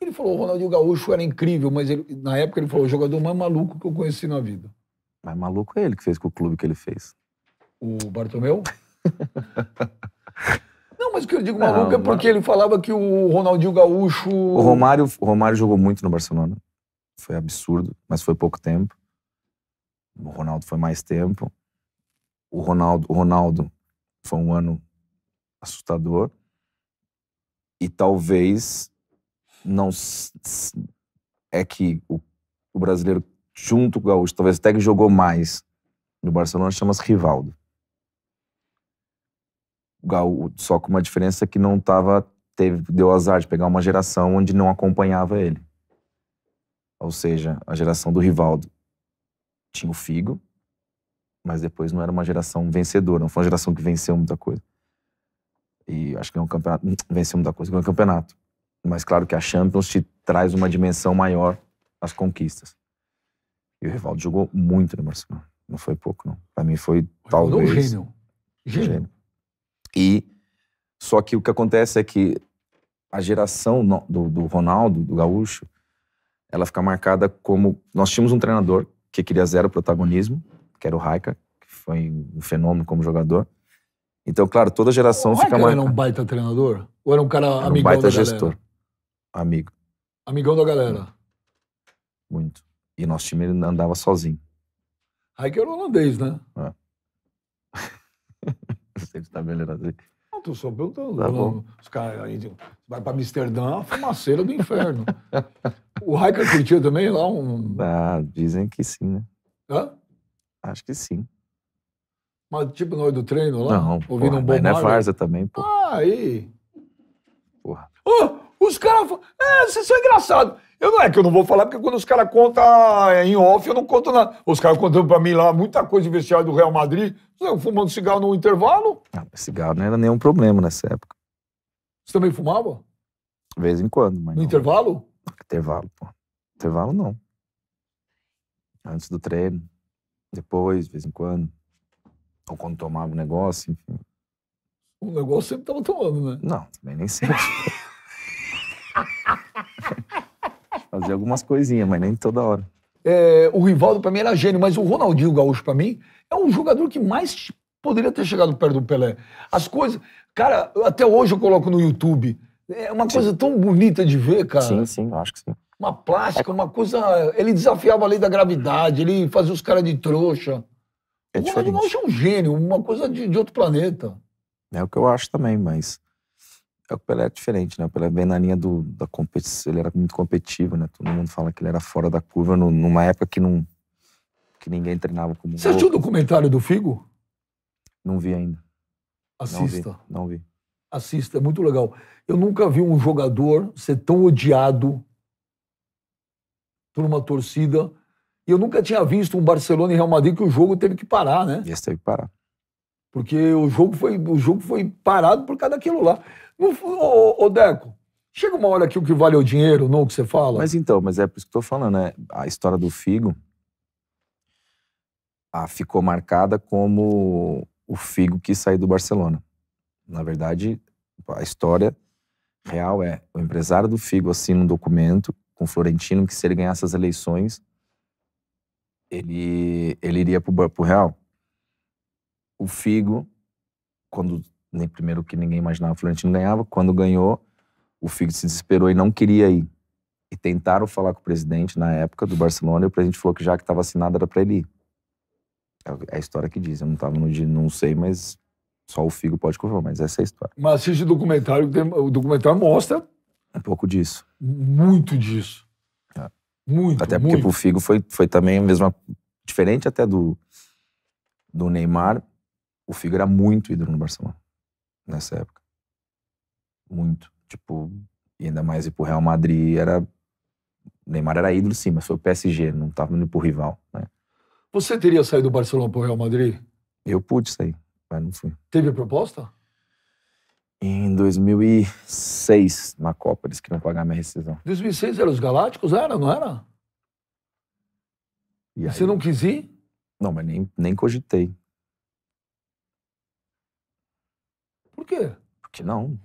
Ele falou, o Ronaldinho Gaúcho era incrível, mas na época ele falou, o jogador mais maluco que eu conheci na vida. Mas maluco é ele que fez com o clube que ele fez. O Bartomeu? Não, mas o que eu digo maluco é porque ele falava que o Ronaldinho Gaúcho... O Romário jogou muito no Barcelona. Foi absurdo, mas foi pouco tempo. O Ronaldo foi mais tempo. O Ronaldo foi um ano assustador. E talvez não é que o brasileiro junto com o Gaúcho, talvez até que jogou mais no Barcelona, chama-se Rivaldo. Só com uma diferença que não deu azar de pegar uma geração onde não acompanhava ele. Ou seja, a geração do Rivaldo tinha o Figo, mas depois não era uma geração vencedora, não foi uma geração que venceu muita coisa. E acho que ganhou um campeonato, venceu muita coisa, ganhou um campeonato. Mas claro que a Champions te traz uma dimensão maior às conquistas. E o Rivaldo jogou muito no Barcelona, não foi pouco, não. Pra mim foi talvez... Gênio. E só que o que acontece é que a geração do Ronaldo, do Gaúcho, ela fica marcada como... Nós tínhamos um treinador que queria zero protagonismo, que era o Rijkaard, que foi um fenômeno como jogador. Então, claro, toda geração fica marcada. Era um baita treinador? Ou era um cara Era amigão um baita da gestor. galera? Amigo. Amigão da galera. Muito. E nosso time ele andava sozinho. Rijkaard era holandês, né? Você está melhorando assim. Não, tô só perguntando. Tá bom. Os caras aí vai pra Amsterdã, a fumaceira do inferno. O Rijkaard curtia também lá um... Dizem que sim, né? Hã? Acho que sim. Mas tipo na hora do treino lá? Não, ouvindo porra, um Bob mas não é Marley? várzea também, pô. Aí. Porra. Os caras falam, vocês são engraçados. Não é que eu não vou falar, porque quando os caras contam em off, eu não conto nada. Os caras contando pra mim lá muita coisa de vestiário do Real Madrid, fumando cigarro no intervalo. Cigarro não era nenhum problema nessa época. Você também fumava? De vez em quando, mas No não. intervalo? Intervalo, pô. Intervalo não. Antes do treino, depois, de vez em quando. Ou quando tomava um negócio, enfim. O negócio sempre tava tomando, né? Não, também nem sempre. Fazia algumas coisinhas, mas nem toda hora. O Rivaldo, pra mim, era gênio, mas o Ronaldinho Gaúcho, pra mim, é um jogador que mais poderia ter chegado perto do Pelé. As coisas... Cara, até hoje eu coloco no YouTube. É uma coisa tão bonita de ver, cara. Sim, sim, eu acho que sim. Uma plástica, uma coisa... Ele desafiava a lei da gravidade, ele fazia os caras de trouxa. É O Ronaldinho diferente. Gaúcho é um gênio, uma coisa de outro planeta. É o que eu acho também, mas o Pelé é diferente, né? O Pelé é bem na linha da competição, ele era muito competitivo, né? Todo mundo fala que ele era fora da curva numa época que ninguém treinava como Você assistiu o documentário do Figo? Não vi ainda. Assista. Não vi. Assista, é muito legal. Eu nunca vi um jogador ser tão odiado por uma torcida. E eu nunca tinha visto um Barcelona e Real Madrid que o jogo teve que parar, né? E esse teve que parar. Porque o jogo foi parado por causa daquilo lá. Ô, Deco, chega uma hora que o que vale é o dinheiro, não o que você fala? Mas é por isso que eu tô falando, né? A história do Figo ficou marcada como o Figo que saiu do Barcelona. Na verdade, a história real é o empresário do Figo assina um documento com o Florentino que se ele ganhasse as eleições, ele iria pro Real. O Figo, nem primeiro que ninguém imaginava o Florentino ganhava, quando ganhou, o Figo se desesperou e não queria ir. E tentaram falar com o presidente na época do Barcelona e o presidente falou que já que estava assinado era para ele ir. É a história que diz. Eu não estava no dia, não sei, mas só o Figo pode confirmar, mas essa é a história. Mas assiste o documentário, o documentário mostra Um pouco disso. muito disso. É. Muito, até porque pro Figo foi também a mesma... Diferente até do Neymar, o Figo era muito ídolo no Barcelona. Nessa época. Muito. Tipo, e ainda mais ir pro Real Madrid, o Neymar era ídolo sim, mas foi o PSG, não tava indo pro rival, né? Você teria saído do Barcelona pro Real Madrid? Eu pude sair, mas não fui. Teve a proposta? Em 2006, na Copa, eles queriam pagar minha rescisão. 2006 era os Galácticos? Era, não era? E aí, você não quis ir? Não, mas nem cogitei. Por quê? Porque não.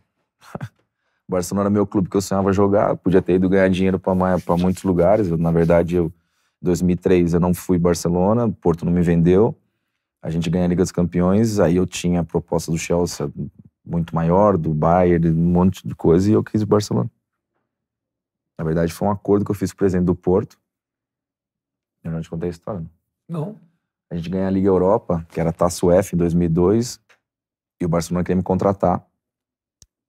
O Barcelona era meu clube que eu sonhava jogar, podia ter ido ganhar dinheiro para muitos lugares. Na verdade, em 2003 eu não fui Barcelona, o Porto não me vendeu. A gente ganha a Liga dos Campeões, aí eu tinha a proposta do Chelsea muito maior, do Bayern, um monte de coisa, e eu quis o Barcelona. Na verdade, foi um acordo que eu fiz com o presidente do Porto. Eu não te contei a história, não? A gente ganha a Liga Europa, que era a Taça UEFA em 2002, e o Barcelona queria me contratar.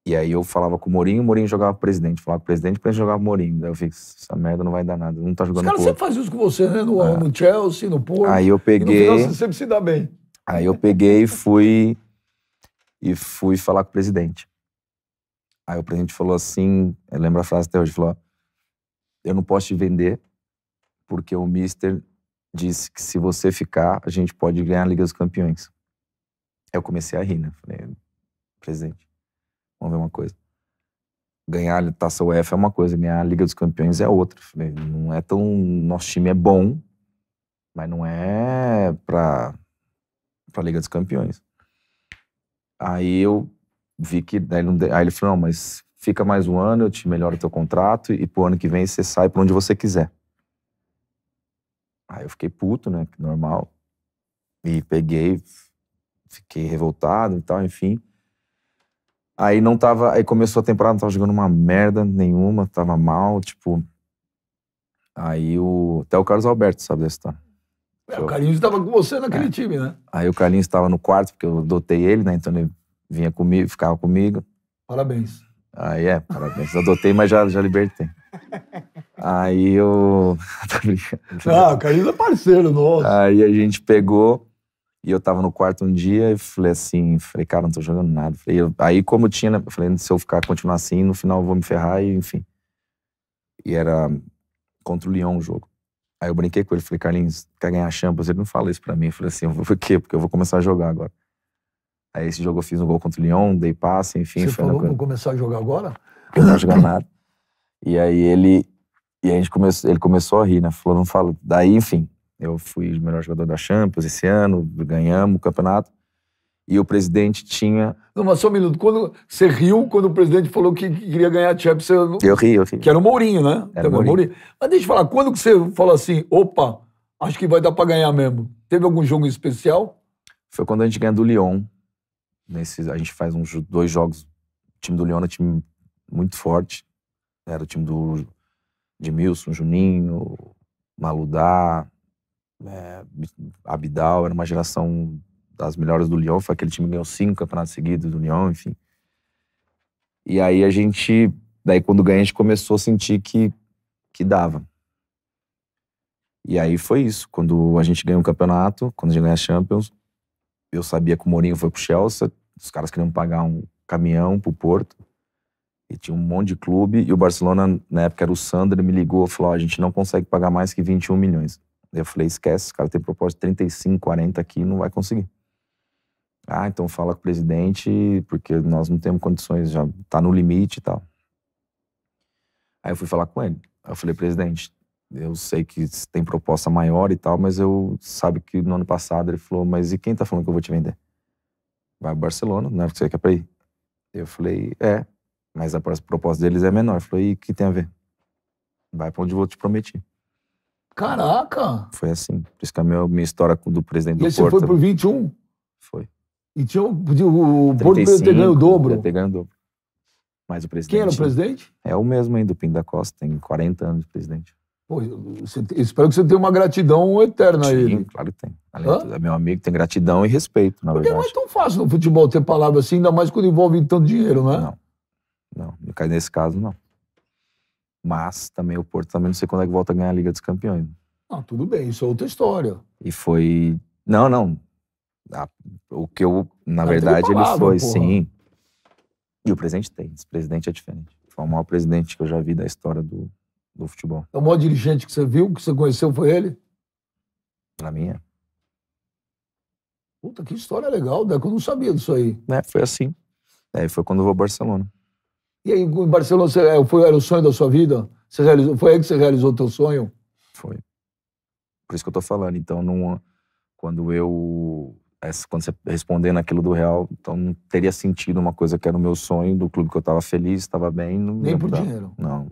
E aí eu falava com o Mourinho jogava pro presidente. Falava com o presidente jogava pro Mourinho. Daí eu fiz, essa merda não vai dar nada. Não tá jogando. Os caras sempre fazem isso com você, né? No Chelsea, no Porto. Aí eu peguei. E no final você sempre se dá bem. Aí eu peguei e fui falar com o presidente. Aí o presidente falou assim, eu lembro a frase até hoje, falou: eu não posso te vender, porque o Mister disse que se você ficar, a gente pode ganhar a Liga dos Campeões. Aí eu comecei a rir, né? Falei, presidente, vamos ver uma coisa. Ganhar a Taça UEFA é uma coisa, ganhar a Liga dos Campeões é outra. Falei, não é tão... Nosso time é bom, mas não é pra Liga dos Campeões. Aí eu vi que... Aí ele falou, não, mas fica mais um ano, eu te melhoro o teu contrato e pro ano que vem você sai pra onde você quiser. Aí eu fiquei puto, né? Normal. E peguei, fiquei revoltado e tal, enfim. Aí não tava... Aí começou a temporada, não tava jogando uma merda nenhuma, tava mal, tipo... Aí até o Carlos Alberto sabe dessa história. O Carlinhos estava com você naquele time, né? Aí o Carlinhos estava no quarto, porque eu adotei ele, né? Então ele vinha comigo, ficava comigo. Parabéns. Aí parabéns. Eu adotei, mas já libertei. Aí eu... Tô brincando. O Carlinhos é parceiro nosso. Aí a gente pegou... E eu tava no quarto um dia e falei assim, cara, não tô jogando nada. Aí como tinha, né, eu falei, se eu continuar assim, no final eu vou me ferrar e enfim. E era contra o Lyon o jogo. Aí eu brinquei com ele, falei, Carlinhos, quer ganhar a Champions? Ele não fala isso pra mim. Eu falei assim, por quê? Porque eu vou começar a jogar agora. Aí esse jogo eu fiz um gol contra o Lyon, dei passe, enfim. Você falou, vou começar a jogar agora? Eu não jogar nada. E aí ele começou a rir, né? Falou, não fala. Daí, enfim... Eu fui o melhor jogador da Champions esse ano, ganhamos o campeonato. E o presidente tinha... Não, mas só um minuto. Quando você riu quando o presidente falou que queria ganhar a Champions, Eu ri. que era o Mourinho, né? Era o Mourinho. Mas deixa eu falar, quando que você falou assim, opa, acho que vai dar pra ganhar mesmo? Teve algum jogo especial? Foi quando a gente ganha do Lyon. A gente faz 2 jogos. O time do Lyon era um time muito forte. Era o time do Edmilson, Juninho, Maludá, Abidal. Era uma geração das melhores do Lyon. Foi aquele time que ganhou 5 campeonatos seguidos do Lyon, enfim. E aí daí quando ganha, a gente começou a sentir que dava. E aí foi isso. Quando a gente ganhou o campeonato, quando a gente ganhou a Champions, eu sabia que o Mourinho foi pro Chelsea, os caras queriam pagar um caminhão pro Porto, e tinha um monte de clube, e o Barcelona, na época era o Sandro, ele me ligou e falou, a gente não consegue pagar mais que 21 milhões. Eu falei, esquece, os caras têm proposta de 35, 40 aqui, não vai conseguir. Então fala com o presidente, porque nós não temos condições, já tá no limite e tal. Aí eu fui falar com ele. Aí eu falei, presidente, eu sei que tem proposta maior e tal, mas sabe que no ano passado ele falou, mas e quem tá falando que eu vou te vender? Vai ao Barcelona, não é que você quer pra ir? Eu falei, mas a proposta deles é menor. Eu falei, e o que tem a ver? Vai pra onde eu vou te prometi. Caraca! Foi assim. Por isso que a minha história do presidente do Porto... E você foi por 21? Foi. E o Porto ia ter ganho o dobro? Ia ter ganho o dobro. Mas o presidente... Quem era o presidente? É o mesmo aí, do Pinto da Costa. Tem 40 anos de presidente. Pô, espero que você tenha uma gratidão eterna a ele. Sim, claro que tem. Além de tudo, é meu amigo, tem gratidão e respeito, na verdade. Porque não é tão fácil no futebol ter palavra assim, ainda mais quando envolve tanto dinheiro, né? Não. Nesse caso, não. Mas também o Porto também não sei quando é que volta a ganhar a Liga dos Campeões. Tudo bem, isso é outra história. E foi... Não. O que na verdade, palavra, ele foi, porra. sim. E o presidente tem. Esse presidente é diferente. Foi o maior presidente que eu já vi da história do futebol. É o maior dirigente que você viu, que você conheceu, foi ele? Pra mim, é. Puta, que história legal, Deco. Eu não sabia disso aí. Foi assim. Aí foi quando eu vou ao Barcelona. E aí, em Barcelona, era o sonho da sua vida? Foi aí que você realizou o teu sonho? Foi. Por isso que eu tô falando. Então, quando você respondendo aquilo do Real, então não teria sentido uma coisa que era o meu sonho, do clube que eu tava feliz, estava bem. Não Nem por dinheiro? Não.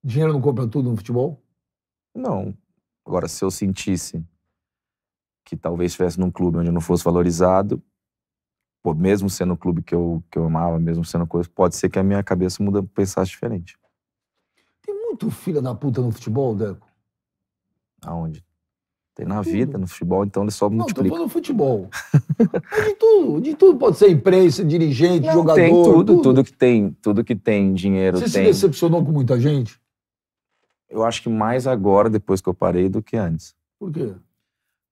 Dinheiro não compra tudo no futebol? Não. Agora, se eu sentisse que talvez estivesse num clube onde eu não fosse valorizado, mesmo sendo o clube que eu amava, mesmo sendo coisa, pode ser que a minha cabeça pensasse diferente. Tem muito filha da puta no futebol, Deco? Aonde? Tem na vida, no futebol, então ele só multiplica. Não, tô falando futebol. de tudo pode ser imprensa, dirigente, jogador. Tem tudo que tem dinheiro. Você se decepcionou com muita gente? Eu acho que mais agora, depois que eu parei, do que antes. Por quê?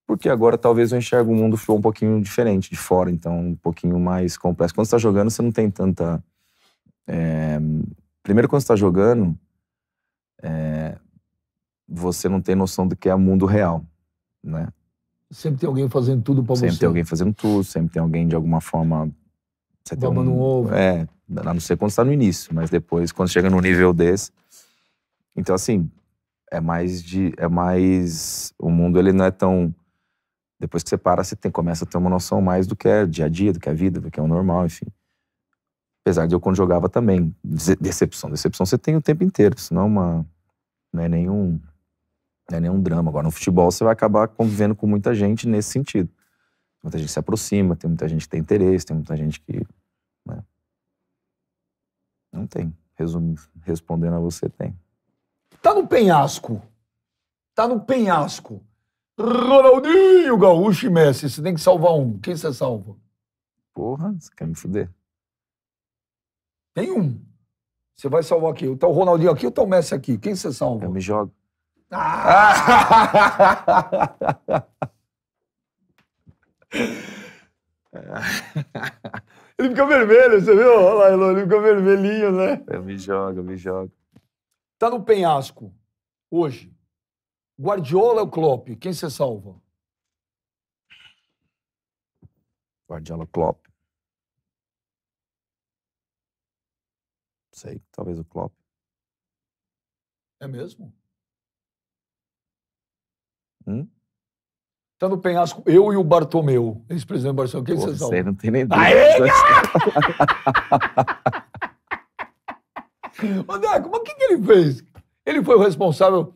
Porque agora talvez eu enxergue o mundo um pouquinho diferente de fora, então um pouquinho mais complexo. Quando você tá jogando, você não tem tanta... Primeiro, quando você tá jogando, você não tem noção do que é o mundo real, né? Sempre tem alguém fazendo tudo pra você. Sempre tem alguém fazendo tudo, sempre tem alguém de alguma forma... Você tem babando um ovo. A não ser quando você tá no início, mas depois, quando chega num nível desse... Então, assim, o mundo, ele não é tão... Depois que você para, você começa a ter uma noção mais do que é dia a dia, do que é a vida, do que é o normal, enfim. Apesar de eu, quando jogava também, decepção você tem o tempo inteiro, senão não é nenhum drama. Agora, no futebol, você vai acabar convivendo com muita gente nesse sentido. Muita gente se aproxima, tem muita gente que tem interesse, tem muita gente que... Né? Não tem. Respondendo a você, tem. Tá no penhasco. Ronaldinho, Gaúcho e Messi. Você tem que salvar um. Quem você salva? Porra, você quer me fuder? Tem um. Você vai salvar aqui. Tá o Ronaldinho aqui ou tá o Messi aqui? Quem você salva? Eu me jogo. Ele fica vermelho, você viu? Olha lá, Elô, ele fica vermelhinho, né? Eu me jogo. Tá no penhasco. Hoje. Guardiola ou Klopp? Quem você salva? Guardiola, Klopp. Sei, talvez o Klopp. É mesmo? Tá no penhasco, eu e o Bartomeu, ex-presidente do Barcelona. Quem vocês Você são? não tem nem dúvida. Aê, Ô, Deco, mas o que ele fez? Ele foi o responsável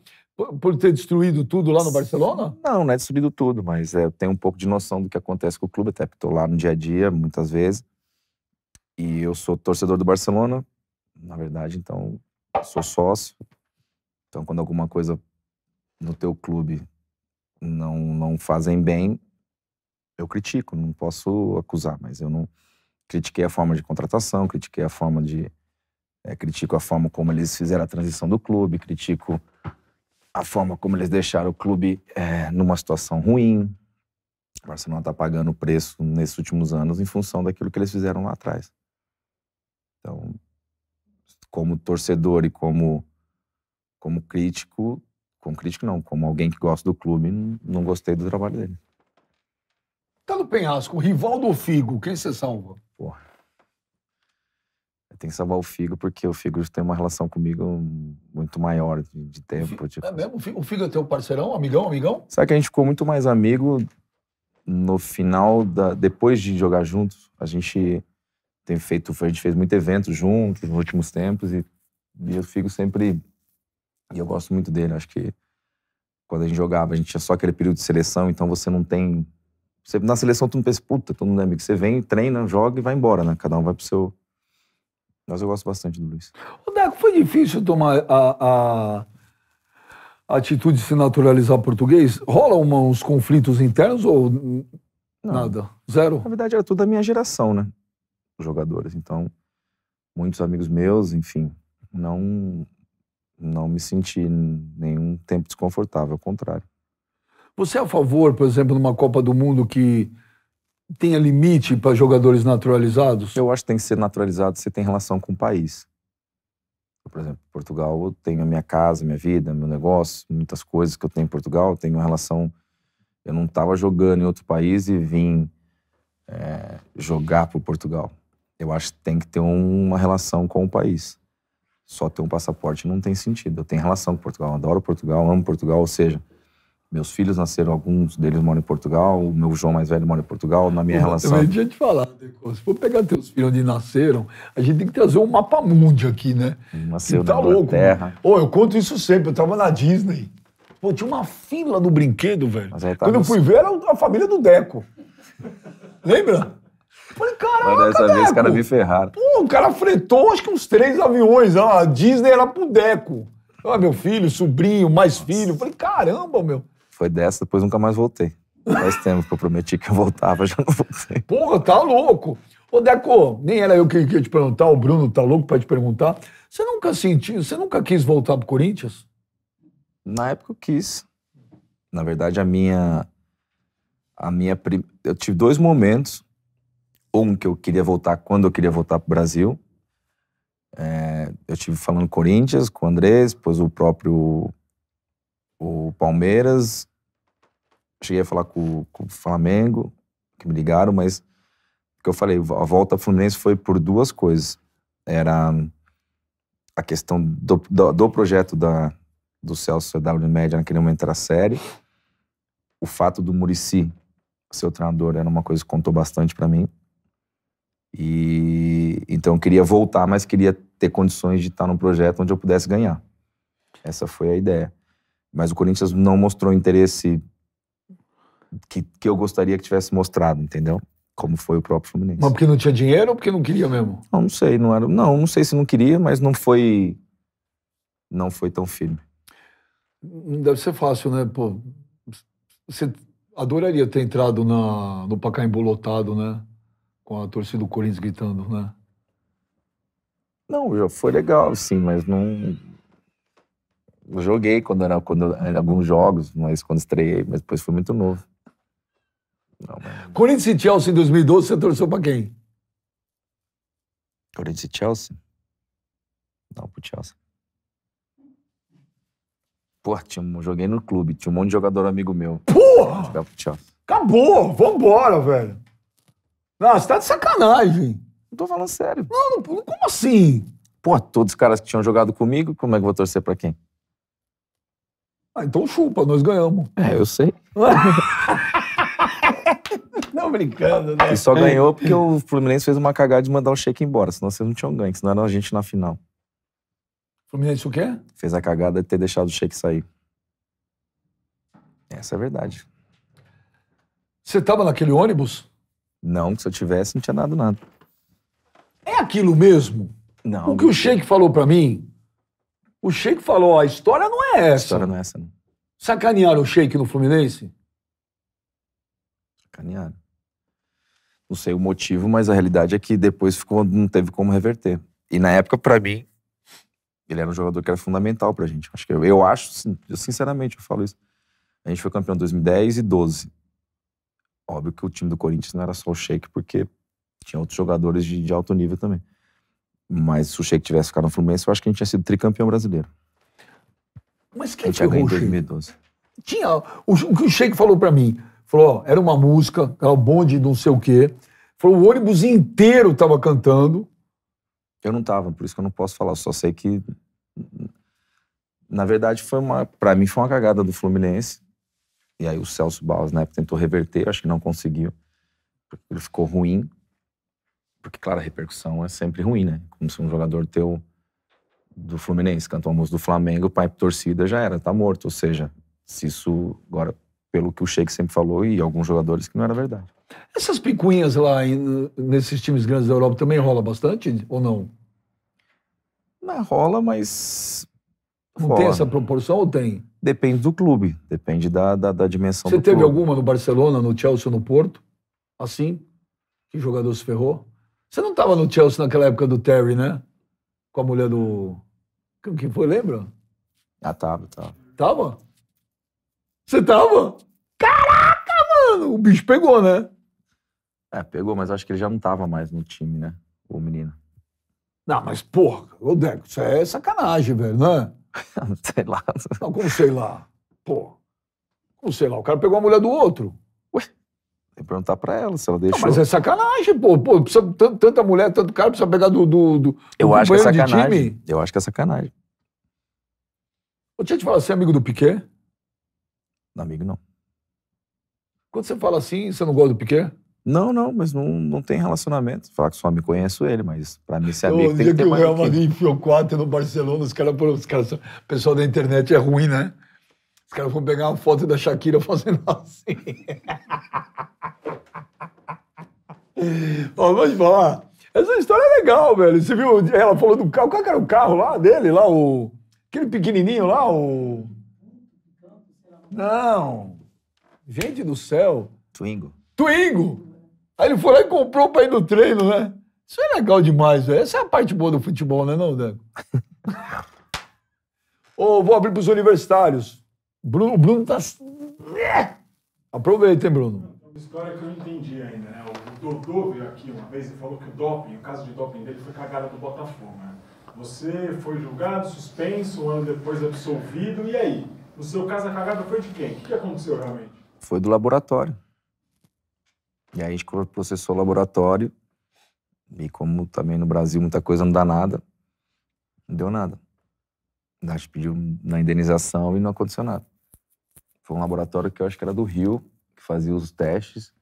por ter destruído tudo lá no Barcelona? Não é destruído tudo, mas eu tenho um pouco de noção do que acontece com o clube, até porque estou lá no dia a dia, muitas vezes. E eu sou torcedor do Barcelona, na verdade, então sou sócio. Então, quando alguma coisa no teu clube não fazem bem, eu critico, não posso acusar, mas eu não critiquei a forma de contratação, critiquei a forma de... critico a forma como eles fizeram a transição do clube, critico a forma como eles deixaram o clube numa situação ruim. O Barcelona está pagando o preço nesses últimos anos em função daquilo que eles fizeram lá atrás. Então, como torcedor e como crítico não, como alguém que gosta do clube, não gostei do trabalho dele. Tá no penhasco, o rival do Figo, quem você salva? Porra. Tem que salvar o Figo, porque o Figo tem uma relação comigo muito maior de tempo. É mesmo? O Figo é teu parceirão, amigão? Sabe que a gente ficou muito mais amigo no final, depois de jogar juntos. A gente fez muito evento juntos nos últimos tempos e o Figo sempre... E eu gosto muito dele, acho que quando a gente jogava, a gente tinha só aquele período de seleção, então você não tem... na seleção tu não pensa, puta, todo mundo é amigo. Você vem, treina, joga e vai embora, né? Cada um vai pro seu... Mas eu gosto bastante do Luiz. Ô, Deco, foi difícil tomar a atitude de se naturalizar português? Rola uns conflitos internos ou Não. nada? Zero? Na verdade, era tudo da minha geração, né? Os jogadores. Então, muitos amigos meus, enfim, não me senti nenhum tempo desconfortável, ao contrário. Você é a favor, por exemplo, numa Copa do Mundo que tenha limite para jogadores naturalizados? Eu acho que tem que ser naturalizado se você tem relação com o país. Por exemplo, em Portugal, eu tenho a minha casa, minha vida, meu negócio, muitas coisas que eu tenho em Portugal, eu tenho uma relação... Eu não estava jogando em outro país e vim jogar para Portugal. Eu acho que tem que ter uma relação com o país. Só ter um passaporte não tem sentido. Eu tenho relação com Portugal, adoro Portugal, amo Portugal, ou seja... Meus filhos nasceram, alguns deles moram em Portugal, o meu João mais velho mora em Portugal, na minha relação... Deixa eu te falar, Deco, se for pegar teus filhos onde nasceram, a gente tem que trazer um mapa mundi aqui, né? Nasceu tá na louco, Inglaterra. Eu conto isso sempre, eu tava na Disney. Pô, tinha uma fila no brinquedo, velho. Mas aí tá Quando eu fui ver, era a família do Deco. Lembra? Falei, caraca, Mas dessa vez Deco. os caras me ferraram. Pô, o cara fretou acho que uns 3 aviões. A Disney era pro Deco. Meu filho, sobrinho, mais filho. Falei, caramba, meu. Foi dessa, depois nunca mais voltei. Faz tempo que eu prometi que eu voltava, já não voltei. Porra, tá louco. Ô, Deco, nem era eu que ia te perguntar, o Bruno tá louco pra te perguntar. Você nunca quis voltar pro Corinthians? Na época eu quis. Na verdade, eu tive 2 momentos. Um que eu queria voltar quando eu queria voltar pro Brasil. Eu tive falando Corinthians, com o Andrés, depois o próprio Palmeiras. Cheguei a falar com o Flamengo, que me ligaram, mas o que eu falei, a volta ao Fluminense foi por 2 coisas. Era a questão do projeto do Celso W. Média naquele momento era sério. O fato do Muricy ser o treinador era uma coisa que contou bastante pra mim. E então eu queria voltar, mas queria ter condições de estar num projeto onde eu pudesse ganhar. Essa foi a ideia. Mas o Corinthians não mostrou interesse que eu gostaria que tivesse mostrado, entendeu? Como foi o próprio Fluminense. Mas porque não tinha dinheiro ou porque não queria mesmo? Não sei, não sei se não queria, mas não foi tão firme. Não deve ser fácil, né? Pô, você adoraria ter entrado no Pacaembu lotado, né? Com a torcida do Corinthians gritando, né? Não, já foi legal, sim, mas não... Eu joguei quando era alguns jogos, mas quando estreiei, mas depois foi muito novo. Não, mas... Corinthians e Chelsea em 2012, você torceu pra quem? Corinthians e Chelsea? Não, pro Chelsea. Pô, joguei no clube, tinha um monte de jogador amigo meu. Porra! Jogava pro Chelsea. Acabou! Vambora, velho! Não, você tá de sacanagem. Não tô falando sério. Não, como assim? Pô, todos os caras que tinham jogado comigo, como é que eu vou torcer pra quem? Então chupa, nós ganhamos. Eu sei. Não brincando, né? E só ganhou porque o Fluminense fez uma cagada de mandar o Sheik embora, senão vocês não tinham ganho, senão era a gente na final. Fluminense o quê? Fez a cagada de ter deixado o Sheik sair. Essa é a verdade. Você tava naquele ônibus? Não, que se eu tivesse, não tinha dado nada. É aquilo mesmo? Não. O que o Sheik falou pra mim, o Sheik falou, ó, a história não é A essa. história não é essa, não. Sacanearam o Sheik no Fluminense? Sacanearam. Não sei o motivo, mas a realidade é que depois não teve como reverter. E na época, pra mim, ele era um jogador que era fundamental pra gente. Acho que eu acho, sinceramente, eu falo isso. A gente foi campeão em 2010 e 2012. Óbvio que o time do Corinthians não era só o Sheik, porque tinha outros jogadores de alto nível também. Mas se o Sheik tivesse ficado no Fluminense, eu acho que a gente tinha sido tricampeão brasileiro. Mas A quem gente tinha ferrou ganho em o Sheik? 2012. Tinha, o que o Sheik falou pra mim, falou, ó, era uma música, era o bonde de não sei o quê. Falou, o ônibus inteiro tava cantando. Eu não tava, por isso que eu não posso falar. Eu só sei que, na verdade, pra mim foi uma cagada do Fluminense. E aí o Celso Barros, na época, tentou reverter, acho que não conseguiu. Porque ele ficou ruim. Porque, claro, a repercussão é sempre ruim, né? Como se um jogador teu do Fluminense cantou a música do Flamengo, o pai torcida já era, tá morto. Ou seja, se isso, agora, pelo que o Sheik sempre falou, e alguns jogadores, que não era verdade. Essas picuinhas lá nesses times grandes da Europa também rola bastante, ou não? Não rola, mas... Não rola. tem essa proporção ou tem? Depende do clube, depende da dimensão Você do teve clube. alguma no Barcelona, no Chelsea, no Porto? Assim? Que jogador se ferrou? Você não tava no Chelsea naquela época do Terry, né? Com a mulher do... Quem foi, lembra? Ah, tava. Tava? Você tava? Caraca, mano! O bicho pegou, né? É, pegou, mas acho que ele já não tava mais no time, né? O menino. Não, mas porra, ô Deco, isso é sacanagem, velho, né? Sei lá. Não, como sei lá? Pô, como sei lá? O cara pegou a mulher do outro. Tem que perguntar pra ela se ela Não, deixou. mas é sacanagem, pô. Pô, precisa, tanta mulher, tanto cara, precisa pegar do Eu acho que é companheiro de sacanagem. time. Eu acho que é sacanagem. Eu tinha te falar, você é amigo do Piquet? Amigo, não. Quando você fala assim, você não gosta do Piquet? Não, mas não tem relacionamento. Falar que só me conheço ele, mas pra mim ser O amigo tem dia que que ter o mais Real do que... Madrid enfiou 4 no Barcelona, o pessoal da internet é ruim, né? Os caras vão pegar uma foto da Shakira fazendo assim. Ó, vou te falar. Essa história é legal, velho. Você viu? Ela falou do carro. Qual que era o carro lá dele? Lá, aquele pequenininho lá, Não. Gente do céu. Twingo. Twingo. Aí ele foi lá e comprou pra ir no treino, né? Isso é legal demais, velho. Essa é a parte boa do futebol, né, não, Deco? Ô, vou abrir pros universitários. O Bruno tá... Aproveita, hein, Bruno? Uma história que eu não entendi ainda, né? O Dodô veio aqui uma vez e falou que o caso de doping dele foi cagada do Botafogo, né? Você foi julgado, suspenso, um ano depois absolvido, e aí? No seu caso, a cagada foi de quem? O que aconteceu realmente? Foi do laboratório. E aí a gente processou o laboratório. E como também no Brasil muita coisa não dá nada, não deu nada. A gente pediu na indenização e não aconteceu nada. Foi um laboratório que eu acho que era do Rio, que fazia os testes.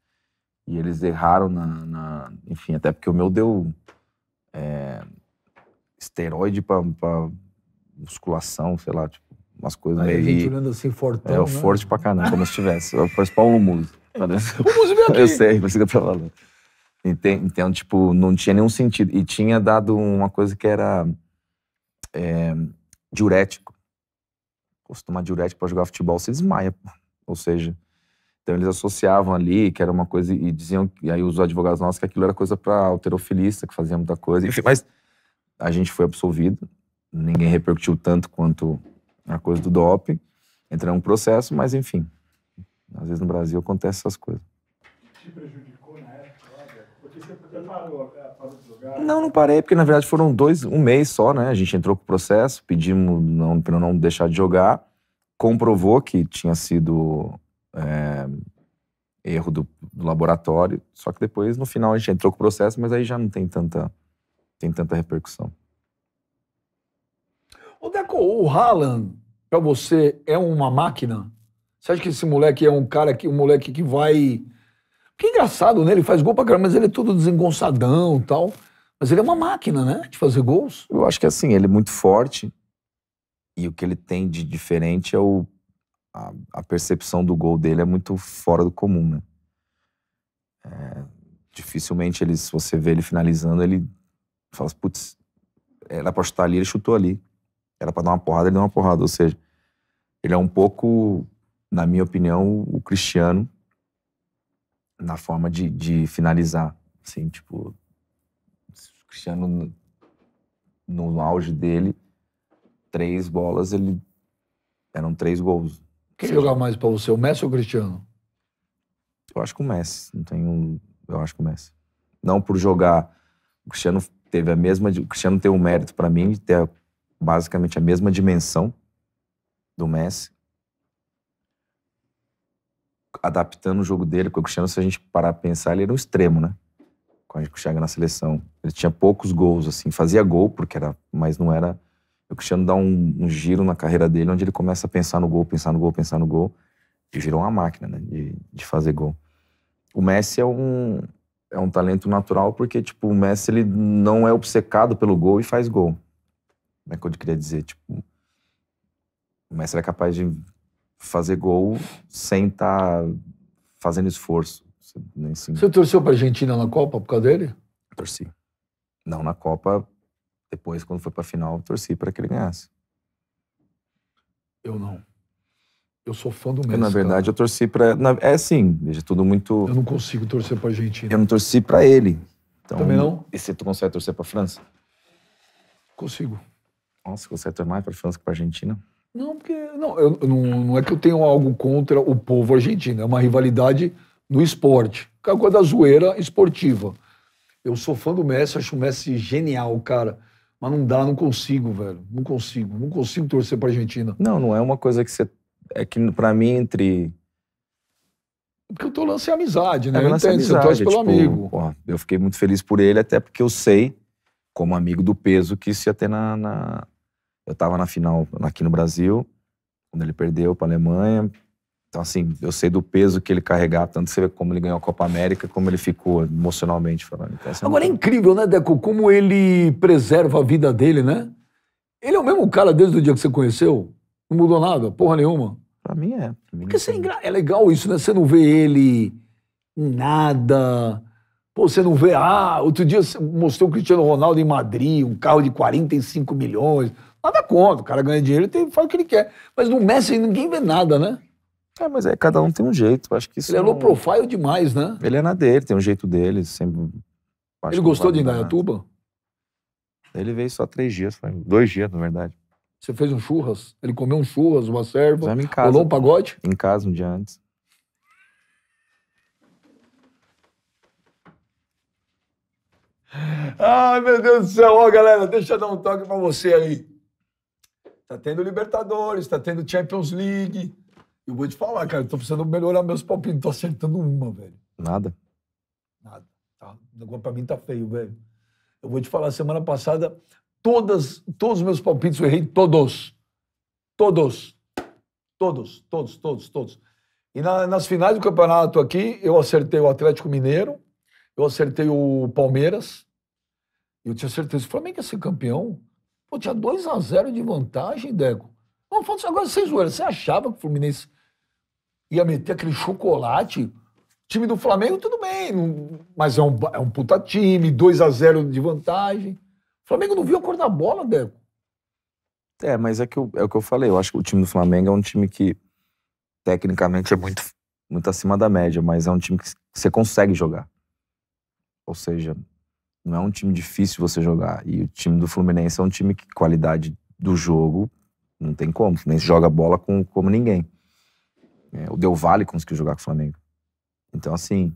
E eles erraram enfim, até porque o meu deu esteroide pra musculação, sei lá, tipo, umas coisas Aí a gente meio... olhando assim, fortão, né? Forte pra caramba, como se tivesse. Parece Paulo Musi. O Muzi veio aqui. Eu sei, mas fica pra lá. Então, tipo, não tinha nenhum sentido. E tinha dado uma coisa que era diurético. Se tomar diurético pra jogar futebol, você desmaia, pô. Ou seja, então eles associavam ali que era uma coisa e diziam, e aí os advogados nossos, que aquilo era coisa pra alterofilista, que fazia muita coisa. Enfim, mas a gente foi absolvido. Ninguém repercutiu tanto quanto a coisa do doping. Entrou um processo, mas enfim. Às vezes no Brasil acontece essas coisas. Te prejudicou na época, porque você parou de jogar? Não parei, porque na verdade foram um mês só, né? A gente entrou com o processo, pedimos para não deixar de jogar, comprovou que tinha sido erro do laboratório, só que depois, no final, a gente entrou com o processo, mas aí já não tem tanta repercussão. Ô, Deco, o Haaland, pra você, é uma máquina? Você acha que esse moleque é um moleque que vai Que engraçado, né? Ele faz gol pra caramba, mas ele é todo desengonçadão e tal. Mas ele é uma máquina, né? De fazer gols. Eu acho que assim, ele é muito forte e o que ele tem de diferente é a percepção do gol dele é muito fora do comum, né? Dificilmente se você vê ele finalizando, ele fala assim, putz, era pra chutar ali, ele chutou ali. Era pra dar uma porrada, ele deu uma porrada. Ou seja, ele é um pouco, na minha opinião, o Cristiano na forma de finalizar. Assim, tipo, o Cristiano no auge dele, 3 bolas, eram 3 gols. Quem jogar mais pra você, o Messi ou o Cristiano? Eu acho que o Messi. Eu acho que o Messi. Não por jogar. O Cristiano teve o Cristiano tem o mérito pra mim de ter basicamente a mesma dimensão do Messi. Adaptando o jogo dele, porque o Cristiano, se a gente parar pra pensar, ele era um extremo, né? Quando a gente chega na seleção. Ele tinha poucos gols, assim. Fazia gol, mas não era... O Cristiano dá um giro na carreira dele, onde ele começa a pensar no gol, pensar no gol, pensar no gol. E virou uma máquina, né? De fazer gol. O Messi é um talento natural, porque, tipo, o Messi, ele não é obcecado pelo gol e faz gol. Como é que eu queria dizer? Tipo, o Messi é capaz de fazer gol sem estar fazendo esforço. Você torceu pra Argentina na Copa por causa dele? Torci. Não na Copa, depois, quando foi pra final, torci para que ele ganhasse. Eu não. Eu sou fã do Messi. Porque, na verdade, eu torci pra... É assim, veja, tudo muito... Eu não consigo torcer pra Argentina. Eu não torci pra ele. Então, também não? E se tu consegue torcer pra França? Consigo. Nossa, você torcer mais pra França que pra Argentina? Não, porque... Não é que eu tenho algo contra o povo argentino. É uma rivalidade no esporte. É uma coisa da zoeira esportiva. Eu sou fã do Messi, acho o Messi genial, cara. Mas não dá, não consigo, velho. Não consigo torcer pra Argentina. Não é uma coisa que você... É que pra mim, entre... Porque eu tô lance amizade, né? Eu entendo, amizade, você torce pelo tipo, amigo. Ó, eu fiquei muito feliz por ele, até porque eu sei, como amigo do peso, que isso ia ter Eu tava na final aqui no Brasil, quando ele perdeu pra Alemanha. Então, assim, eu sei do peso que ele carregava, tanto você vê como ele ganhou a Copa América, como ele ficou emocionalmente falando. Então, agora é incrível, né, Deco? Como ele preserva a vida dele, né? Ele é o mesmo cara desde o dia que você conheceu? Não mudou nada? Porra nenhuma? Pra mim é. Porque é legal isso, né? Você não vê ele em nada. Pô, você não vê... outro dia você mostrou o Cristiano Ronaldo em Madrid, um carro de 45 milhões. Nada contra, o cara ganha dinheiro e faz o que ele quer. Mas no Messi ninguém vê nada, né? Mas cada um tem um jeito. Acho que isso ele é low profile demais, né? Ele é na dele, tem um jeito dele. Sempre... Ele gostou de Indaiatuba? Ele veio só 3 dias, 2 dias, na verdade. Você fez um churras? Ele comeu um churras, uma serva? Em casa. Rolou um pagode? Em casa, um dia antes. Ai, meu Deus do céu. Ó, galera, deixa eu dar um toque pra você aí. Tá tendo Libertadores, tá tendo Champions League. Eu vou te falar, cara, eu tô precisando melhorar meus palpites. Não tô acertando uma, velho. Nada? Tá. O negócio pra mim tá feio, velho. Eu vou te falar, semana passada, todos os meus palpites eu errei, todos. E nas finais do campeonato aqui, eu acertei o Atlético Mineiro, eu acertei o Palmeiras, eu tinha certeza que o Flamengo ia ser campeão. Pô, tinha 2-0 de vantagem, Deco. Não, falando agora, sem zoeira, você achava que o Fluminense ia meter aquele chocolate? O time do Flamengo, tudo bem, mas é um puta time, 2-0 de vantagem. O Flamengo não viu a cor da bola, Deco. Mas é o que eu falei. Eu acho que o time do Flamengo é um time que, tecnicamente, é muito, muito acima da média, mas é um time que você consegue jogar. Ou seja, não é um time difícil você jogar. E o time do Fluminense é um time que, qualidade do jogo, não tem como. O Fluminense joga bola como ninguém. O Del Valle conseguiu jogar com o Flamengo. Então, assim,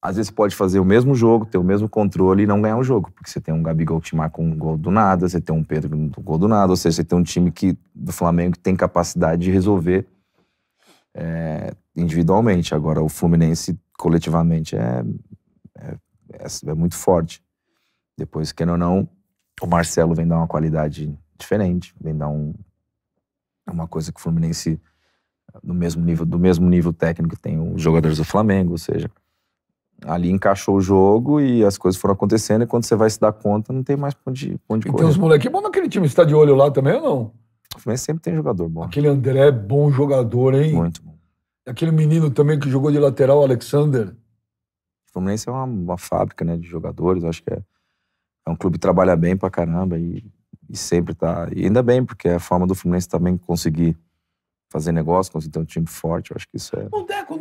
às vezes você pode fazer o mesmo jogo, ter o mesmo controle e não ganhar o jogo. Porque você tem um Gabigol que te marca um gol do nada, você tem um Pedro com um gol do nada, ou seja, você tem um time do Flamengo que tem capacidade de resolver individualmente. Agora, o Fluminense, coletivamente, é muito forte. Depois, querendo ou não, o Marcelo vem dar uma qualidade diferente, vem dar uma coisa que o Fluminense, do mesmo nível técnico, tem os jogadores do Flamengo, ou seja, ali encaixou o jogo e as coisas foram acontecendo, e quando você vai se dar conta, não tem mais pra onde E correr. tem uns moleques bons naquele time. Você tá de olho lá também ou não? O Fluminense sempre tem jogador bom. Aquele André, bom jogador, hein? Muito bom. Aquele menino também que jogou de lateral, Alexander. O Fluminense é uma fábrica, né, de jogadores. Acho que é um clube que trabalha bem pra caramba e sempre tá... E ainda bem, porque é a forma do Fluminense também conseguir fazer negócio, conseguir ter um time forte. Eu acho que isso é... O Deco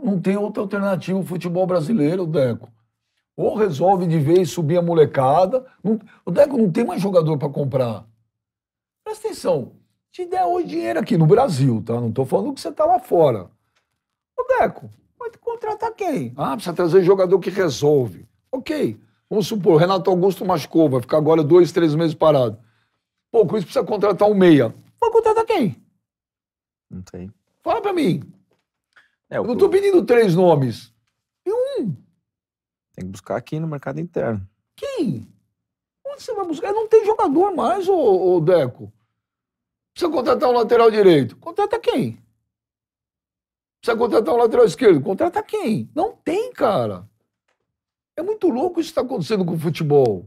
não tem outra alternativa no futebol brasileiro, Deco. Ou resolve de vez subir a molecada. O Deco não tem mais jogador para comprar. Presta atenção. Te der hoje dinheiro aqui no Brasil, tá? Não tô falando que você tá lá fora. Ô, Deco, vai contratar quem? Ah, precisa trazer jogador que resolve. Ok. Vamos supor, Renato Augusto machucou, vai ficar agora 2, 3 meses parado. Pô, com isso precisa contratar um meia. Vai contratar quem? Não tem. Fala pra mim. É, Eu não tô pedindo 3 nomes. E um. Tem que buscar aqui no mercado interno. Quem? Onde você vai buscar? Não tem jogador mais, ô Deco. Precisa contratar um lateral direito. Contrata quem? Precisa contratar um lateral esquerdo. Contrata quem? Não tem, cara. É muito louco isso que está acontecendo com o futebol.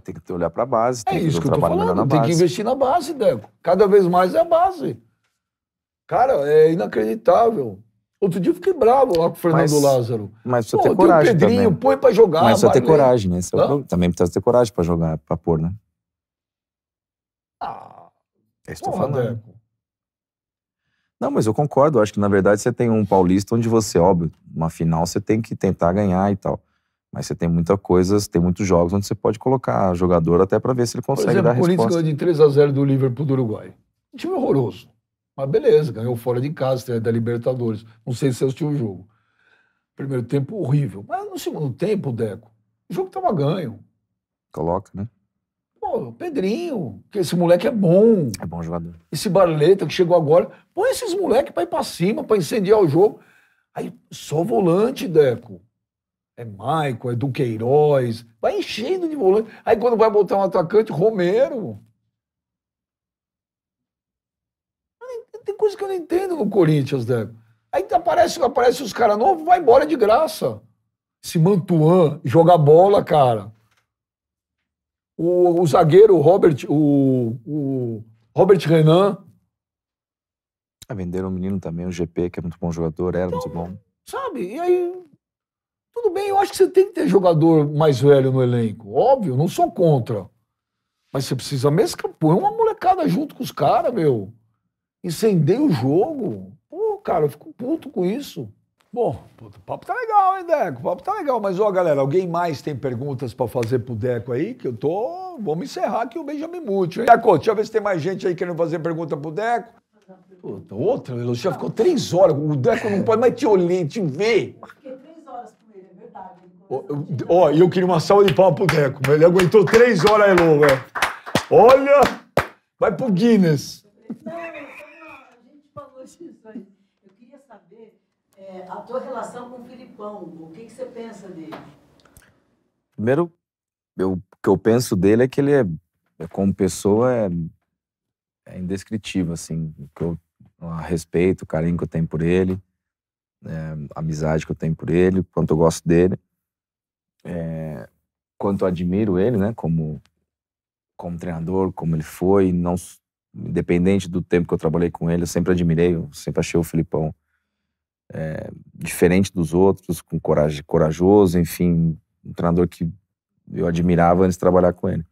Tem que olhar pra base. É Tem isso que que eu tô falando. Tem que investir na base, Deco. Cada vez mais é a base. Cara, é inacreditável. Outro dia eu fiquei bravo lá com o Fernando Lázaro. Mas precisa ter coragem tem o Pedrinho, também. põe pra jogar. Mas precisa ter coragem, né? Hã? Também precisa ter coragem pra jogar, pra pôr, né? É isso que eu tô falando. Deco. Não, mas eu concordo. Eu acho que, na verdade, você tem um Paulista onde você, óbvio, uma final você tem que tentar ganhar e tal. Mas você tem muita coisa, tem muitos jogos onde você pode colocar jogador até pra ver se ele consegue dar a Por exemplo, o resposta. Corinthians ganhou de 3-0 do Liverpool do Uruguai. Um time horroroso. Mas beleza, ganhou fora de casa, da Libertadores. Não sei se você assistiu o jogo. Primeiro tempo horrível. Mas no segundo tempo, Deco, o jogo tava ganho. Coloca, né? Pô, Pedrinho, que esse moleque é bom. É bom jogador. Esse Barleta que chegou agora. Põe esses moleques pra ir pra cima, pra incendiar o jogo. Aí só volante, Deco. É Maicon, é Duqueiroz. Vai enchendo de volante. Aí quando vai botar um atacante, Romero. Tem coisa que eu não entendo no Corinthians, Deco. Aí aparece os caras novos, vai embora de graça. Esse Mantuan, joga bola, cara. O zagueiro, o Robert Renan. Venderam um menino também, o GP, que é muito bom jogador, era muito bom. Sabe? E aí, tudo bem, eu acho que você tem que ter jogador mais velho no elenco. Óbvio, não sou contra. Mas você precisa mesclar, põe uma molecada junto com os caras, meu. Incendeia o jogo. Pô, cara, eu fico puto com isso. Bom, o papo tá legal, hein, Deco? O papo tá legal. Mas, ó, galera, alguém mais tem perguntas pra fazer pro Deco aí? Que eu tô... Vamos encerrar aqui o Benjamin Múcio, hein? Deco, deixa eu ver se tem mais gente aí querendo fazer pergunta pro Deco. Puta, outra? Ele já ficou 3 horas. O Deco não pode mais te olhar, te ver. Fiquei 3 horas com ele, é verdade. Ó, e eu queria uma salva de palmas pro Deco. Mas ele aguentou 3 horas aí, louco, velho. Olha! Vai pro Guinness. Não, a gente falou disso aí. Eu queria saber a tua relação com o Filipão. O que você pensa dele? Primeiro, o que eu penso dele é que ele como pessoa, é indescritível, assim. O respeito, o carinho que eu tenho por ele, a amizade que eu tenho por ele, quanto eu gosto dele, quanto eu admiro ele, né, como treinador, como ele foi, não, independente do tempo que eu trabalhei com ele, eu sempre admirei, eu sempre achei o Filipão diferente dos outros, com coragem, corajoso, enfim, um treinador que eu admirava antes de trabalhar com ele.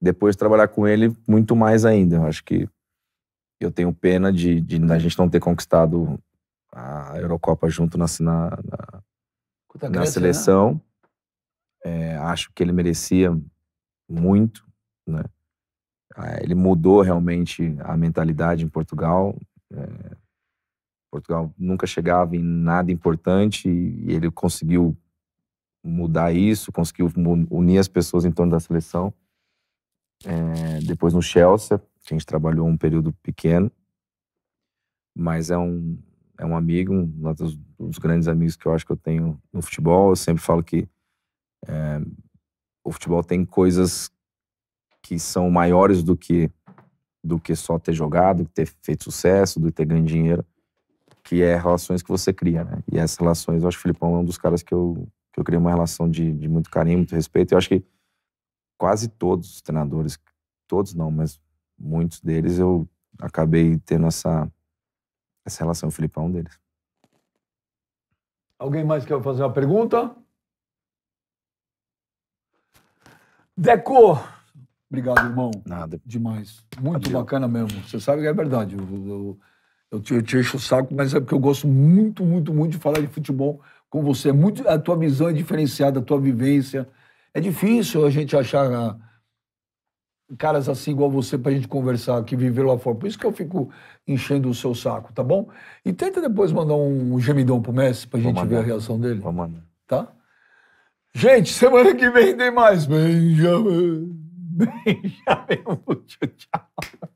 Depois de trabalhar com ele, muito mais ainda. Eu acho que eu tenho pena de a gente não ter conquistado a Eurocopa junto na seleção. Né? Acho que ele merecia muito, né? Ele mudou realmente a mentalidade em Portugal. Portugal nunca chegava em nada importante e ele conseguiu mudar isso, conseguiu unir as pessoas em torno da seleção. Depois no Chelsea, a gente trabalhou um período pequeno, mas é um amigo, um dos grandes amigos que eu acho que eu tenho no futebol. Eu sempre falo que o futebol tem coisas que são maiores do que só ter jogado, ter feito sucesso, do ter ganho dinheiro. que é relações que você cria, né? E essas relações, eu acho que o Filipão é um dos caras que eu criei uma relação de muito carinho, muito respeito. Eu acho que quase todos os treinadores, todos não, mas muitos deles, eu acabei tendo essa relação. O Filipão é um deles. Alguém mais quer fazer uma pergunta? Deco! Obrigado, irmão. Nada. Demais. Muito Valeu. bacana mesmo. Você sabe que é verdade. Eu te encho o saco, mas é porque eu gosto muito, muito, muito de falar de futebol com você. A tua visão é diferenciada, a tua vivência. É difícil a gente achar caras assim igual você pra gente conversar, que viveram lá fora. Por isso que eu fico enchendo o seu saco, tá bom? E tenta depois mandar um gemidão pro Messi pra gente ver a reação dele. Vamos mandar. Tá? Gente, semana que vem tem mais. Benjamin. Tchau.